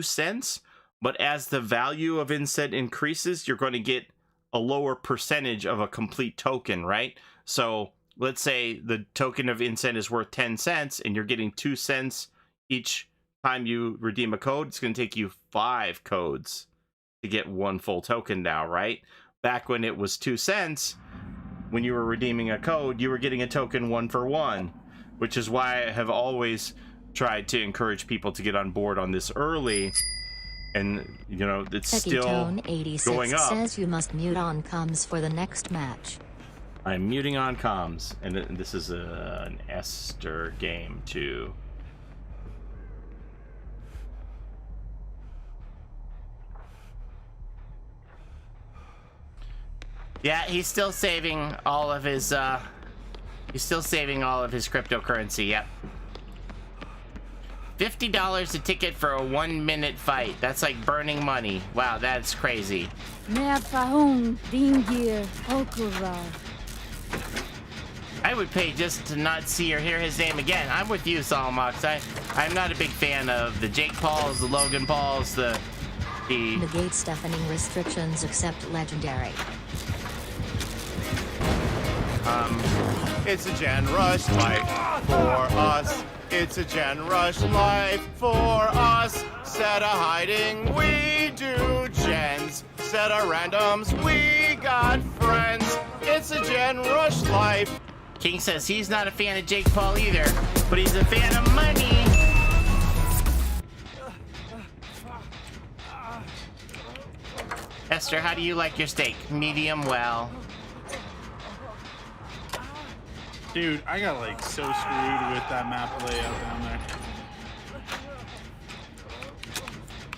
cents, but as the value of incent increases, you're going to get a lower percentage of a complete token, right? So let's say the token of incent is worth 10 cents and you're getting 2 cents each time you redeem a code. It's going to take you 5 codes to get 1 full token now, right? Back when it was 2 cents, when you were redeeming a code, you were getting a token 1 for 1, which is why I have always tried to encourage people to get on board on this early. And, you know, it's still going up. Says you must mute on comms for the next match. I'm muting on comms, and this is an Esther game too. Yeah, he's still saving all of his cryptocurrency. Yep. $50 a ticket for a 1 minute fight. That's like burning money. Wow, that's crazy. I would pay just to not see or hear his name again. I'm with you, Solomox. I'm not a big fan of the Jake Pauls, the Logan Pauls, the negate Stephaning restrictions except legendary. It's a Gen Rush life for us. It's a Gen Rush life for us. Set a hiding, we do gens. Set a randoms, we got friends. It's a Gen Rush life. King says he's not a fan of Jake Paul either, but he's a fan of money. Esther, how do you like your steak? Medium well. Dude, I got like so screwed with that map layout down there.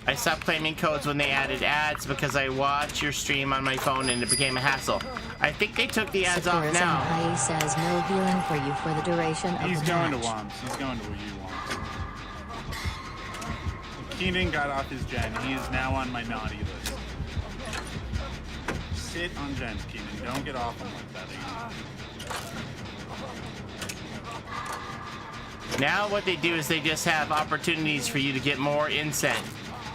I stopped claiming codes when they added ads because I watch your stream on my phone and it became a hassle. I think they took the ads off now. He says no healing for you for the duration of the match. He's going to Womps. He's going to where you want. Keenan got off his gen. He is now on my naughty list. Sit on gens, Keenan. Don't get off him like that again. Now what they do is they just have opportunities for you to get more incent.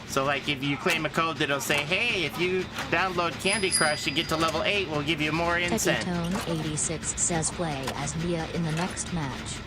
So like if you claim a code that'll say, hey, if you download Candy Crush and get to level 8, we'll give you more incent. Tone 86 says play as Mia in the next match.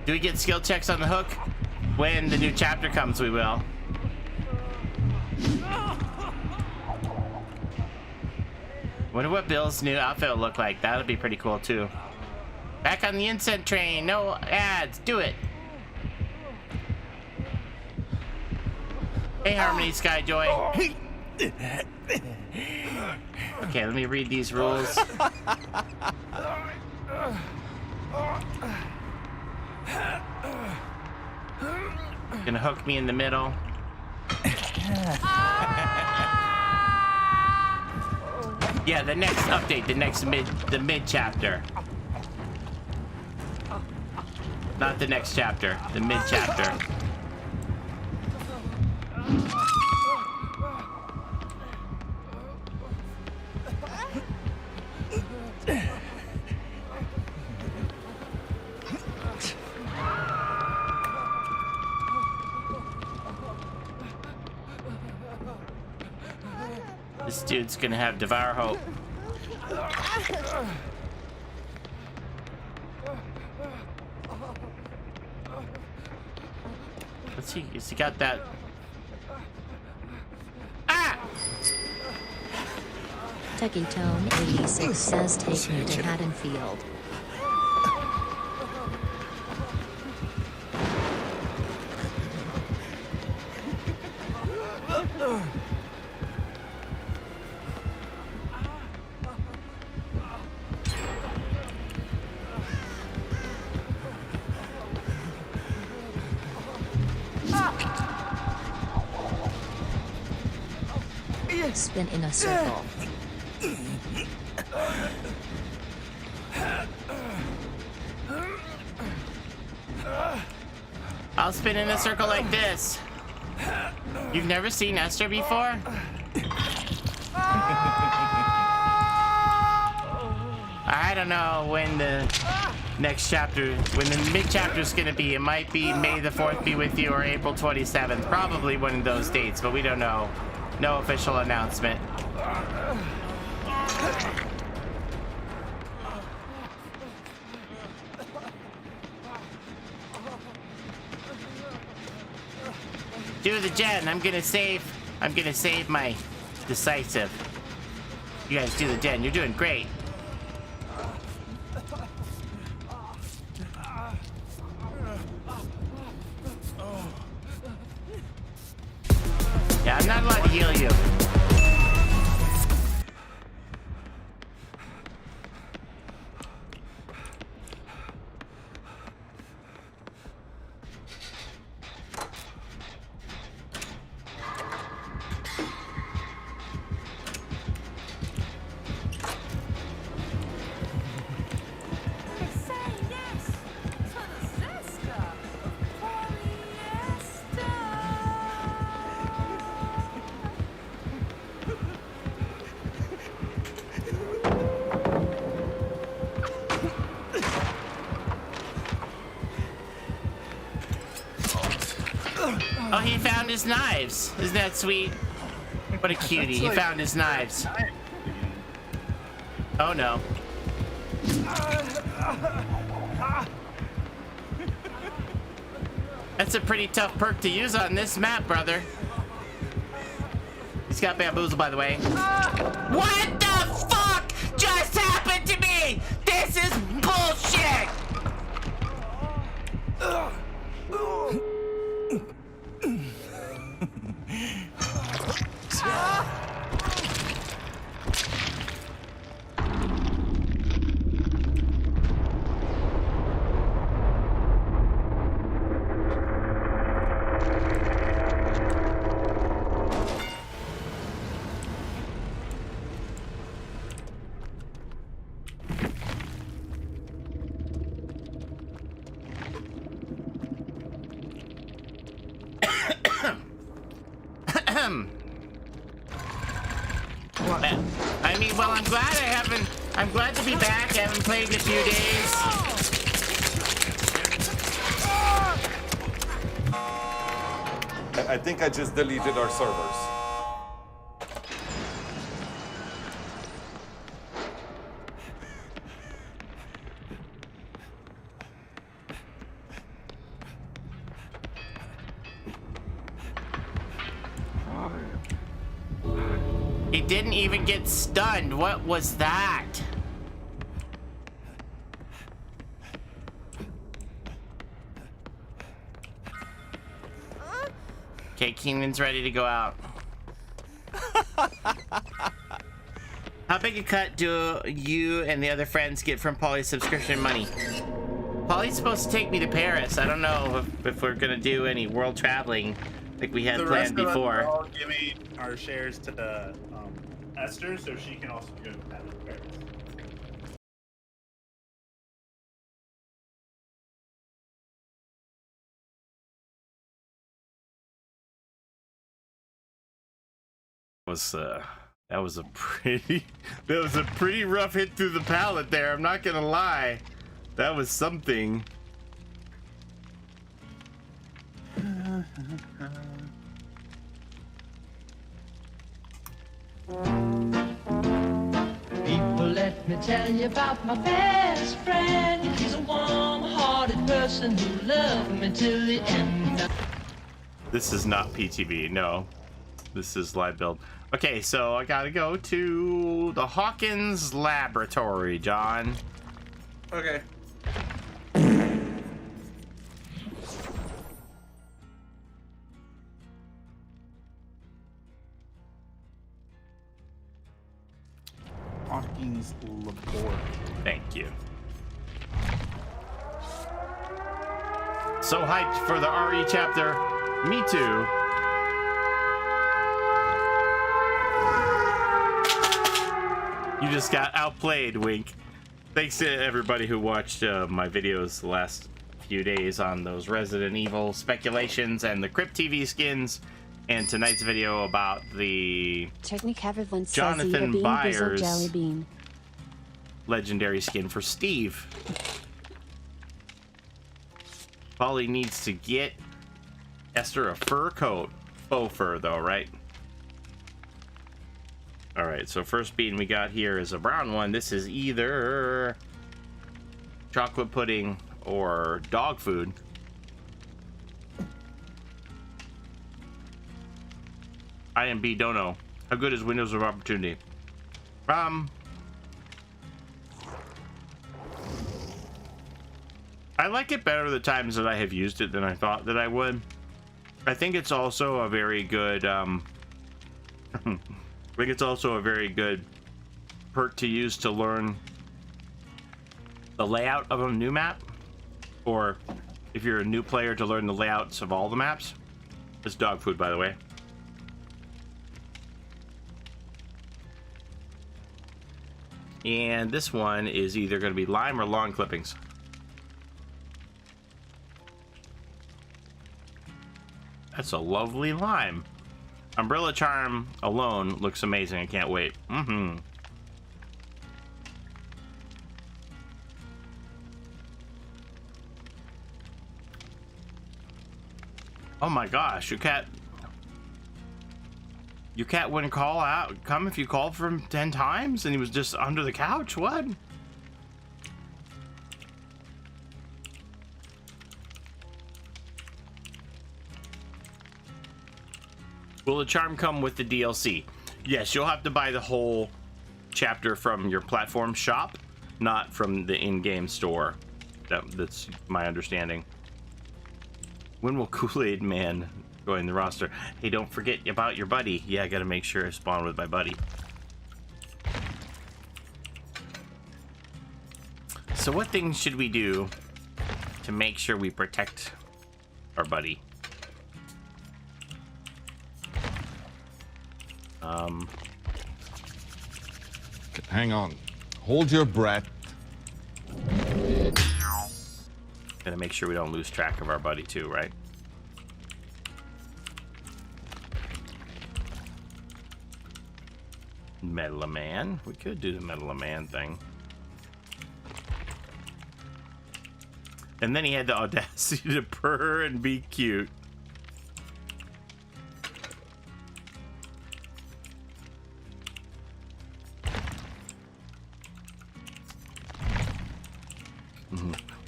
Do we get skill checks on the hook? When the new chapter comes, we will. Wonder what Bill's new outfit will look like. That'll be pretty cool too. Back on the incense train. No ads. Do it. Hey, Harmony Skyjoy. Okay, let me read these rules. Gonna hook me in the middle. Yeah, the next update, the mid chapter. Not the next chapter, the mid chapter. This dude's gonna have Devour Hope. Let's see, has he got that? Ah! Techie Tone 86 says take me to Haddonfield. Spin in a circle. I'll spin in a circle like this. You've never seen Esther before? I don't know when the next chapter, when the mid chapter is gonna be. It might be May the 4th be with you or April 27th. Probably one of those dates, but we don't know. No official announcement. Do the gen. I'm gonna save my decisive. You guys do the gen. You're doing great. Yeah, I'm not allowed to heal you. Oh, he found his knives. Isn't that sweet? What a cutie. He found his knives. Oh no. That's a pretty tough perk to use on this map, brother. He's got bamboozled, by the way. What the fuck just happened to me? This is bullshit! I mean, well, I'm glad to be back. I haven't played in a few days. I think I just deleted our servers. didn't even get stunned. What was that? Okay, Keenan's ready to go out. How big a cut do you and the other friends get from Polly's subscription money? Polly's supposed to take me to Paris. I don't know if we're gonna do any world traveling like we had planned before. The rest of us are all giving our shares to Esther, so she can also go to Paris. That was a pretty rough hit through the pallet there. I'm not gonna lie, that was something. People, let me tell you about my best friend. He's a warm-hearted person who loved me till the end. This is not PTV, no. This is live build. Okay, so I gotta go to the Hawkins laboratory, John. Okay. Hawkins laboratory. Thank you. So hyped for the RE chapter. Me too. You just got outplayed, Wink. Thanks to everybody who watched my videos the last few days on those Resident Evil speculations and the Crypt TV skins, and tonight's video about the Jonathan Byers legendary skin for Steve. Polly needs to get Esther a fur coat. Faux fur though, right? Alright, so first bean we got here is a brown one. This is either chocolate pudding or dog food. IMB don't know. How good is Windows of Opportunity? I like it better the times that I have used it than I thought that I would. I think it's also a very good I think it's also a very good perk to use to learn the layout of a new map, or if you're a new player to learn the layouts of all the maps. It's dog food, by the way. And this one is either going to be lime or lawn clippings. That's a lovely lime. Umbrella Charm alone looks amazing. I can't wait. Oh my gosh, your cat wouldn't come if you called for him 10 times and he was just under the couch? What? Will the charm come with the DLC? Yes, you'll have to buy the whole chapter from your platform shop, not from the in-game store. That's my understanding. When will Kool-Aid Man join the roster? Hey, don't forget about your buddy. Yeah, I gotta make sure I spawn with my buddy. So what things should we do to make sure we protect our buddy? Hang on. Hold your breath. Gotta make sure we don't lose track of our buddy too, right? Metal Man. We could do the Metal Man thing. And then he had the audacity to purr and be cute.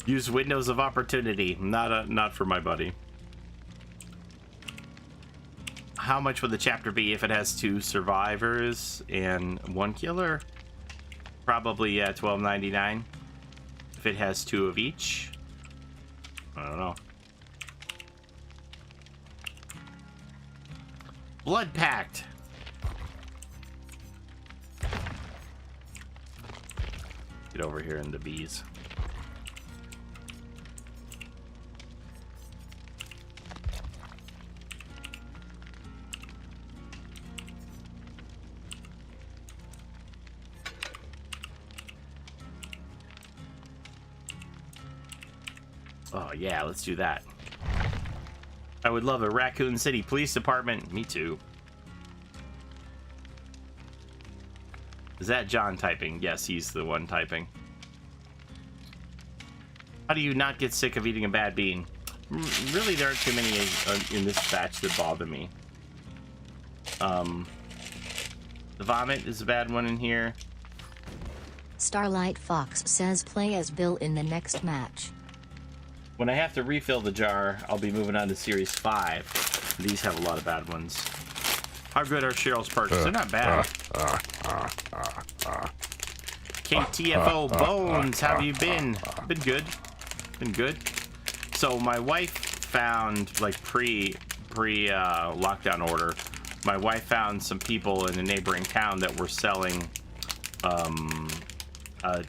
Use windows of opportunity, not for my buddy. how much would the chapter be if it has 2 survivors and 1 killer? Probably $12.99. If it has 2 of each, I don't know. Blood Pact. Get over here in the bees. Oh yeah, let's do that. I would love a Raccoon City Police Department. Me too. Is that John typing? Yes, he's the one typing. How do you not get sick of eating a bad bean? Really, there aren't too many in this batch that bother me. The vomit is a bad one in here. Starlight Fox says play as Bill in the next match. When I have to refill the jar, I'll be moving on to Series 5. These have a lot of bad ones. How good are Cheryl's perks? They're not bad. KTFO Bones, how have you been? Been good. Been good. So my wife found, like pre lockdown order, my wife found some people in a neighboring town that were selling a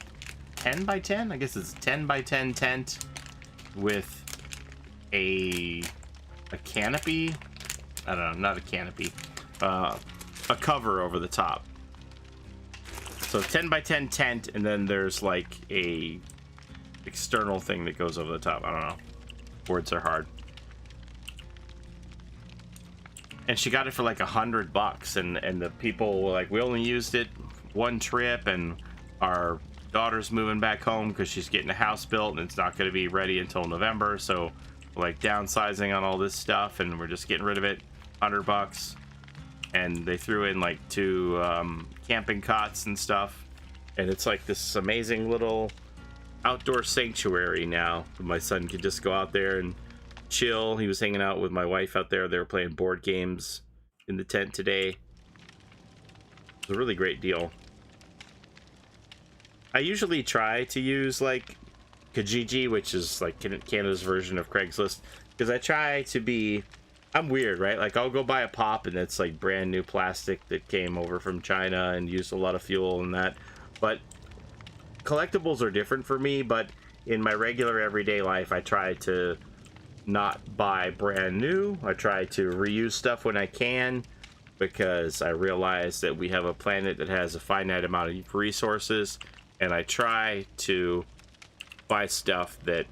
10 by 10? I guess it's 10 by 10 tent with a canopy. I don't know, not a canopy. A cover over the top. So 10 by 10 tent, and then there's like a external thing that goes over the top. I don't know. Words are hard. And she got it for like $100, and the people were like, we only used it one trip, and our daughter's moving back home because she's getting a house built, and it's not going to be ready until November. So we're like downsizing on all this stuff, and we're just getting rid of it. $100. And they threw in like 2 camping cots and stuff, and it's like this amazing little outdoor sanctuary now. My son could just go out there and chill. He was hanging out with my wife out there. They were playing board games in the tent today. It's a really great deal. I usually try to use like Kijiji, which is like Canada's version of Craigslist, because I try to be, I'm weird, right? Like I'll go buy a pop and it's like brand new plastic that came over from China and used a lot of fuel and that. But collectibles are different for me, but in my regular everyday life, I try to not buy brand new. I try to reuse stuff when I can, because I realize that we have a planet that has a finite amount of resources, and I try to buy stuff that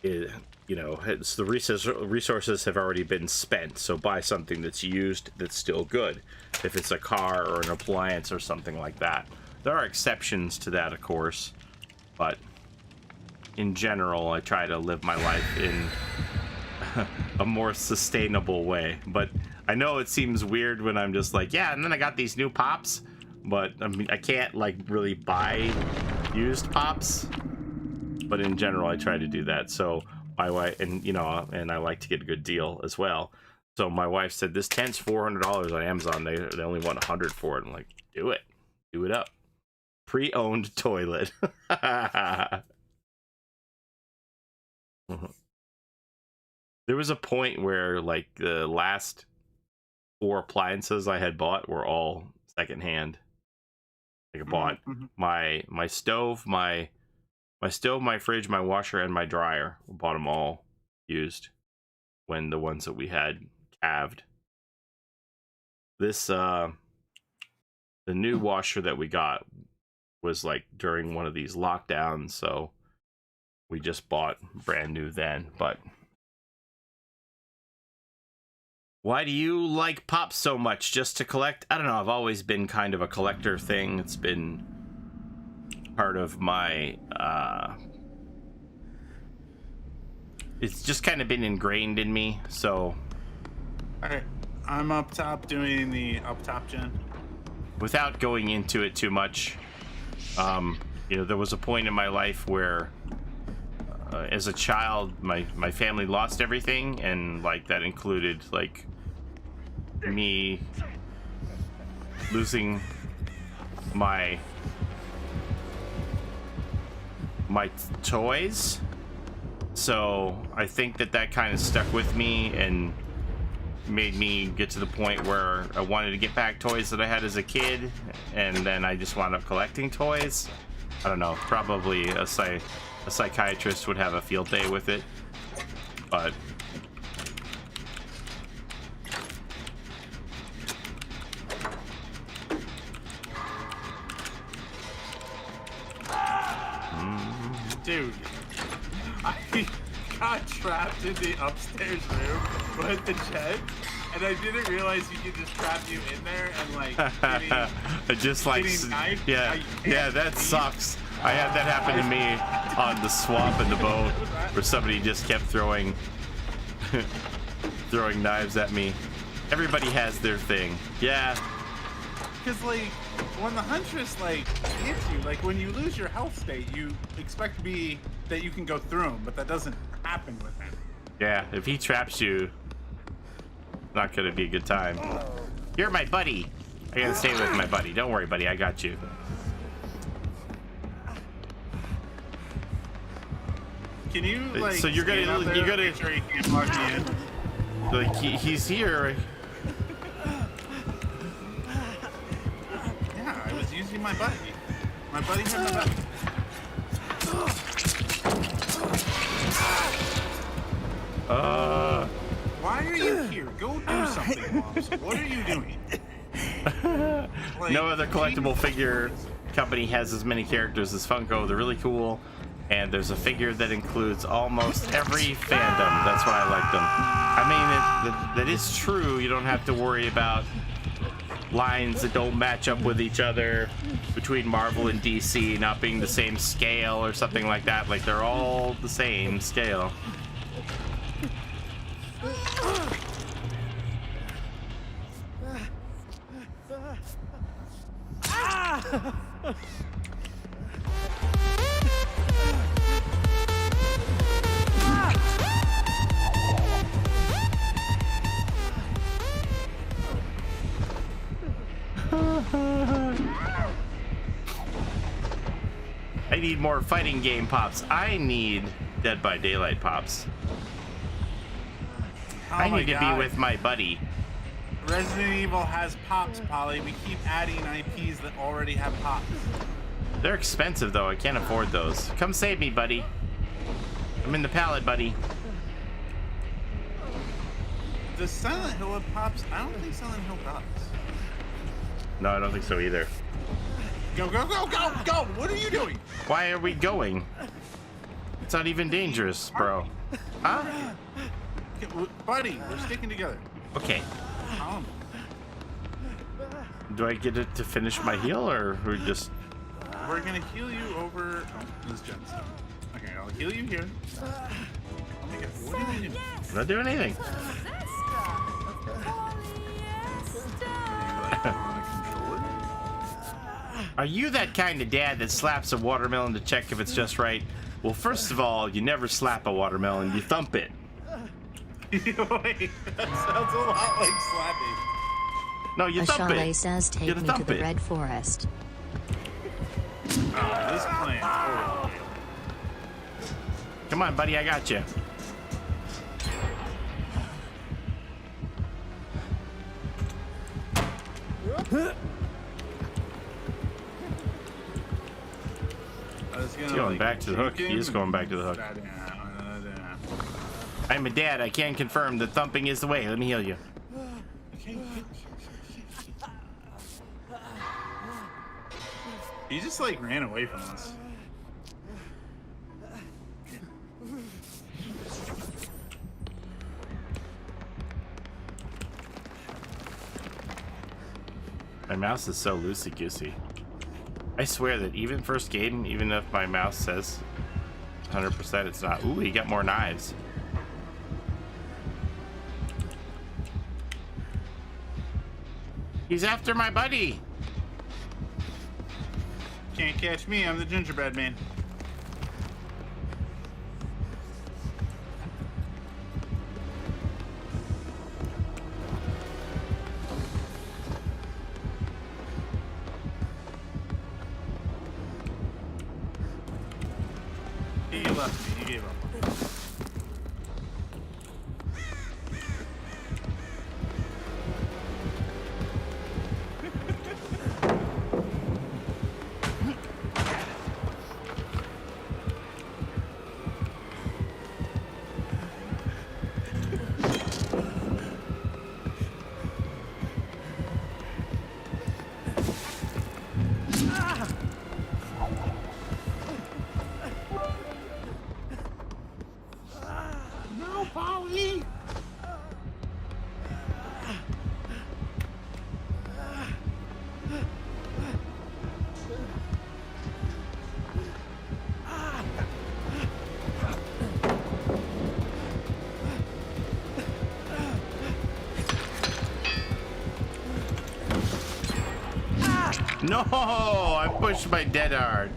is, you know, it's the resources have already been spent. So buy something that's used that's still good, if it's a car or an appliance or something like that. There are exceptions to that, of course, but in general, I try to live my life in a more sustainable way. But I know it seems weird when I'm just like, yeah, and then I got these new pops, but I mean, I can't like really buy used pops. But in general, I try to do that. So my wife, and you know, and I like to get a good deal as well. So my wife said, this tent's $400 on Amazon. They only want $100 for it. I'm like, do it up. Pre-owned toilet. There was a point where like the last 4 appliances I had bought were all secondhand. Like I bought my stove, my fridge, my washer, and my dryer. I bought them all used when the ones that we had calved. This the new washer that we got was like during one of these lockdowns, so we just bought brand new then. But why do you like pops so much? Just to collect? I don't know. I've always been kind of a collector thing. It's been part of my it's just kind of been ingrained in me. So all right, I'm up top doing the up top gen. Without going into it too much, you know, there was a point in my life where as a child, my family lost everything, and like that included like me losing my toys. So I think that kind of stuck with me and made me get to the point where I wanted to get back toys that I had as a kid, and then I just wound up collecting toys. I don't know, probably a psychiatrist would have a field day with it, but dude, I got trapped in the upstairs room with the jet, and I didn't realize you could just trap you in there and like just like yeah, that sucks. I had that happen to me on the swamp in the boat, where somebody just kept throwing knives at me. Everybody has their thing. Yeah. Because like when the huntress like hits you, like when you lose your health state, you expect to be that you can go through him, but that doesn't happen with him. Yeah, if he traps you, not gonna be a good time. You're my buddy. I gotta stay with my buddy. Don't worry, buddy. I got you. Can you like? So you're gonna make sure he can't lock me in? Like he's here. Yeah, I was using my buddy. My buddy had my buddy. Why are you here? Go do something, Moms. What are you doing? Like, no other collectible figure company has as many characters as Funko. They're really cool, and there's a figure that includes almost every fandom. That's why I like them. I mean, that is true. You don't have to worry about lines that don't match up with each other between Marvel and DC not being the same scale or something like that. Like, they're all the same scale. I need more fighting game pops. I need Dead by Daylight pops. I need to be with my buddy. Resident Evil has pops, Polly. We keep adding IPs that already have pops. They're expensive, though. I can't afford those. Come save me, buddy. I'm in the pallet, buddy. Does Silent Hill have pops? I don't think Silent Hill does. No, I don't think so either. Go, go, go, go, go! What are you doing? Why are we going? It's not even dangerous, bro. Huh? Buddy, we're sticking together. Okay. Do I get it to finish my heal, or we just... We're gonna heal you over... Oh, this gemstone. Okay, I'll heal you here. Oh my god, what are you doing? I'm not doing anything. Are you that kind of dad that slaps a watermelon to check if it's just right? Well, first of all, you never slap a watermelon, you thump it. Wait, that sounds a lot like slapping. No, you thump Ashale it. says take me to the Red Forest. Oh, this plan. Oh. Come on, buddy, I got you. He's going back to the hook. He is going back to the hook. I'm a dad. I can confirm that thumping is the way. Let me heal you. He just like ran away from us. My mouse is so loosey-goosey. I swear that even first game, even if my mouse says 100%, it's not. Ooh, he got more knives. He's after my buddy. Can't catch me. I'm the gingerbread man. He left me. He gave up. No, I pushed my dead hard.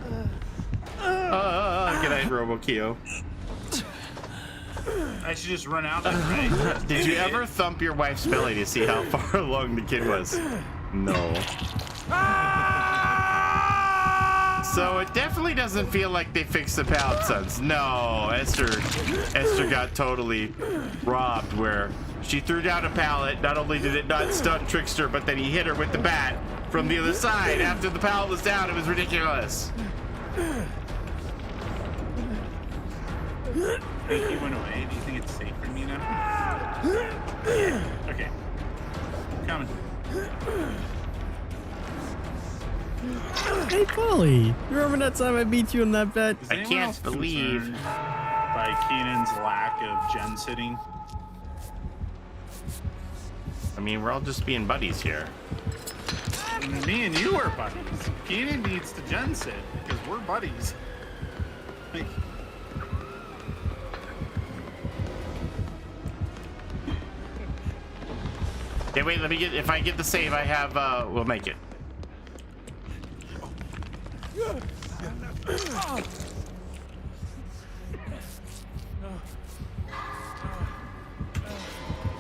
Good night, Robokio. I should just run out there, right? Did you ever thump your wife's belly to see how far along the kid was? No. So it definitely doesn't feel like they fixed the pallet stunts. No, Esther got totally robbed where she threw down a pallet. Not only did it not stun Trickster, but then he hit her with the bat from the other side after the pallet was down. It was ridiculous. He went away. Do you think it's safe for me now? Yeah. Okay. Coming. Hey, Polly. You remember that time I beat you in that bet? I can't believe. By Keenan's lack of gen sitting. I mean, we're all just being buddies here. Me and you are buddies. Keenan needs to gen sit because we're buddies. Like, okay, wait, let me get, if I get the save, I have, we'll make it.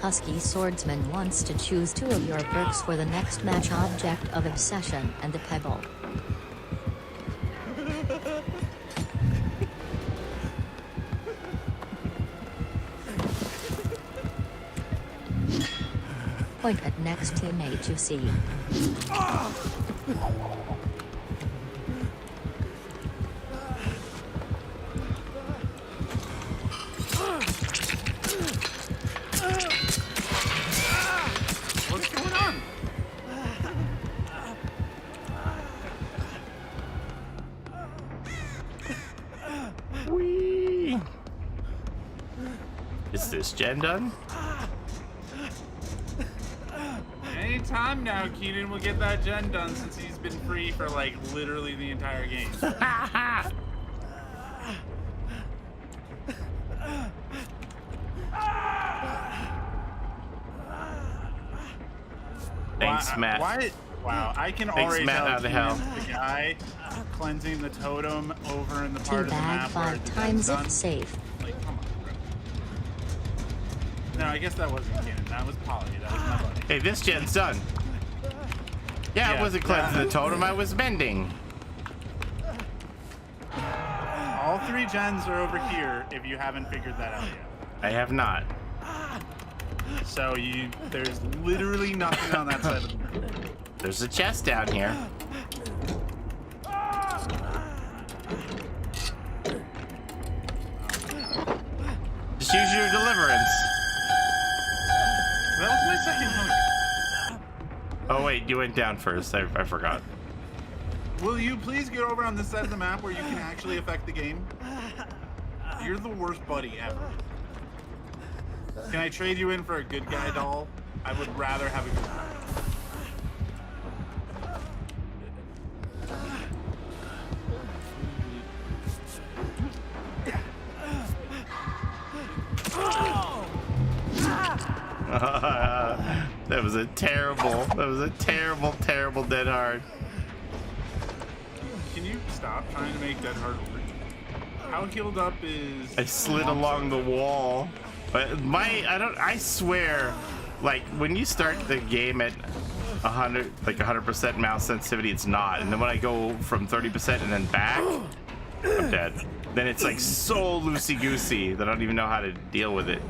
Husky Swordsman wants to choose 2 of your perks for the next match: Object of Obsession and the Pebble. Point at next teammate you see. what's going on? Whee! Is this gen done? Anytime now, Keenan will get that gen done since he's been free for like literally the entire game. Thanks, Matt. Wow, I can Thanks, already Matt, tell out of hell. the guy cleansing the totem over in the Too part of the bad map where 5 the times gen's done. it's safe. Like, come on, bro. No, I guess that wasn't Keenan. That was Polly. That was my buddy. Hey, this gen's done. Yeah, I wasn't cleansing the totem, I was bending. All 3 gens are over here if you haven't figured that out yet. I have not. So there's literally nothing on that side of the map. There's a chest down here. Just use your deliverance. That was my second hunger. Oh wait, you went down first. I forgot. Will you please get over on this side of the map where you can actually affect the game? You're the worst buddy ever. Can I trade you in for a good guy doll? I would rather have a good guy. That was a terrible dead hard. Can you stop trying to make dead hard work? How healed up is... I slid along the wall. But I swear, like when you start the game at 100% mouse sensitivity, it's not. And then when I go from 30% and then back, I'm dead. Then it's like so loosey-goosey that I don't even know how to deal with it.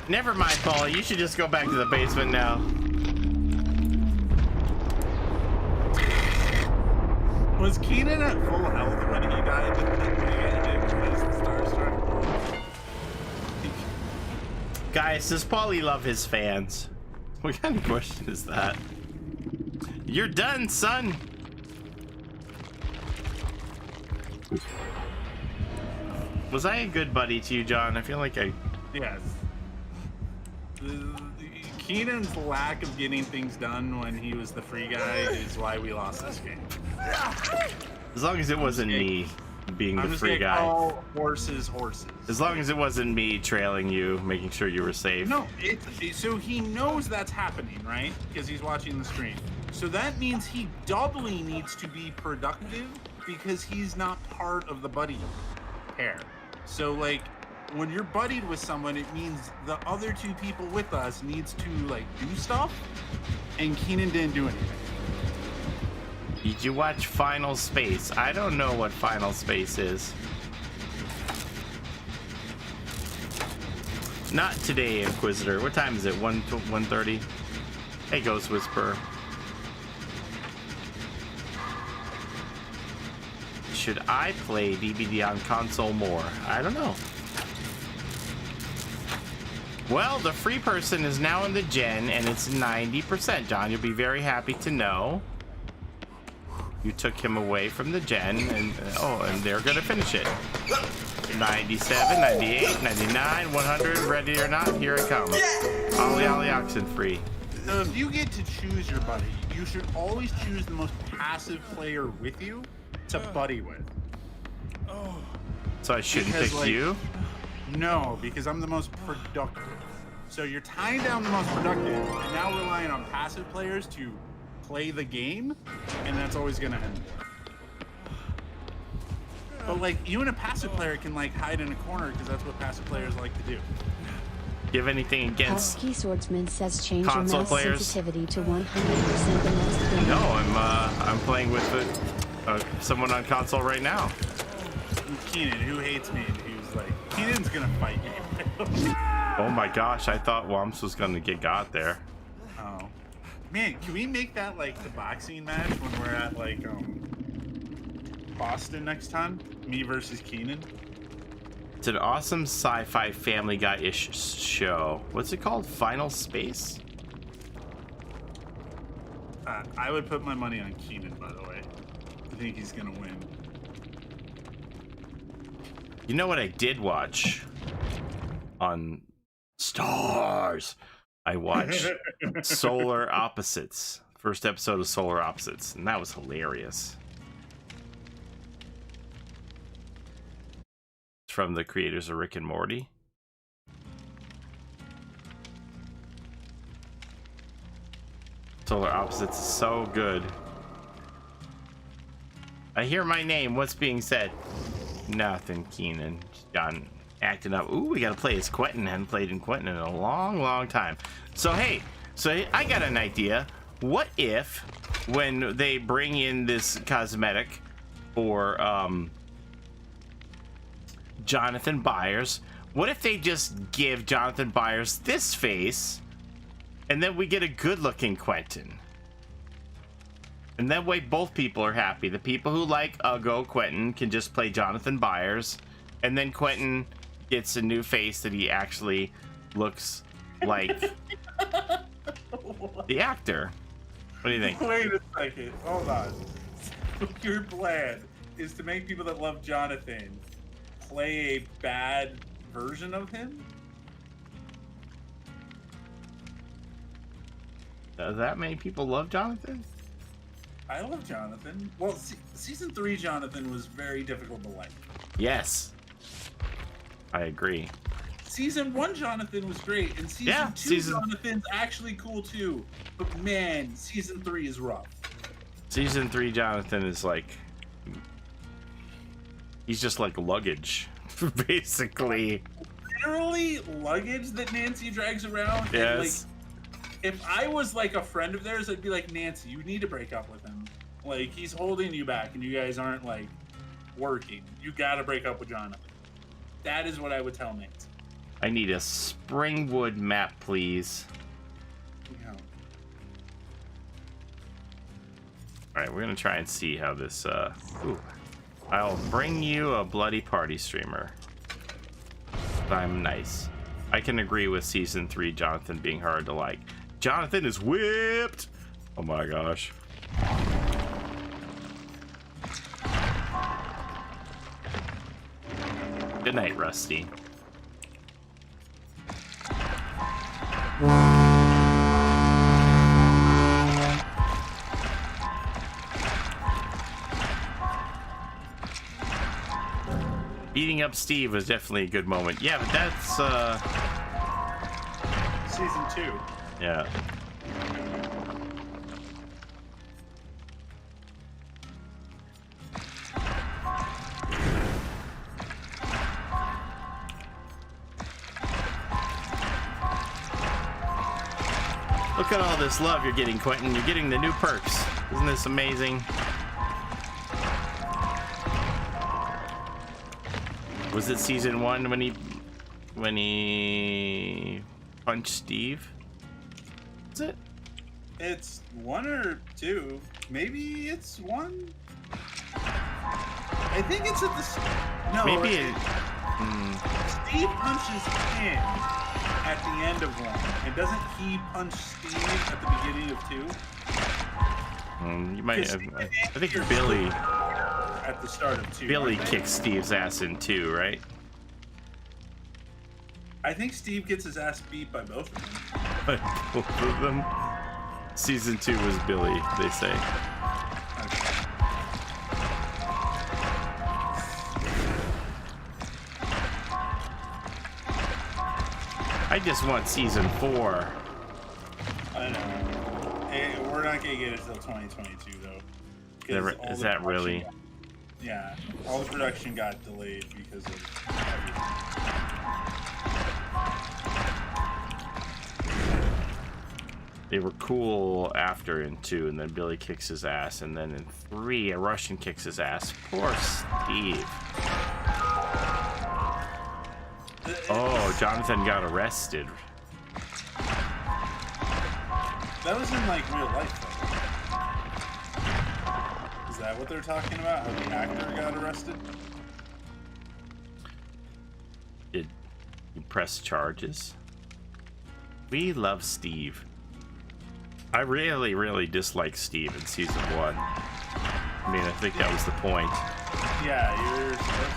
Never mind, Paula. You should just go back to the basement now. Was Keenan at full health when he died? Because the stars started? Guys, does Paulie love his fans? What kind of question is that? You're done, son. Was I a good buddy to you, John? I feel like I... Yes. Keenan's lack of getting things done when he was the free guy is why we lost this game. As long as it wasn't me being the free guy. Call horses. As long as it wasn't me trailing you, making sure you were safe. No, so he knows that's happening, right? Because he's watching the stream. So that means he doubly needs to be productive because he's not part of the buddy pair. So like, when you're buddied with someone, it means the other two people with us needs to like do stuff, and Keenan didn't do anything. Did you watch Final Space? I don't know what Final Space is. Not today, Inquisitor. What time is it? 1:30? Hey, Ghost Whisperer. Should I play DBD on console more? I don't know. Well, the free person is now in the gen, and it's 90%. John, you'll be very happy to know. You took him away from the gen, and and they're gonna finish it. 97, 98, 99, 100, ready or not, here it comes. Ollie Ollie Oxen free. So if you get to choose your buddy, you should always choose the most passive player with you to buddy with. So I shouldn't pick you? No, because I'm the most productive. So you're tying down the most productive, and now relying on passive players to play the game, and that's always gonna end. But like, you and a passive player can like hide in a corner because that's what passive players like to do. Do you have anything against Husky Swordsman says change your console mouse players? sensitivity to 100% the next game. No, I'm playing with someone on console right now. Keenan, who hates me, and who's like, Keenan's gonna fight me. Oh my gosh, I thought Wumps was gonna get got there. Oh. Man, can we make that like the boxing match when we're at like Boston next time? Me versus Keenan? It's an awesome sci-fi Family Guy-ish show. What's it called? Final Space? I would put my money on Keenan, by the way. I think he's gonna win. You know what I did watch on Stars? I watched Solar Opposites. First episode of Solar Opposites, and that was hilarious. It's from the creators of Rick and Morty. Solar Opposites is so good. I hear my name. What's being said? Nothing, Keenan. John acting up. Ooh, we gotta play as Quentin. Hadn't played in Quentin in a long time. So hey, I got an idea. What if when they bring in this cosmetic for Jonathan Byers, what if they just give Jonathan Byers this face, and then we get a good-looking Quentin? And that way both people are happy. The people who like Uggo Quentin can just play Jonathan Byers, and then Quentin gets a new face that he actually looks like the actor. What do you think? Wait a second. Hold on. So your plan is to make people that love Jonathan play a bad version of him? Does that many people love Jonathan? I love Jonathan. Well, season 3 Jonathan was very difficult to like. Yes. I agree. Season 1 Jonathan was great, and season 2 Jonathan's actually cool too. But man, season 3 is rough. Season 3 Jonathan is like... he's just like luggage, basically. Literally luggage that Nancy drags around. Yes. if I was like a friend of theirs, I'd be like, Nancy, you need to break up with him. Like, he's holding you back, and you guys aren't like working. You gotta break up with Jonathan. That is what I would tell Nancy. I need a Springwood map, please. Yeah. All right, we're gonna try and see how this. Ooh. I'll bring you a bloody party streamer. I'm nice. I can agree with season 3 Jonathan being hard to like. Jonathan is whipped. Oh my gosh. Good night, Rusty. Beating up Steve was definitely a good moment. Yeah, but that's season 2. Yeah. Look at all this love you're getting, Quentin. You're getting the new perks. Isn't this amazing? Was it season 1 when he punched Steve? Is it? It's 1 or 2. Maybe it's 1. I think it's at the. No. Maybe Steve punches him at the end of 1, and doesn't he punch Steve at the beginning of 2? You might have. I think Billy. At the start of 2. Billy kicks Steve's ass in 2, right? I think Steve gets his ass beat by both of them. By both of them? Season 2 was Billy, they say. I just want season 4. I know. Hey, we're not gonna get it until 2022 though. Is that really? Yeah, all the production got delayed because of everything. They were cool after in 2, and then Billy kicks his ass, and then in 3, a Russian kicks his ass. Poor Steve. Oh, Jonathan got arrested. That was in like real life though. Is that what they're talking about? How the actor got arrested? Did he press charges? We love Steve. I really dislike Steve in season 1. I mean, I think that was the point. Yeah, you're supposed to.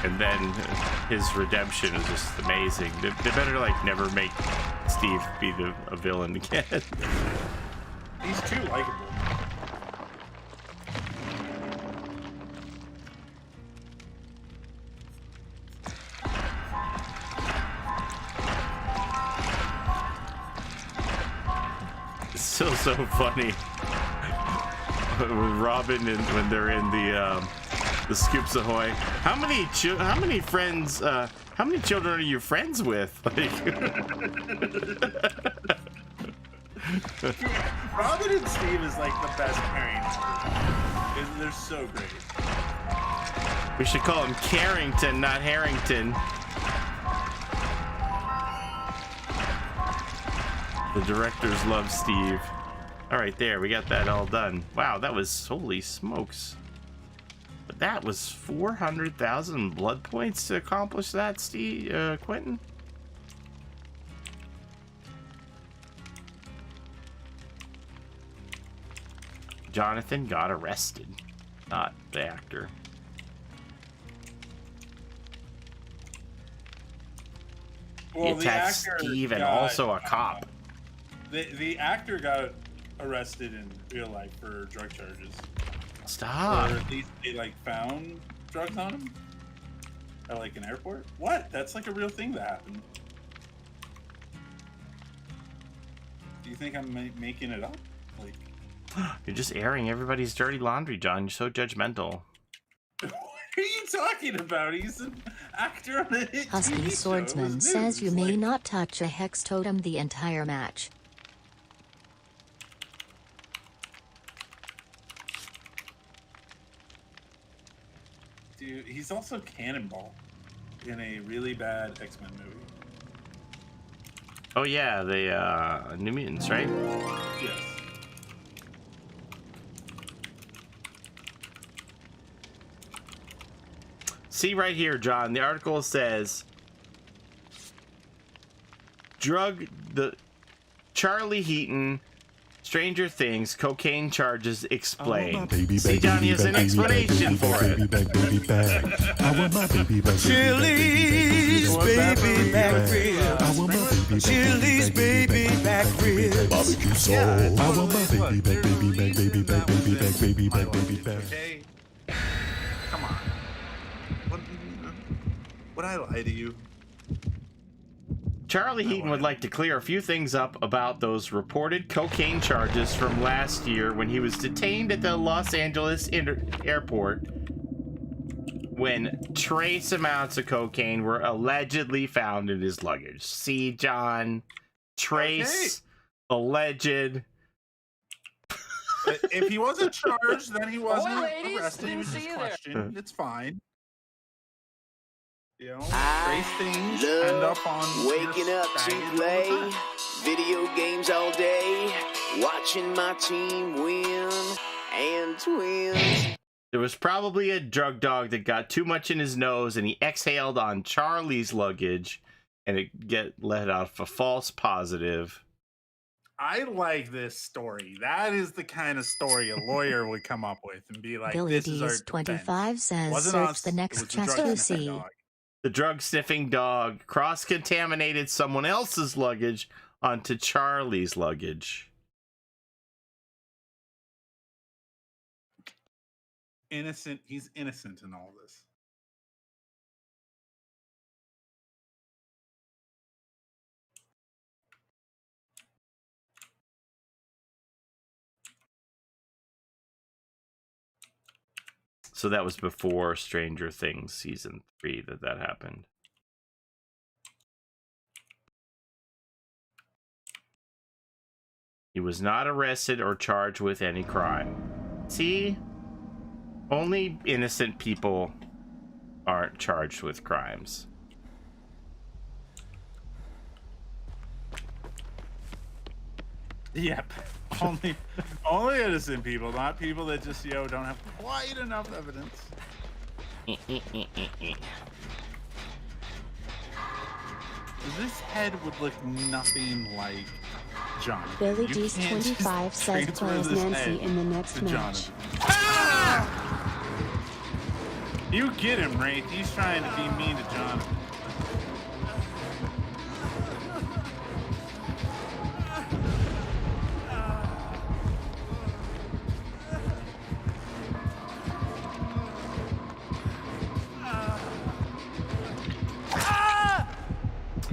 And then his redemption is just amazing. They better like never make Steve be a villain again. He's too likable. It's still so funny with Robin and when they're in the Scoops Ahoy. How many friends? How many children are you friends with? Like, Robin and Steve is like the best pairing ever. They're so great. We should call him Carrington, not Harrington. The directors love Steve. All right, there, we got that all done. Wow, that was, holy smokes. But that was 400,000 blood points to accomplish that, Steve, Quentin? Jonathan got arrested, not the actor. Well, he attacked Steve and also a cop. The actor got arrested in real life for drug charges. Stop. Or at least they like found drugs on him at like an airport. What? That's like a real thing that happened. Do you think I'm making it up? Like, you're just airing everybody's dirty laundry, John. You're so judgmental. what are you talking about, Ethan? actor on a hit Husky TV show. Swordsman says you may not touch a hex totem the entire match. Dude, he's also Cannonball in a really bad X-Men movie. Oh yeah, the New Mutants, right? Yes. See right here, John. The article says Charlie Heaton, Stranger Things, cocaine charges explained. See, Johnny has an explanation for it. Chili's baby back ribs. Chili's baby back ribs. Barbecue sauce. I want my baby back, baby back, baby back, baby back, baby back, baby back. Okay. Come on. Would I lie to you? Charlie Heaton would like to clear a few things up about those reported cocaine charges from last year when he was detained at the Los Angeles airport when trace amounts of cocaine were allegedly found in his luggage. See, John, trace, alleged. If he wasn't charged, then he wasn't ladies, arrested. He was didn't just see you there. questioned. It's fine. You know, trace things end up on waking up to play video games all day, watching my team win and twins. There was probably a drug dog that got too much in his nose and he exhaled on Charlie's luggage and it let out a false positive. I like this story. That is the kind of story a lawyer would come up with and be like, Billy this is our D's 25 says Wasn't search us, the it next was the chest drug you sniffing see. dog. The drug-sniffing dog cross-contaminated someone else's luggage onto Charlie's luggage. Innocent. He's innocent in all this. So that was before Stranger Things season 3 that happened. He was not arrested or charged with any crime. See? Only innocent people aren't charged with crimes. Yep. Only innocent people, not people that just, don't have quite enough evidence. This head would look nothing like John. Billy D's 25 says plays Nancy in the next match. You get him, Wraith. He's trying to be mean to Jonathan.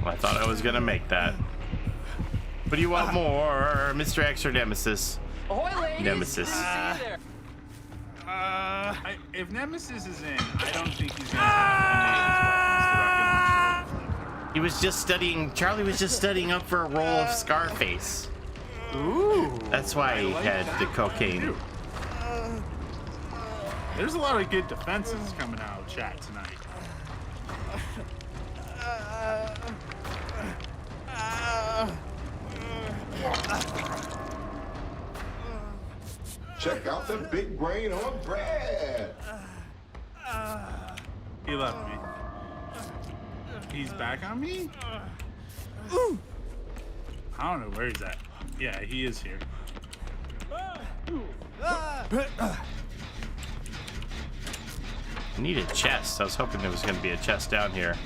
I thought I was gonna make that. But do you want more, Mr. X or Nemesis? Ahoy, ladies! Nemesis. If Nemesis is in, I don't think he's gonna have any of his weapons to reckon. He was just studying. Charlie was just studying up for a role of Scarface. Ooh. That's why he had the cocaine. There's a lot of good defenses coming out of chat tonight. Check out the big brain on bread. He left me. He's back on me? I don't know where he's at. Yeah, he is here. I need a chest. I was hoping there was going to be a chest down here.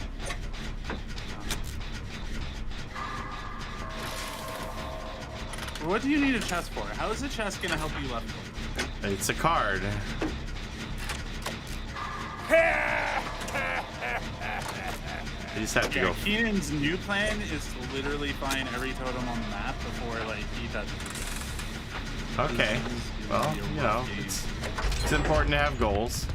What do you need a chest for? How is the chest gonna help you left foot? It's a card. You just have to go. Keenan's new plan is to literally find every totem on the map before he touches it. Okay. Well, you know, it's important to have goals.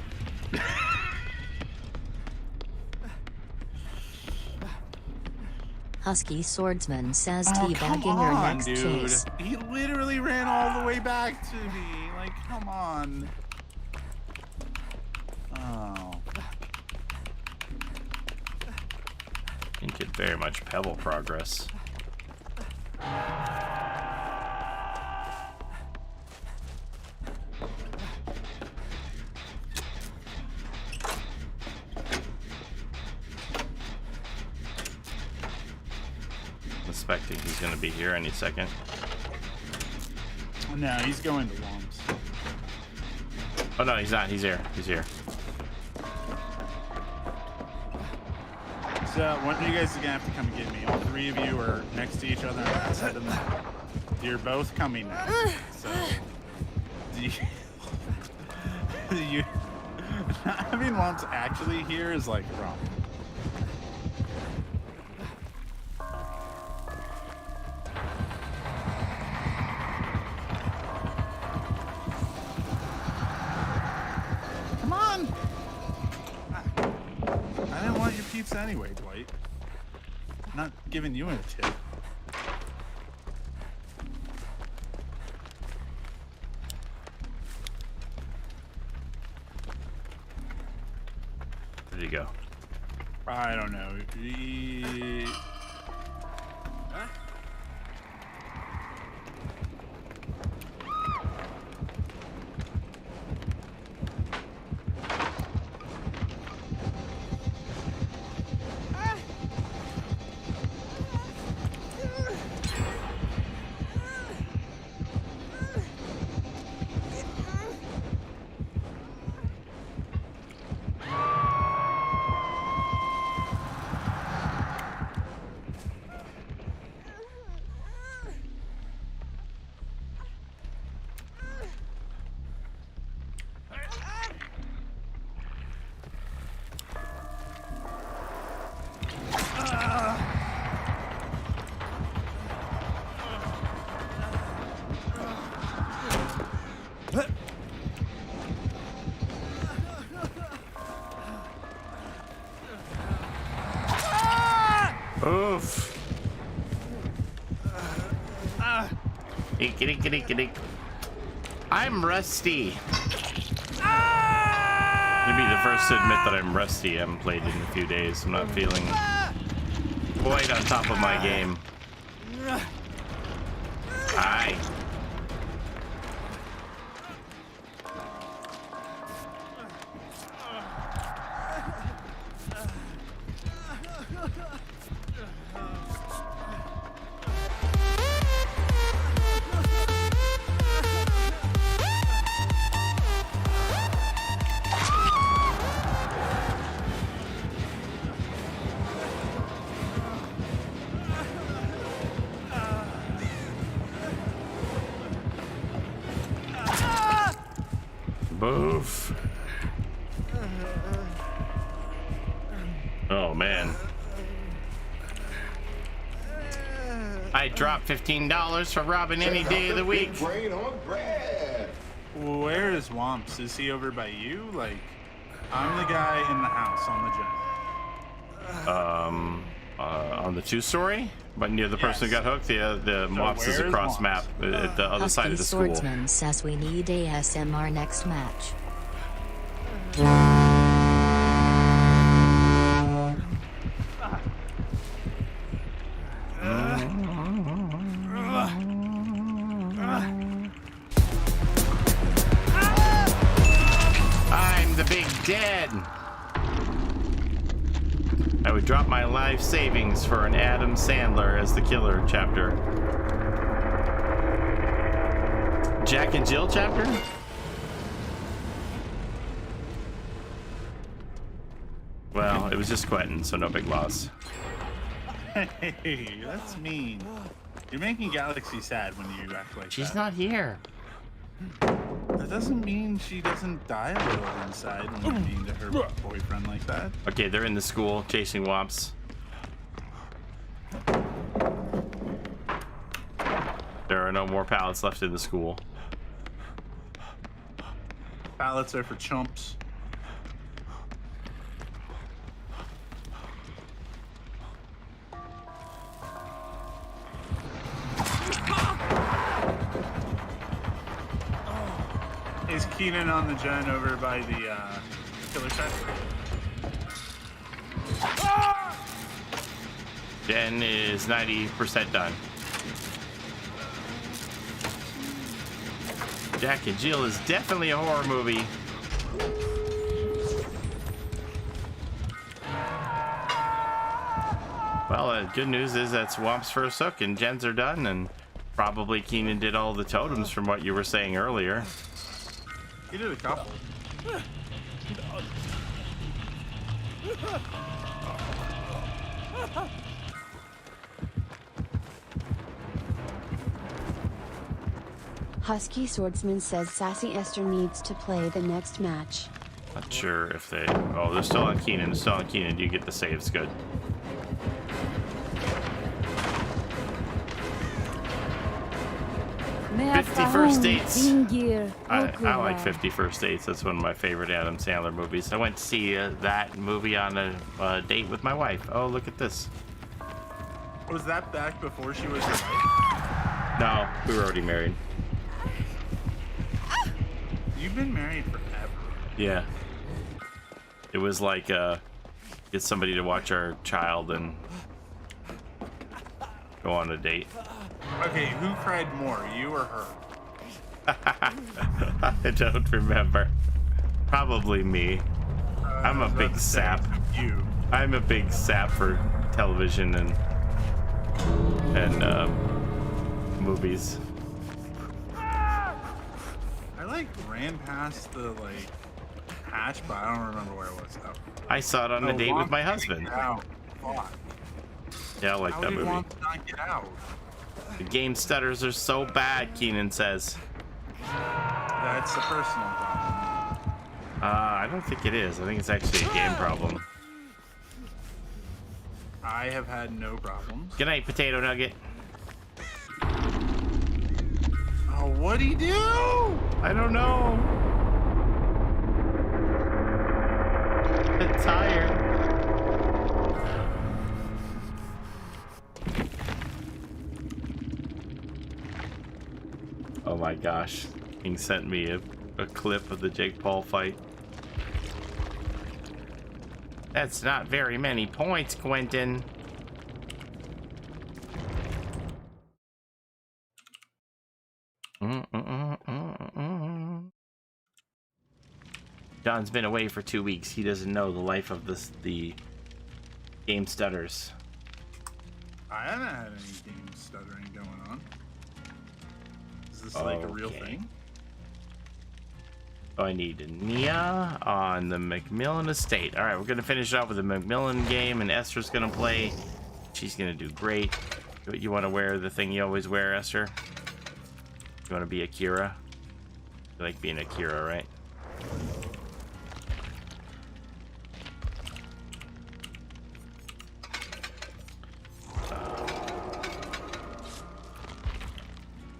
Husky Swordsman says Oh, teabag come in your on, next dude. chase. He literally ran all the way back to me. Like, come on. Oh. You could very much pebble progress. Suspecting he's going to be here any second. No, he's going to Womps. Oh no, he's not. He's here. He's here. So, when are you guys gonna have to come get me? All three of you are next to each other on that side of them. You're both coming now. So, do you not having Womps actually here is like wrong. Come on! I didn't want your pizza anyway, Dwight. I'm not giving you a tip. Where'd he go? I don't know. Oof. Eek. I'm rusty. I'll be the first to admit that I'm rusty. I haven't played in a few days. I'm not feeling quite on top of my game. Aye. Boof. Oh man. I dropped $15 for robbing any day of the week. Where is Womps? Is he over by you? Like, I'm the guy in the house on the jet. On the 2-story, but near the person who got hooked. The Womps is across Womps? map at the other side of the school. Swordsman says we need ASMR next match. I'm the big dead. I would drop my life savings for an Adam Sandler as the killer chapter. Jack and Jill chapter? Well, it was just Quentin, so no big loss. Hey, that's mean. You're making Galaxy sad when you act like She's that. not here. That doesn't mean she doesn't die a little inside when you're mean to her boyfriend like that. Okay, they're in the school chasing Womps. There are no more pallets left in the school. Pallets are for chumps. Is Keenan on the gen over by the killer set? Gen is 90% done. Jack and Jill is definitely a horror movie. Well, good news is that Swamp's first hook and gens are done, and probably Keenan did all the totems from what you were saying earlier. He did a couple. Husky Swordsman says Sassy Esther needs to play the next match. Not sure if they... Oh, they're still on Keenan. They're still on Keenan. You get the saves. Good. Mais 50 First Dates. Gear. I like 50 First Dates. That's one of my favorite Adam Sandler movies. I went to see that movie on a date with my wife. Oh, look at this. Was that back before she was your wife? No, we were already married. You've been married forever. Yeah. It was like get somebody to watch our child and go on a date. Okay, who cried more, you or her? I don't remember. Probably me. I'm a big sap. You. I'm a big sap for television and movies. I like ran past the hatch, but I don't remember where it was. Oh. I saw it on a date with my husband. Out. Fuck. Yeah, I like How that did movie. Womp not get out? The game stutters are so bad, Keenan says. That's a personal problem. I don't think it is. I think it's actually a game problem. I have had no problems. Good night, Potato Nugget. Oh, what'd he do? I don't know. I'm tired. Oh my gosh. He sent me a clip of the Jake Paul fight. That's not very many points, Quentin. John's been away for 2 weeks. He doesn't know the life of the game stutters. I haven't had any game stuttering going on. Is this like a real thing? Oh, I need Nia on the McMillan estate. All right, we're gonna finish it off with the McMillan game, and Esther's gonna play. She's gonna do great. You want to wear the thing you always wear, Esther? You want to be Akira? You like being Akira, right?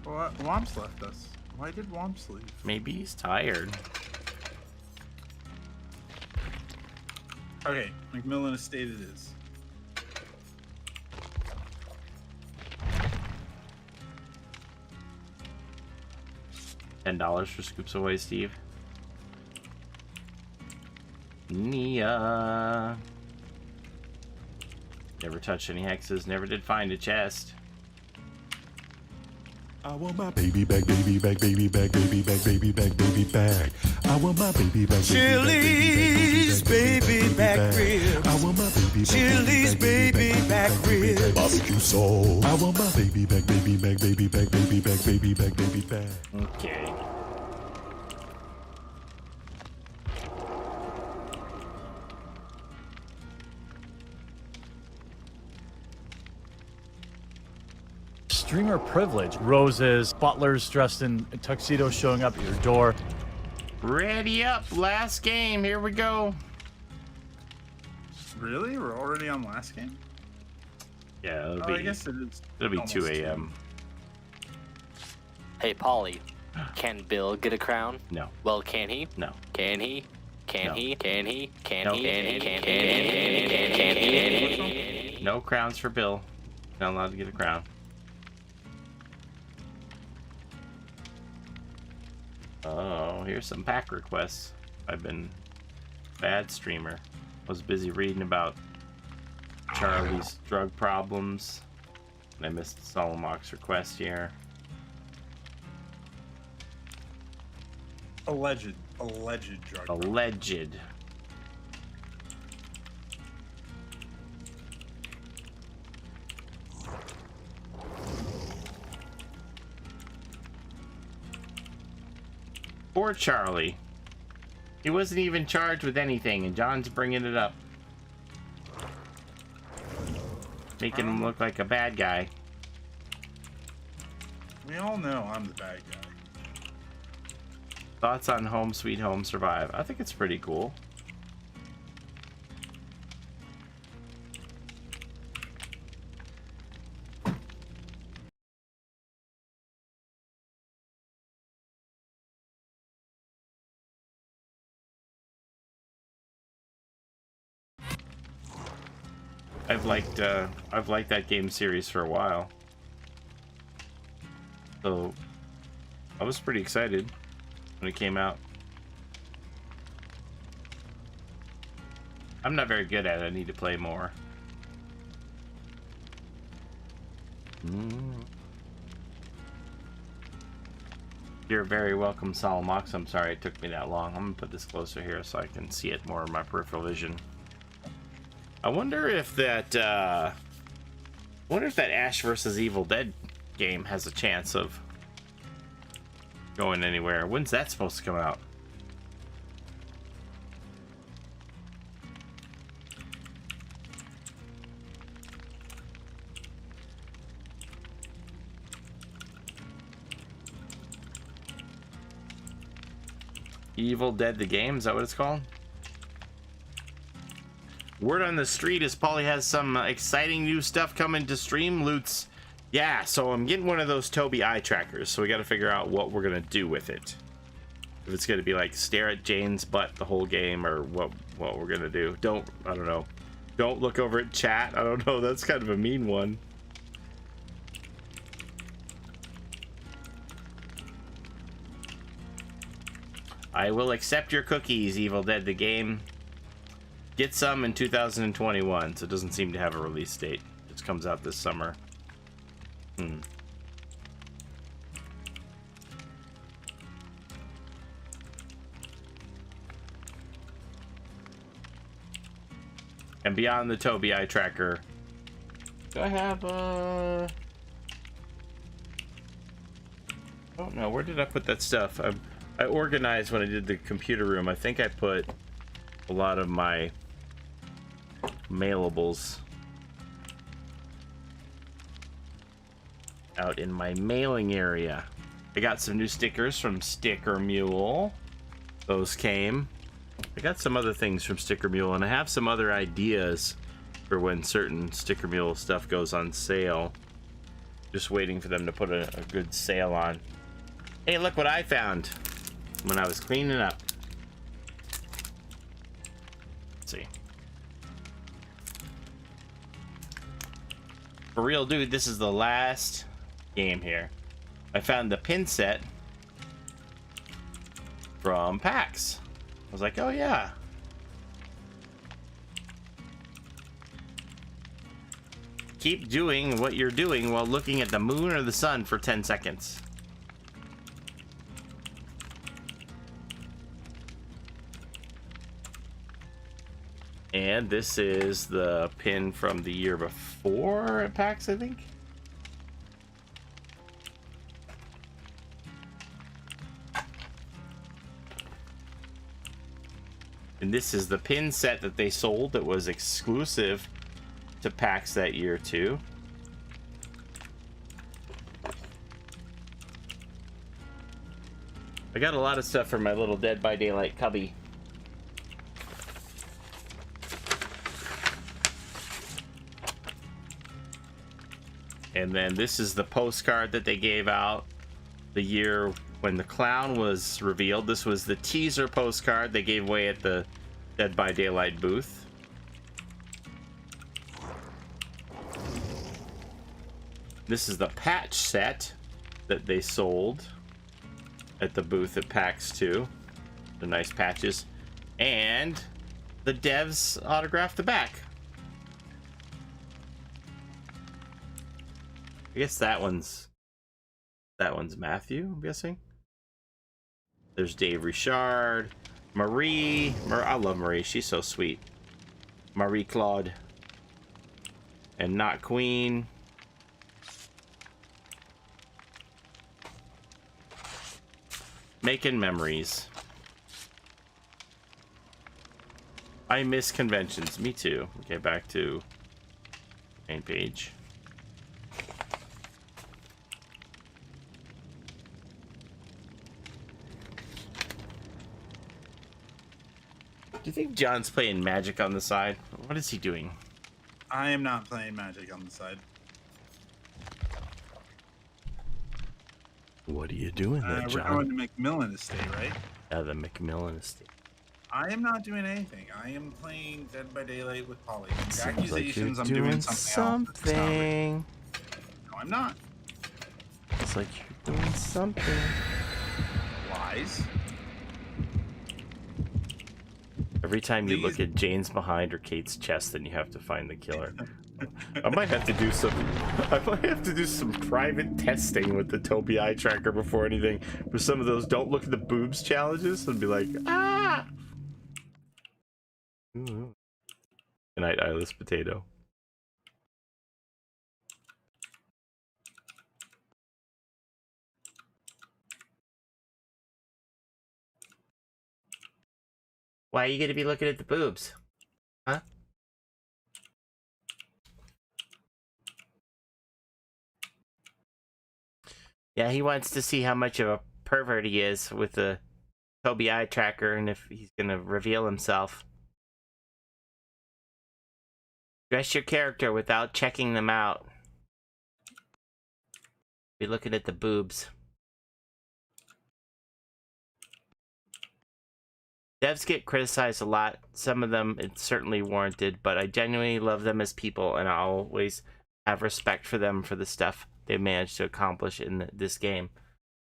What? Womps left us. Why did Womps leave? Maybe he's tired. Okay, McMillan Estate it is. $10 for Scoops Away, Steve. Nia. Never touched any hexes, never did find a chest. I want my baby back, baby back, baby back, baby back, baby back, baby back. I want my baby back, Chili's baby back ribs. I want my baby back, Chili's baby back ribs. barbecue sauce. I want my baby back, baby back, baby back, baby back, baby back, baby back. Okay. Streamer privilege. Roses, butlers dressed in tuxedos showing up at your door. Ready up, last game, here we go. Really? We're already on last game? Yeah, it'll I guess it is. It'll be almost 2 a.m. Hey, Polly, can Bill get a crown? No. Well, can he? No. Can he? Can No. he? Can he? Can No. he? Can he? No crowns for Bill. Not allowed to get a crown. Oh, here's some pack requests. I've been bad streamer. Was busy reading about Charlie's drug problems. And I missed Solomok's request here. Alleged drug. Alleged. Poor Charlie. He wasn't even charged with anything, and John's bringing it up. Making him look like a bad guy. We all know I'm the bad guy. Thoughts on Home Sweet Home Survive? I think it's pretty cool. I've liked that game series for a while. So I was pretty excited when it came out. I'm not very good at it. I need to play more. You're very welcome, Solomox. I'm sorry it took me that long. I'm gonna put this closer here so I can see it more in my peripheral vision. I wonder if that Ash vs. Evil Dead game has a chance of going anywhere. When's that supposed to come out? Evil Dead the game, is that what it's called? Word on the street is Paulie has some exciting new stuff coming to stream loots. Yeah, so I'm getting one of those Toby eye trackers, so we got to figure out what we're gonna do with it. If it's gonna be like stare at Jane's butt the whole game, or what we're gonna do. I don't know. Don't look over at chat. I don't know. That's kind of a mean one. I will accept your cookies, Evil Dead the game. Get some in 2021, so it doesn't seem to have a release date. It just comes out this summer. And beyond the Toby eye tracker, do I have I don't know, where did I put that stuff? I organized when I did the computer room. I think I put a lot of my mailables out in my mailing area. I got some new stickers from Sticker Mule. Those came. I got some other things from Sticker Mule, and I have some other ideas for when certain Sticker Mule stuff goes on sale. Just waiting for them to put a good sale on. Hey, look what I found when I was cleaning up. Let's see. For real, dude, this is the last game here. I found the pin set from PAX. I was like, oh yeah. Keep doing what you're doing while looking at the moon or the sun for 10 seconds. And this is the pin from the year before at PAX, I think. And this is the pin set that they sold that was exclusive to PAX that year too. I got a lot of stuff for my little Dead by Daylight cubby. And then this is the postcard that they gave out the year when the clown was revealed. This was the teaser postcard they gave away at the Dead by Daylight booth. This is the patch set that they sold. at the booth at PAX 2. The nice patches. And the devs autographed the back. I guess that one's Matthew, I'm guessing. There's Dave Richard, Marie. I love Marie. She's so sweet. Marie Claude. And Not Queen. Making memories. I miss conventions. Me too. Okay, back to main page. Do you think John's playing Magic on the side? What is he doing? I am not playing Magic on the side. What are you doing there, John? We're going to McMillan Estate, right? Yeah, the McMillan Estate. I am not doing anything. I am playing Dead by Daylight with Polly. Seems Accusations like I'm you're doing something. No, I'm not. It's like you're doing something. Lies. Every time you look at Jane's behind or Kate's chest, then you have to find the killer. I might have to do some private testing with the Toby eye tracker before anything. For some of those don't look at the boobs challenges and be like, ah. Good night, eyeless potato. Why are you gonna be looking at the boobs? Huh? Yeah, he wants to see how much of a pervert he is with the Toby eye tracker and if he's gonna reveal himself. Dress your character without checking them out. Be looking at the boobs. Devs get criticized a lot. Some of them it's certainly warranted, but I genuinely love them as people, and I always have respect for them for the stuff they managed to accomplish in this game.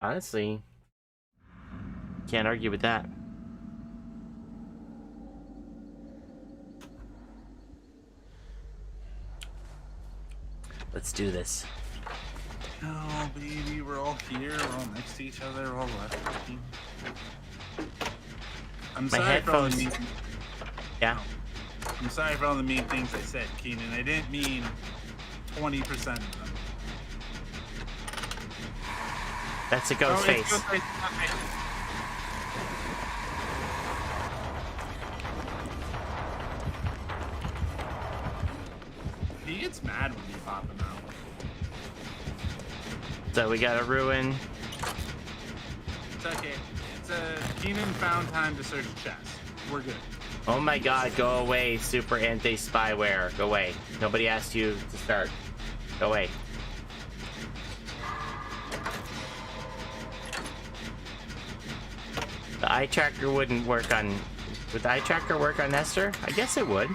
Honestly, can't argue with that. Let's do this. Oh, baby, we're all here. We're all next to each other. We're all left. I'm sorry for all the mean. Yeah. I'm sorry for all the mean things I said, Keenan. I didn't mean 20% of them. That's a ghost face. Ghost face. He gets mad when you pop him out. So we got a ruin. It's okay. Keenan found time to search chest. We're good. Oh my god, go away, super anti-spyware. Go away. Nobody asked you to start. Go away. The eye tracker wouldn't work on... Would the eye tracker work on Esther? I guess it would.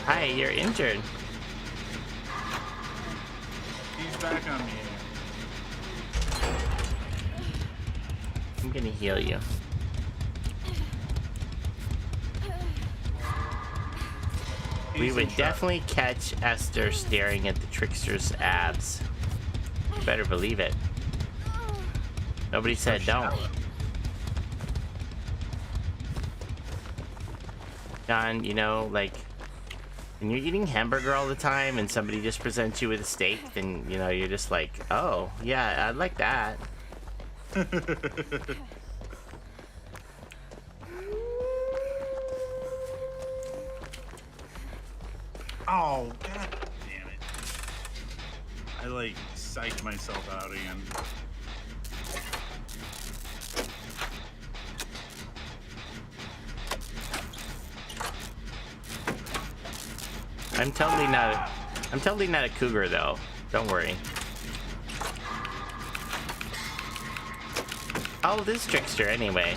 Hi, you're injured. He's back on me. I'm gonna heal you. We would definitely catch Esther staring at the trickster's abs. You better believe it. Nobody said don't. John, you know, like, when you're eating hamburger all the time and somebody just presents you with a steak, then, you know, you're just like, oh, yeah, I'd like that. Oh, god damn it. I, like, psyched myself out again. I'm totally not a cougar though. Don't worry. Oh, this trickster anyway.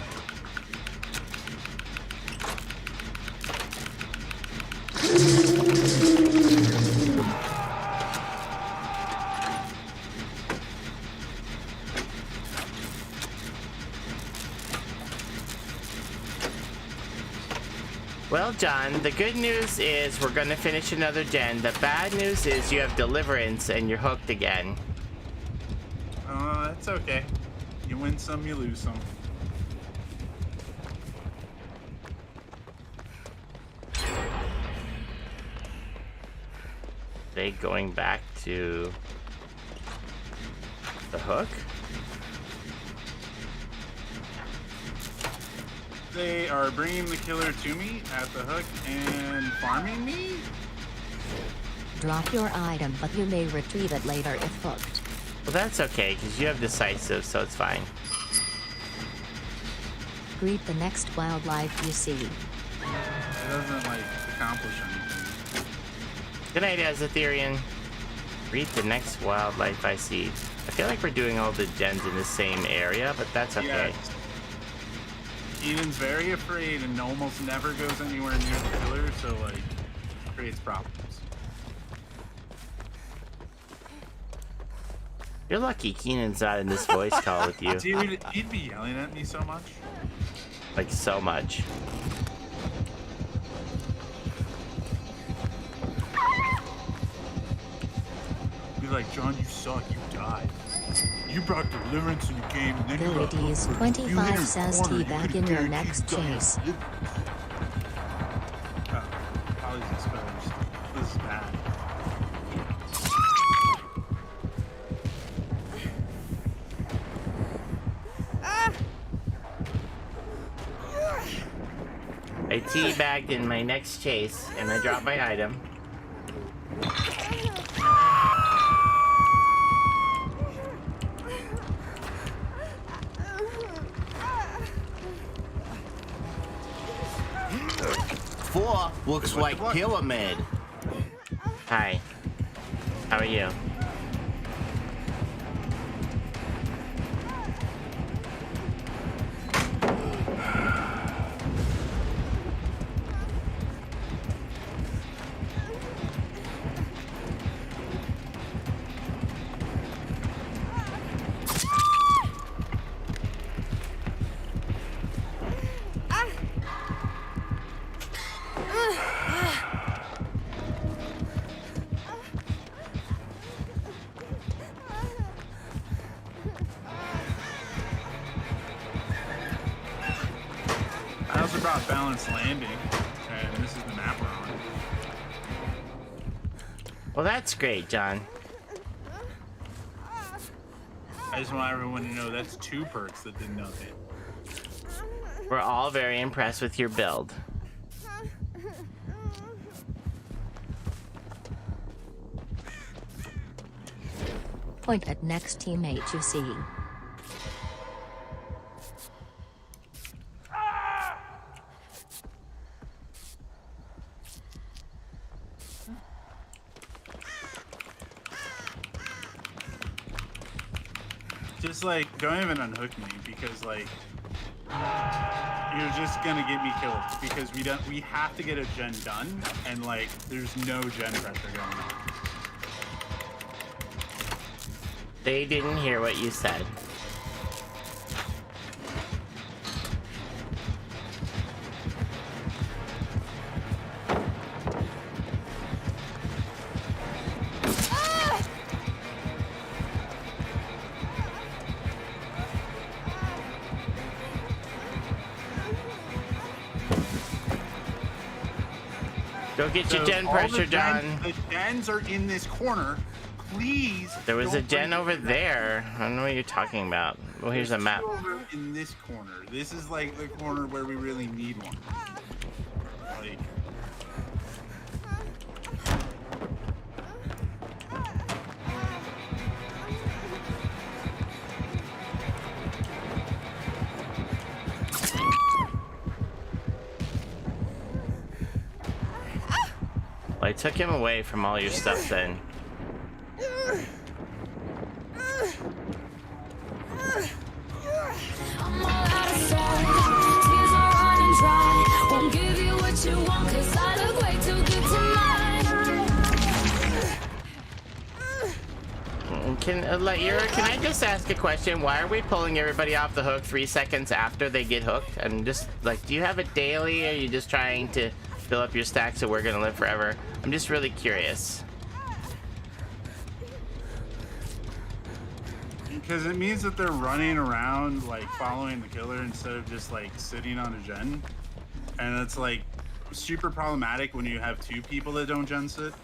Well, John, the good news is we're gonna finish another gen. The bad news is you have deliverance and you're hooked again. That's okay. You win some, you lose some. They going back to the hook? They are bringing the killer to me at the hook and farming me? Drop your item, but you may retrieve it later if hooked. Well, that's okay, because you have decisive, so it's fine. Greet the next wildlife you see. It doesn't, like, accomplish anything. Good night, Azatherian. Greet the next wildlife I see. I feel like we're doing all the gens in the same area, but that's okay. Yes. Eden's very afraid and almost never goes anywhere near the killer, so, like, creates problems. You're lucky Keenan's not in this voice call with you. Dude, he'd be yelling at me so much. Like, so much. Be like, John, you suck, you died. You brought deliverance in the game, and then you got Abilities hooked. 25 You says hit a corner, teabag you in your could've next guaranteed chase. Holly's exposed. This is bad. I teabagged in my next chase, and I dropped my item. Four looks like pyramid. Hi. How are you? I also brought balanced landing, and this is the map we're on. Well, that's great, John. I just want everyone to know that's 2 perks that did nothing. We're all very impressed with your build. Point at next teammate you see. Just like, don't even unhook me because like you're just gonna get me killed because we have to get a gen done and like there's no gen pressure going on. They didn't hear what you said. Go get your gen pressure done. The gens are in this corner. Please. There was a gen over there. I don't know what you're talking about. Well, here's a map. In this corner. This is like the corner where we really need one. Like. Well, I took him away from all your stuff then. I'm all out of sight. Tears are running dry. Won't give you what you want, 'cause I look way too good tonight. Can I just ask a question? Why are we pulling everybody off the hook 3 seconds after they get hooked? I'm just like, do you have it daily, or are you just trying to fill up your stack so we're gonna live forever? I'm just really curious. Because it means that they're running around like following the killer instead of just like sitting on a gen, and it's like super problematic when you have 2 people that don't gen sit.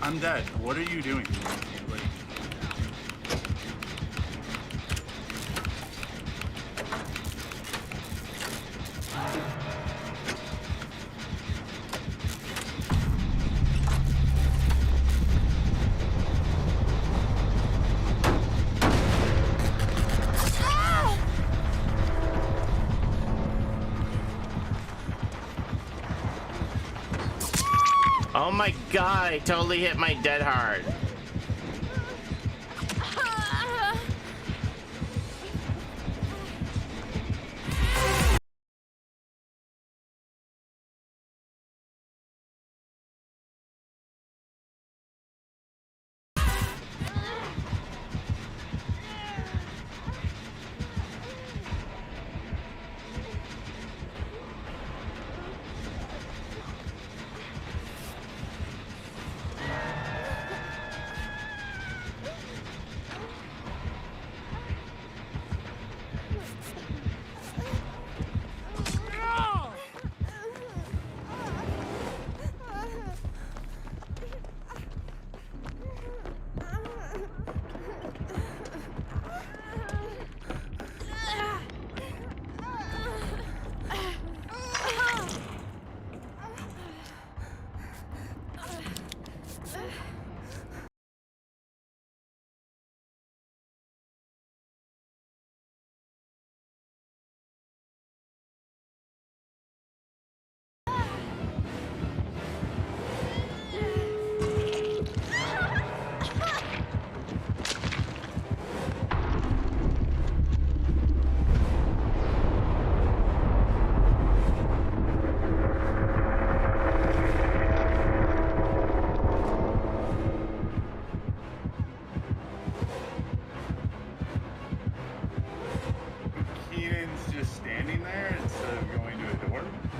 I'm dead. What are you doing? Like, Oh my god, I totally hit my dead hard.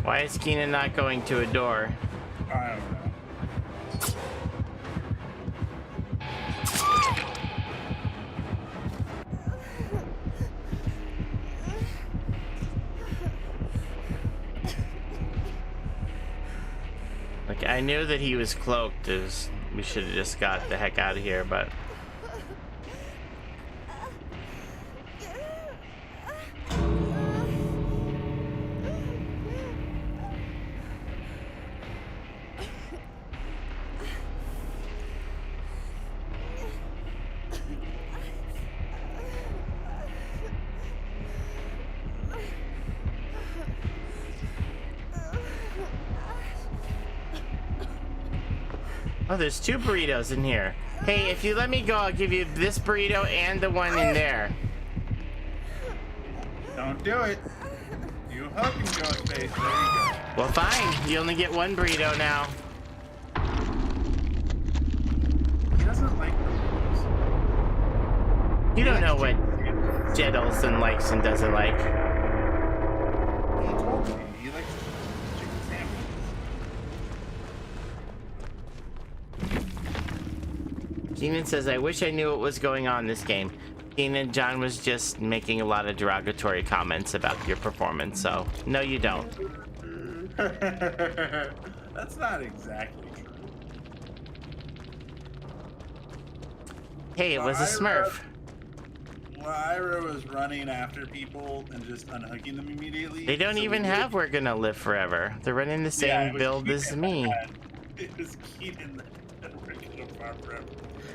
Why is Keenan not going to a door? I don't know. Like, I knew that he was cloaked. We should have just got the heck out of here, but... Oh, there's 2 burritos in here. Hey, if you let me go, I'll give you this burrito and the one in there. Don't do it. You hook and go space. There you go. Well, fine. You only get 1 burrito now. He doesn't like burritos. You don't know what Jed Olsen likes and doesn't like. He told me he likes chicken sandwiches. Keenan says, I wish I knew what was going on in this game. Keenan, John was just making a lot of derogatory comments about your performance, so no, you don't. That's not exactly true. Hey, it was a Smurf. Ira was running after people and just unhooking them immediately. They don't even have We're Gonna Live Forever. They're running the same build as me. It was Keenan that We're Gonna Live Forever.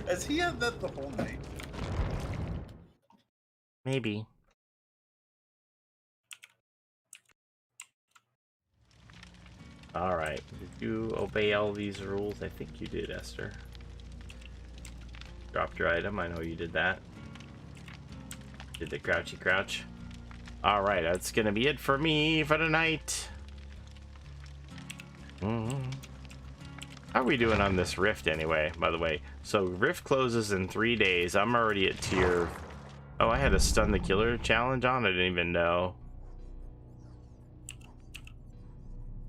Has he had that the whole night? Maybe. All right. Did you obey all these rules? I think you did, Esther. Dropped your item. I know you did that. Did the crouchy crouch. All right. That's going to be it for me for tonight. How are we doing on this Rift anyway, by the way? So Rift closes in 3 days. I'm already at tier... Oh, I had a stun the killer challenge on? I didn't even know.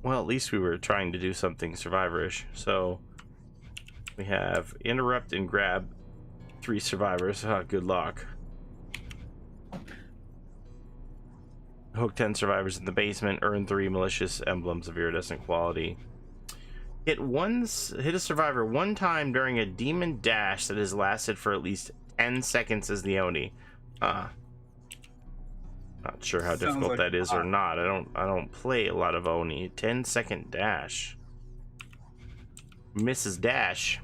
Well, at least we were trying to do something survivor-ish. So we have interrupt and grab 3 survivors. Oh, good luck. Hook 10 survivors in the basement. Earn 3 malicious emblems of iridescent quality. Hit a survivor 1 time during a demon dash that has lasted for at least 10 seconds as the Oni. Not sure how difficult like that is or not. I don't play a lot of Oni. 10-second dash. Misses dash.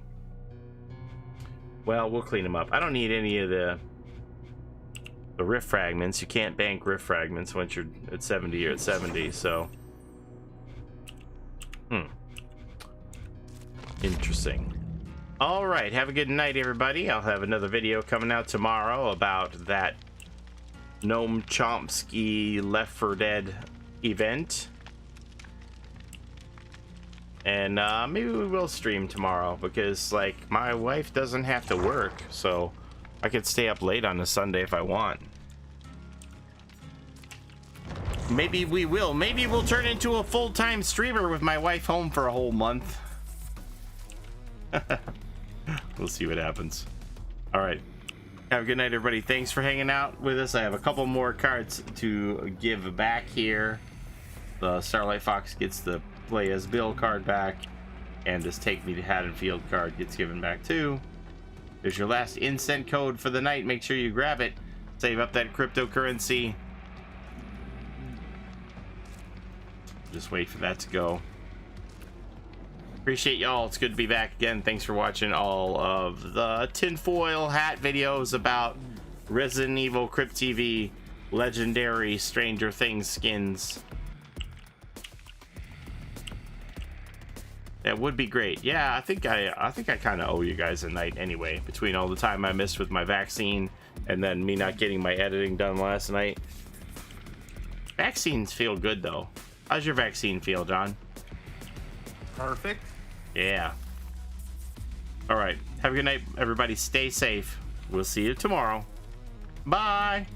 Well, we'll clean them up. I don't need any of the rift fragments. You can't bank rift fragments once you're at 70 or at 70, so interesting. All right, have a good night, everybody. I'll have another video coming out tomorrow about that Noam Chomsky Left 4 Dead event, and maybe we will stream tomorrow because, like, my wife doesn't have to work, so I could stay up late on a Sunday if I want. Maybe we will. Maybe we'll turn into a full-time streamer with my wife home for a whole month. We'll see what happens. All right. Have a good night, everybody. Thanks for hanging out with us. I have a couple more cards to give back here. The Starlight Fox gets the Play as Bill card back, and this Take Me to Haddonfield card gets given back too. There's your last instant code for the night. Make sure you grab it. Save up that cryptocurrency. Just wait for that to go. Appreciate y'all. It's good to be back again. Thanks for watching all of the tinfoil hat videos about Resident Evil, Crypt TV, legendary Stranger Things skins. That would be great. Yeah, I think I kind of owe you guys a night anyway, between all the time I missed with my vaccine and then me not getting my editing done last night. Vaccines feel good though. How's your vaccine feel, John? Perfect. Yeah. All right. Have a good night, everybody. Stay safe. We'll see you tomorrow. Bye.